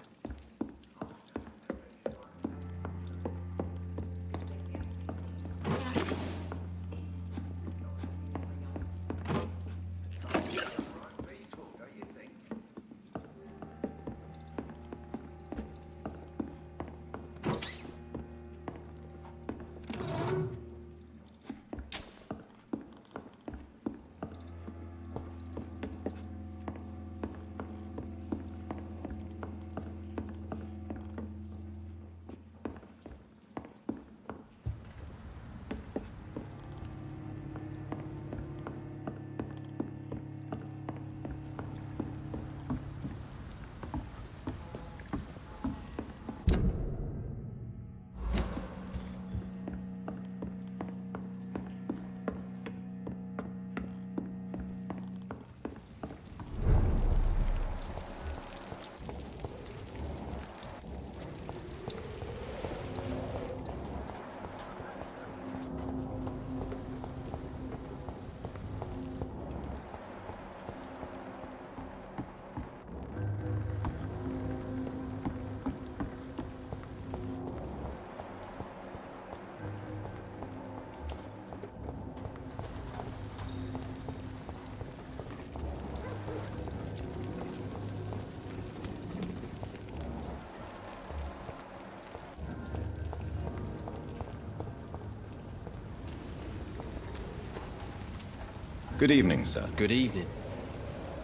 Good evening, sir.
Good evening.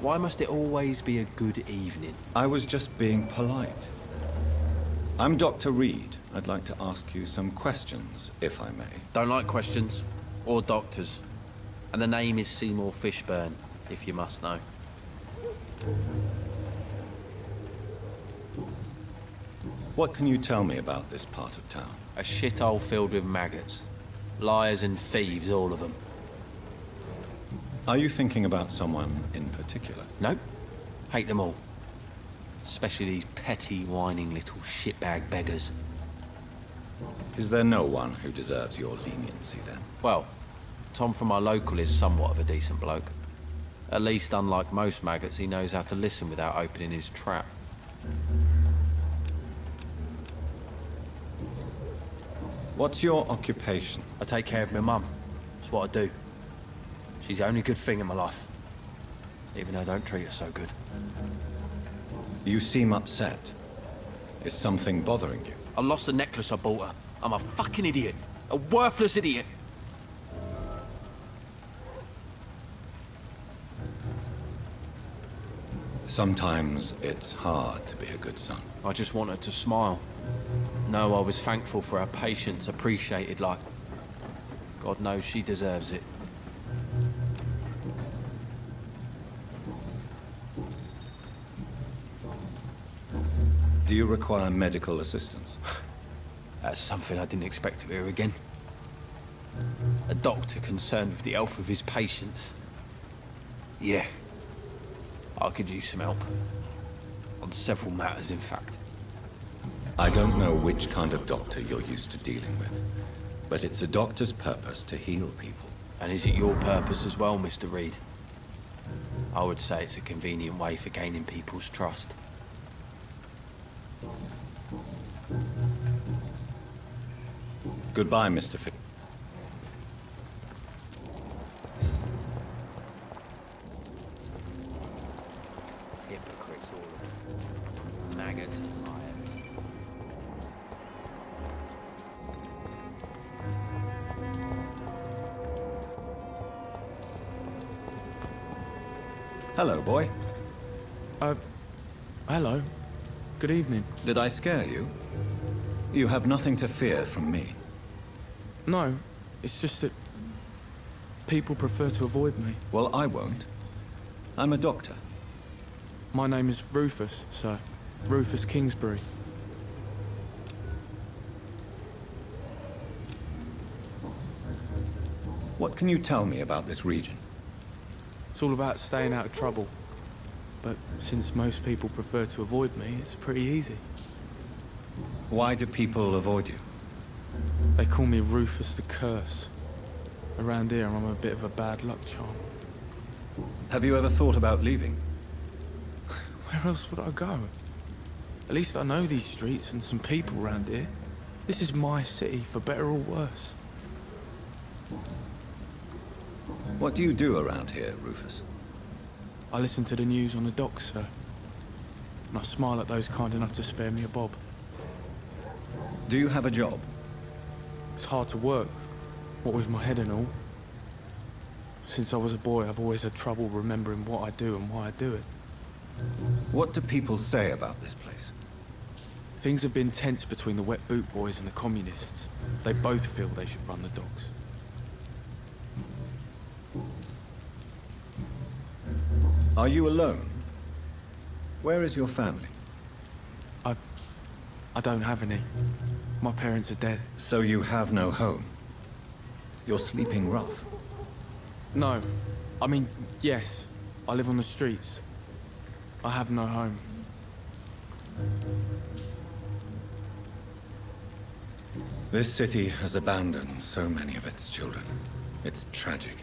Why must it always be a good evening?
I was just being polite. I'm Dr. Reed. I'd like to ask you some questions, if I may.
Don't like questions. Or doctors. And the name is Seymour Fishburne, if you must know.
What can you tell me about this part of town?
A shithole filled with maggots. Liars and thieves, all of them.
Are you thinking about someone in particular?
Nope. Hate them all. Especially these petty, whining little shitbag beggars.
Is there no one who deserves your leniency, then?
Well, Tom from our local is somewhat of a decent bloke. At least, unlike most maggots, he knows how to listen without opening his trap.
What's your occupation?
I take care of my mum. It's what I do. She's the only good thing in my life. Even though I don't treat her so good.
You seem upset. Is something bothering you?
I lost the necklace I bought her. I'm a fucking idiot. A worthless idiot.
Sometimes it's hard to be a good son.
I just want her to smile. No, I was thankful for her patience, appreciated like... God knows she deserves it.
Do you require medical assistance?
That's something I didn't expect to hear again. A doctor concerned with the health of his patients. Yeah. I could use some help. On several matters, in fact.
I don't know which kind of doctor you're used to dealing with, but it's a doctor's purpose to heal people.
And is it your purpose as well, Mr. Reed? I would say it's a convenient way for gaining people's trust.
Goodbye, Mr. Fick.
Hypocrites, all of them. Maggots and liars.
Hello, boy.
Hello. Good evening.
Did I scare you? You have nothing to fear from me.
No, it's just that people prefer to avoid me.
Well, I won't. I'm a doctor.
My name is Rufus, sir. Rufus Kingsbury.
What can you tell me about this region?
It's all about staying out of trouble. But since most people prefer to avoid me, it's pretty easy.
Why do people avoid you?
They call me Rufus the Curse. Around here, I'm a bit of a bad luck charm.
Have you ever thought about leaving?
Where else would I go? At least I know these streets and some people around here. This is my city, for better or worse.
What do you do around here, Rufus?
I listen to the news on the docks, sir. And I smile at those kind enough to spare me a bob.
Do you have a job?
It's hard to work, what with my head and all. Since I was a boy, I've always had trouble remembering what I do and why I do it.
What do people say about this place?
Things have been tense between the wet boot boys and the communists. They both feel they should run the docks.
Are you alone? Where is your family?
I don't have any. My parents are dead.
So you have no home? You're sleeping rough?
No. I mean, yes. I live on the streets. I have no home.
This city has abandoned so many of its children. It's tragic.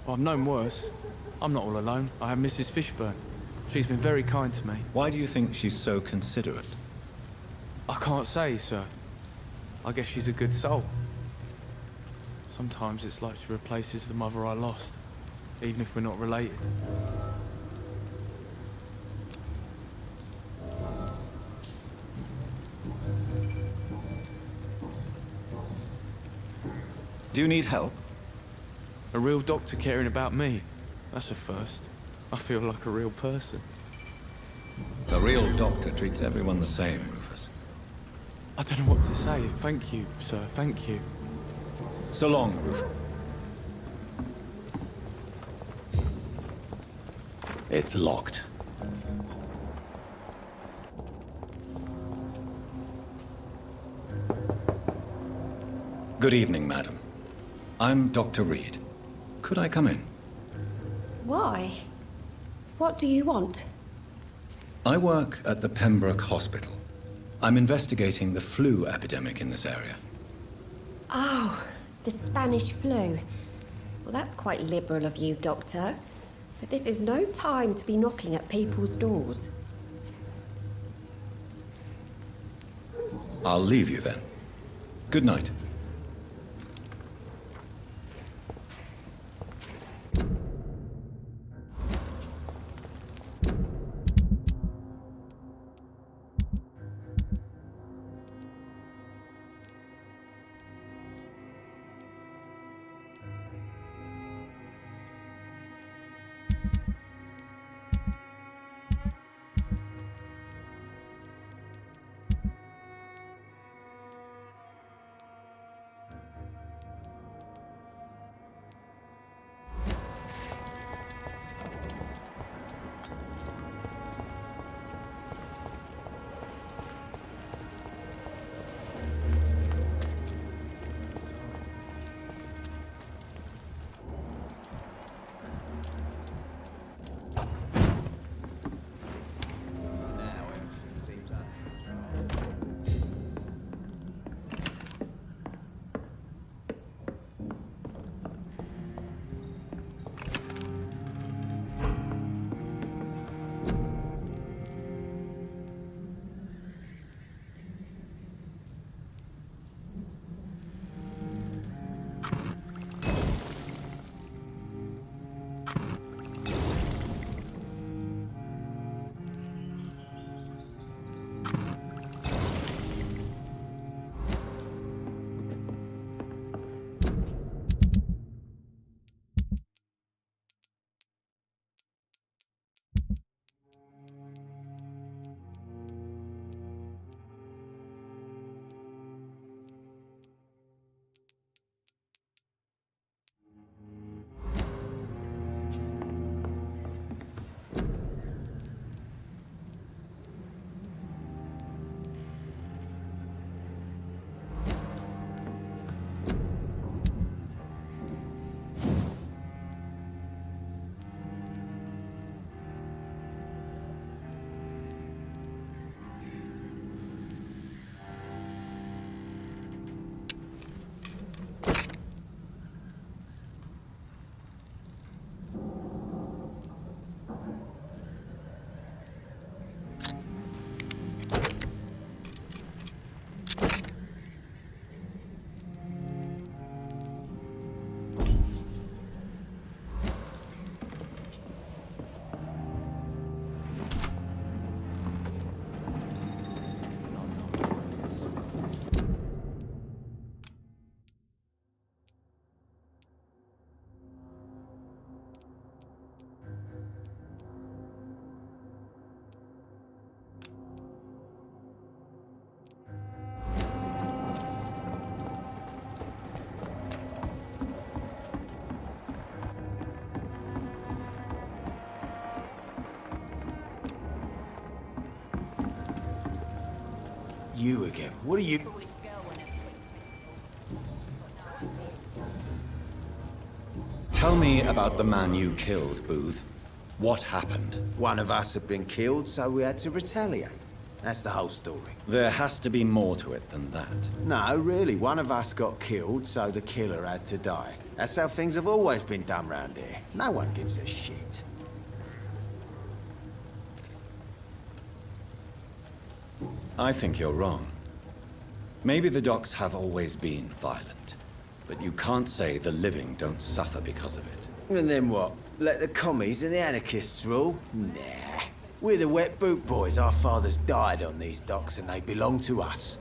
Well, I've known worse. I'm not all alone. I have Mrs. Fishburne. She's been very kind to me.
Why do you think she's so considerate?
I can't say, sir. I guess she's a good soul. Sometimes it's like she replaces the mother I lost, even if we're not related.
Do you need help?
A real doctor caring about me. That's a first. I feel like a real person.
A real doctor treats everyone the same, Rufus.
I don't know what to say. Thank you, sir. Thank you.
So long, Rufus.
It's locked.
Good evening, madam. I'm Dr. Reed. Could I come in?
Why? What do you want?
I work at the Pembroke Hospital. I'm investigating the flu epidemic in this area.
Oh, the Spanish flu. Well, that's quite liberal of you, Doctor. But this is no time to be knocking at people's doors.
I'll leave you then. Good night.
You again. What are you...
Tell me about the man you killed, Booth. What happened?
One of us had been killed, so we had to retaliate. That's the whole story.
There has to be more to it than that.
No, really. One of us got killed, so the killer had to die. That's how things have always been done round here. No one gives a shit.
I think you're wrong. Maybe the docks have always been violent, but you can't say the living don't suffer because of it.
And then what? Let the commies and the anarchists rule? Nah. We're the wet boot boys. Our fathers died on these docks and they belong to us.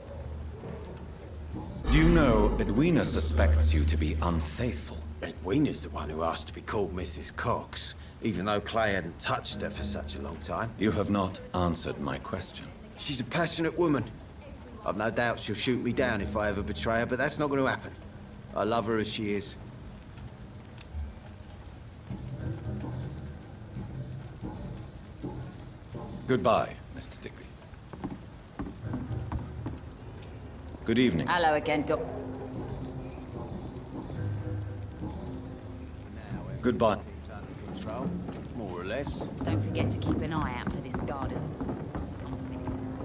Do you know Edwina suspects you to be unfaithful?
Edwina's the one who asked to be called Mrs. Cox, even though Clay hadn't touched her for such a long time.
You have not answered my question.
She's a passionate woman. I've no doubt she'll shoot me down if I ever betray her, but that's not going to happen. I love her as she is.
Goodbye, Mr. Digby. Good evening.
Hello again, Doc.
Goodbye.
Control, more or less.
Don't forget to keep an eye out for this garden. Something's...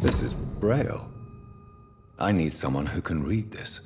This is Braille. I need someone who can read this.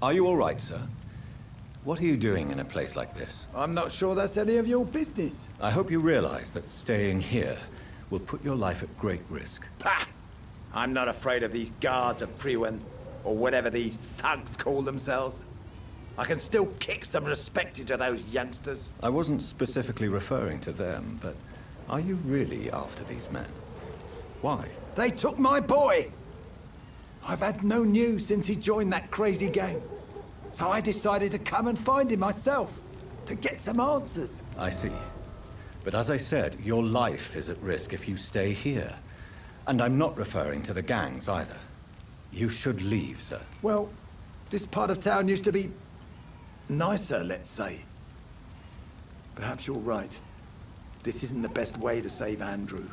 Are you all right, sir? What are you doing in a place like this?
I'm not sure that's any of your business.
I hope you realize that staying here will put your life at great risk.
Pah! I'm not afraid of these guards of Priwen, or whatever these thugs call themselves. I can still kick some respect into those youngsters.
I wasn't specifically referring to them, but are you really after these men? Why?
They took my boy! I've had no news since he joined that crazy gang. So I decided to come and find him myself, to get some answers.
I see. But as I said, your life is at risk if you stay here. And I'm not referring to the gangs either. You should leave, sir.
Well, this part of town used to be nicer, let's say. Perhaps you're right. This isn't the best way to save Andrew.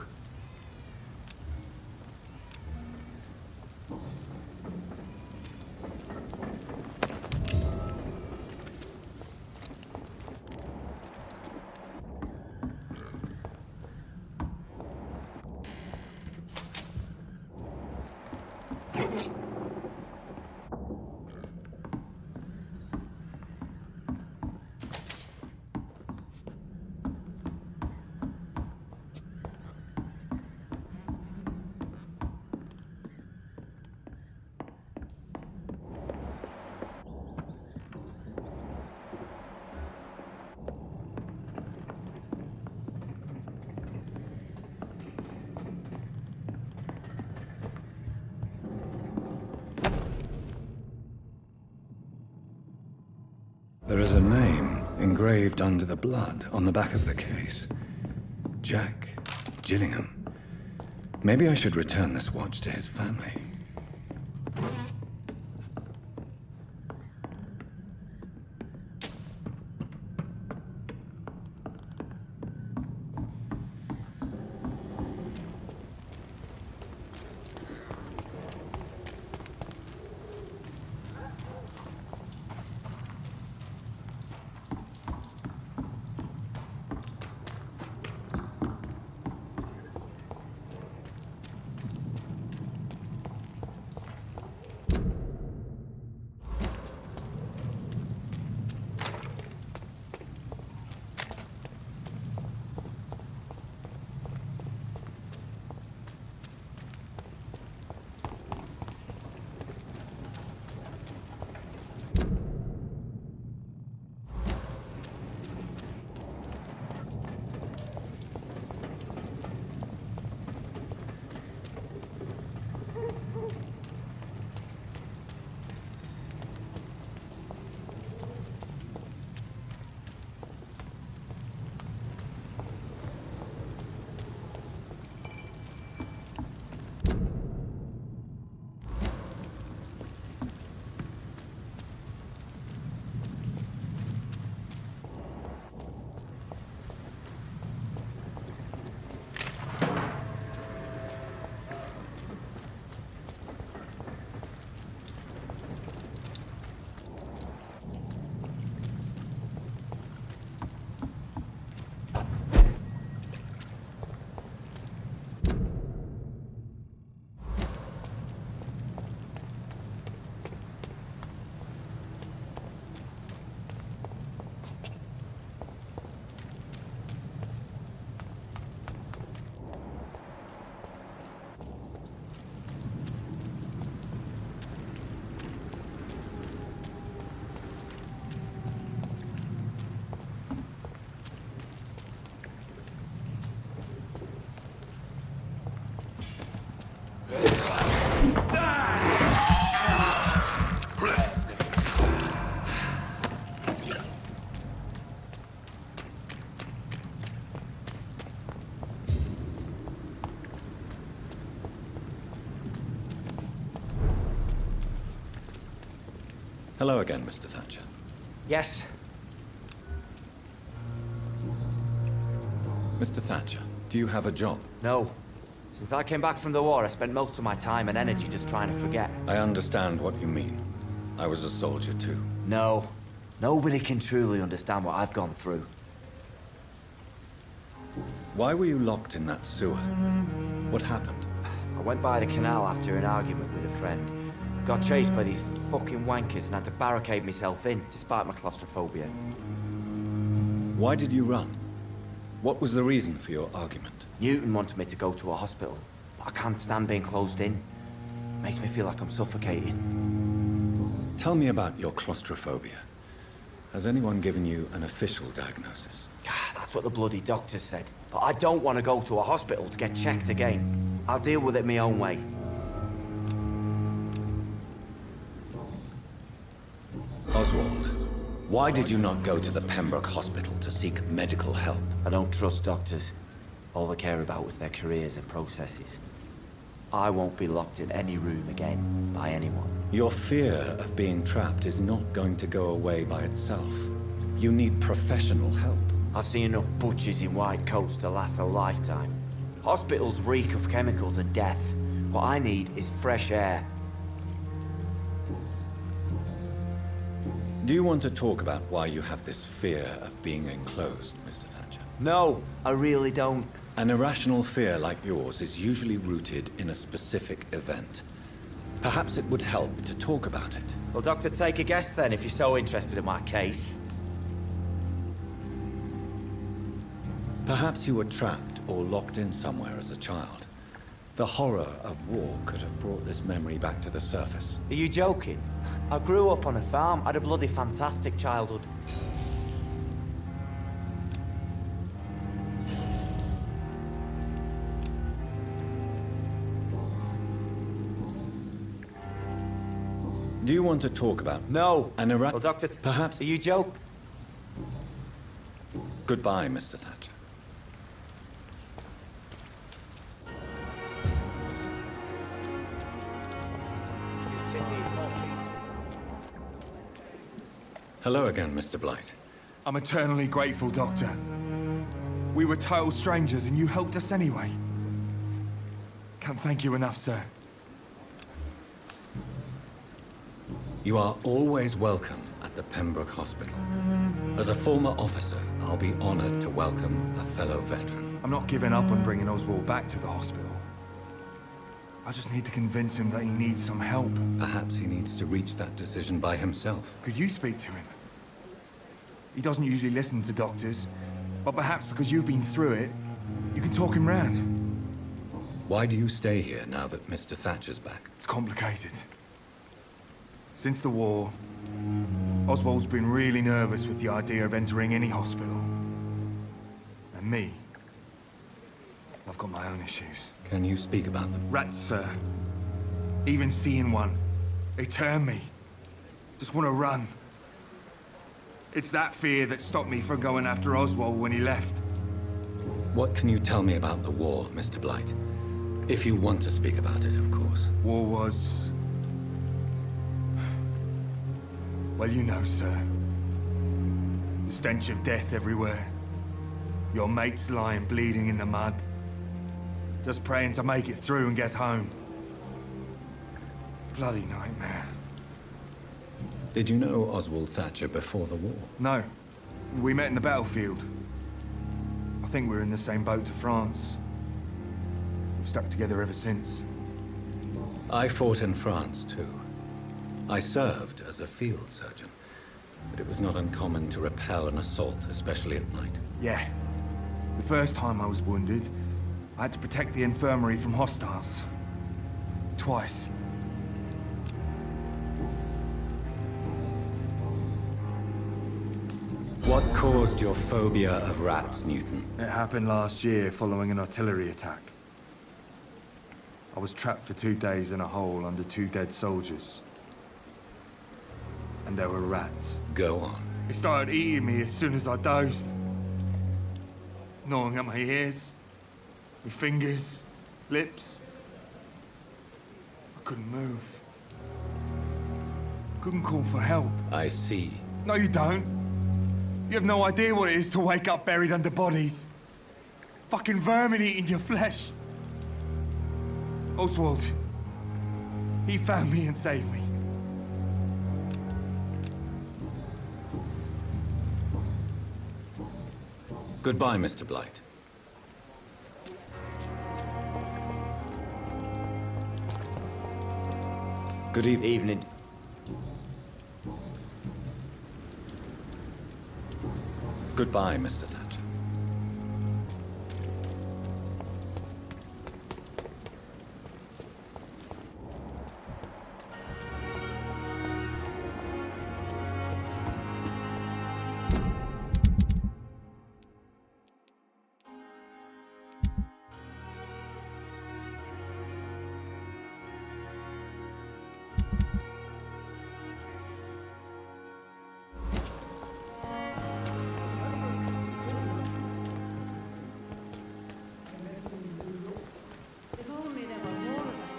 There is a name engraved under the blood on the back of the case. Jack Gillingham. Maybe I should return this watch to his family. Hello again, Mr. Thatcher.
Yes?
Mr. Thatcher, do you have a job?
No. Since I came back from the war, I spent most of my time and energy just trying to forget.
I understand what you mean. I was a soldier too.
No. Nobody can truly understand what I've gone through.
Why were you locked in that sewer? What happened?
I went by the canal after an argument with a friend. Got chased by these fucking wankers and had to barricade myself in, despite my claustrophobia.
Why did you run? What was the reason for your argument?
Newton wanted me to go to a hospital, but I can't stand being closed in. Makes me feel like I'm suffocating.
Tell me about your claustrophobia. Has anyone given you an official diagnosis?
That's what the bloody doctor said. But I don't want to go to a hospital to get checked again. I'll deal with it my own way.
Oswald, why did you not go to the Pembroke Hospital to seek medical help?
I don't trust doctors. All they care about was their careers and processes. I won't be locked in any room again by anyone.
Your fear of being trapped is not going to go away by itself. You need professional help.
I've seen enough butchers in white coats to last a lifetime. Hospitals reek of chemicals and death. What I need is fresh air.
Do you want to talk about why you have this fear of being enclosed, Mr. Thatcher?
No, I really don't.
An irrational fear like yours is usually rooted in a specific event. Perhaps it would help to talk about it.
Well, Doctor, take a guess then, if you're so interested in my case.
Perhaps you were trapped or locked in somewhere as a child. The horror of war could have brought this memory back to the surface.
Are you joking? I grew up on a farm, had a bloody fantastic childhood.
Do you want to talk about...
No!
An
Well, Doctor...
Perhaps...
Are you joking?
Goodbye, Mr. Thatcher.
This city is not peaceful.
Hello again, Mr. Blight.
I'm eternally grateful, Doctor. We were total strangers and you helped us anyway. Can't thank you enough, sir.
You are always welcome at the Pembroke Hospital. As a former officer, I'll be honored to welcome a fellow veteran.
I'm not giving up on bringing Oswald back to the hospital. I just need to convince him that he needs some help.
Perhaps he needs to reach that decision by himself.
Could you speak to him? He doesn't usually listen to doctors, but perhaps because you've been through it, you can talk him round.
Why do you stay here now that Mr. Thatcher's back?
It's complicated. Since the war, Oswald's been really nervous with the idea of entering any hospital. And me, I've got my own issues.
Can you speak about them?
Rats, sir. Even seeing one, they turn me. Just want to run. It's that fear that stopped me from going after Oswald when he left.
What can you tell me about the war, Mr. Blight? If you want to speak about it, of course.
War was... well, you know, sir. The stench of death everywhere. Your mates lying bleeding in the mud. Just praying to make it through and get home. Bloody nightmare.
Did you know Oswald Thatcher before the war?
No. We met in the battlefield. I think we were in the same boat to France. We've stuck together ever since.
I fought in France, too. I served as a field surgeon, but it was not uncommon to repel an assault, especially at night.
Yeah. The first time I was wounded, I had to protect the infirmary from hostiles. Twice.
What caused your phobia of rats, Newton?
It happened last year following an artillery attack. I was trapped for 2 days in a hole under 2 dead soldiers. And there were rats.
Go on.
They started eating me as soon as I dozed. Gnawing at my ears, my fingers, lips. I couldn't move. Couldn't call for help.
I see.
No, you don't. You have no idea what it is to wake up buried under bodies. Fucking vermin eating your flesh. Oswald, he found me and saved me.
Goodbye, Mr. Blight. Good evening. Goodbye, Mr. Thatcher.
If only there were more of us.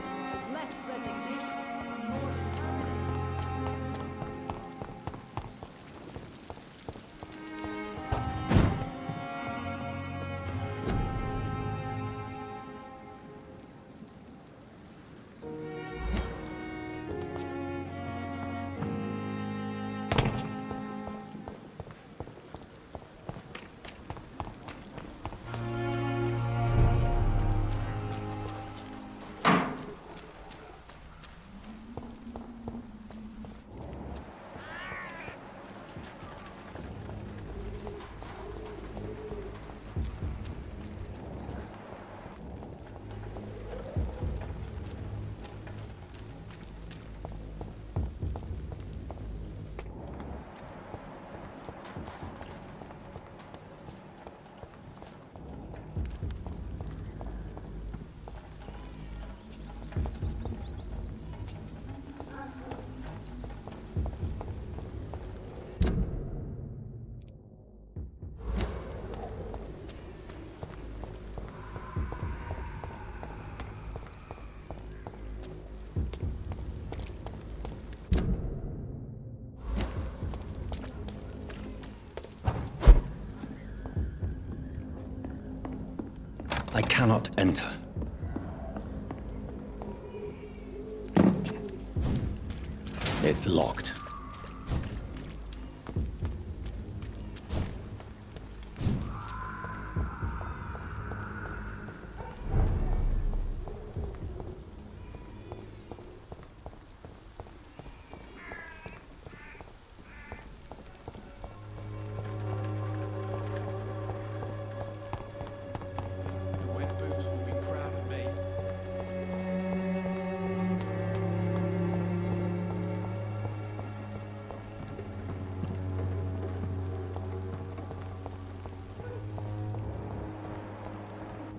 Less resignation, more determination.
I cannot enter. It's locked.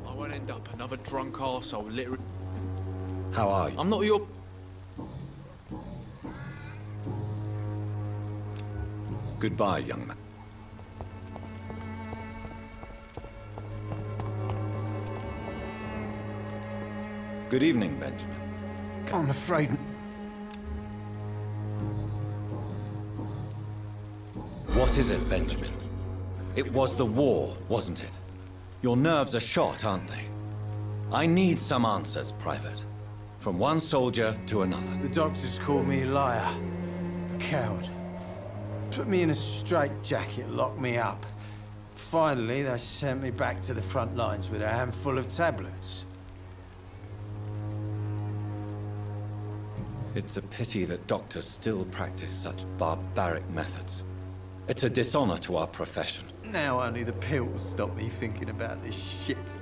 I won't end up another drunk arsehole literally.
How are you?
I'm not your...
Goodbye, young man. Good evening, Benjamin.
I'm afraid...
What is it, Benjamin? It was the war, wasn't it? Your nerves are shot, aren't they? I need some answers, Private. From one soldier to another.
The doctors called me a liar. A coward. Put me in a straitjacket, locked me up. Finally, they sent me back to the front lines with a handful of tablets.
It's a pity that doctors still practice such barbaric methods. It's a dishonor to our profession.
Now only the pills stop me thinking about this shit.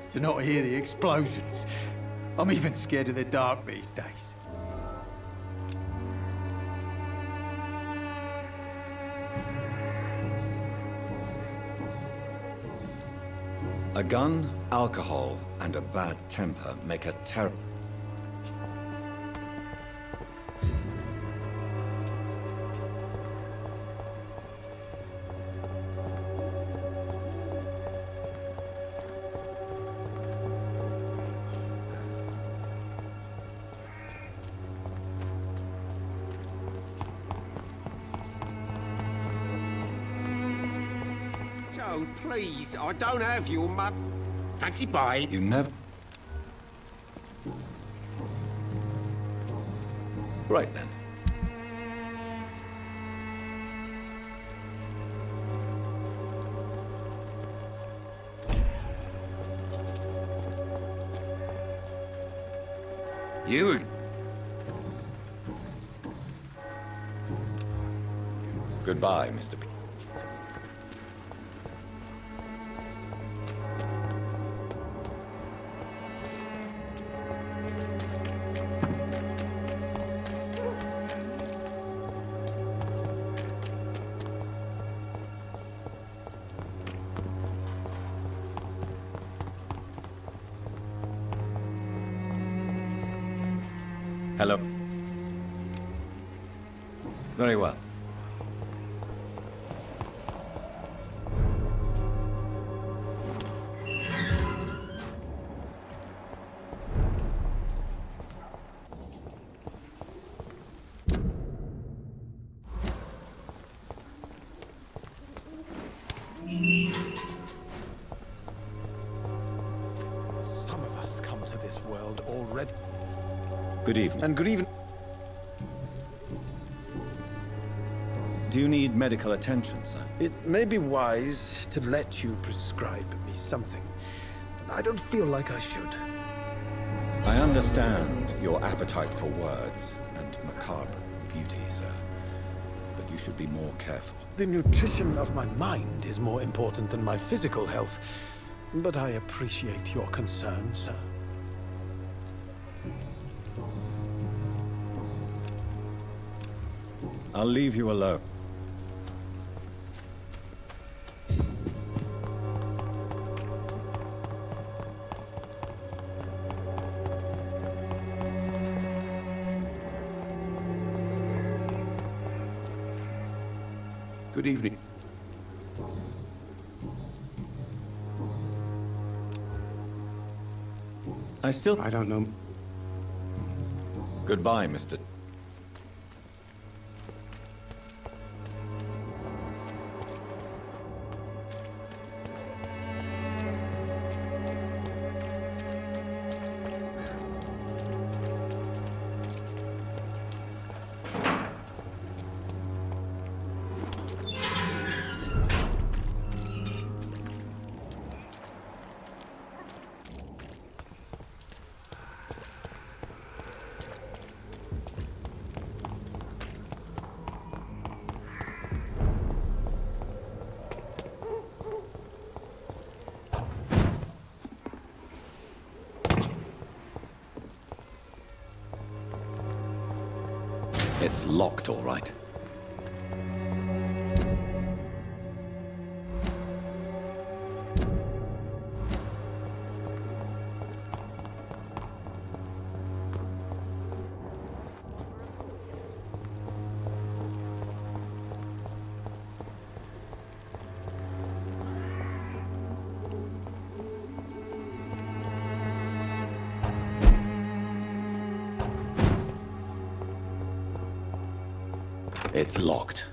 To not hear the explosions. I'm even scared of the dark these days.
A gun, alcohol, and a bad temper make a terrible...
Joe, please, I don't have your Fancy buying?
You never... Right then.
You...
Goodbye, Mr. P. Hello. Very well.
Some of us come to this world already.
Good evening.
And good evening.
Do you need medical attention, sir?
It may be wise to let you prescribe me something. I don't feel like I should.
I understand your appetite for words and macabre beauty, sir. But you should be more careful.
The nutrition of my mind is more important than my physical health. But I appreciate your concern, sir.
I'll leave you alone.
Good evening.
I don't know. Goodbye, Mr.
It's locked, all right. It's locked.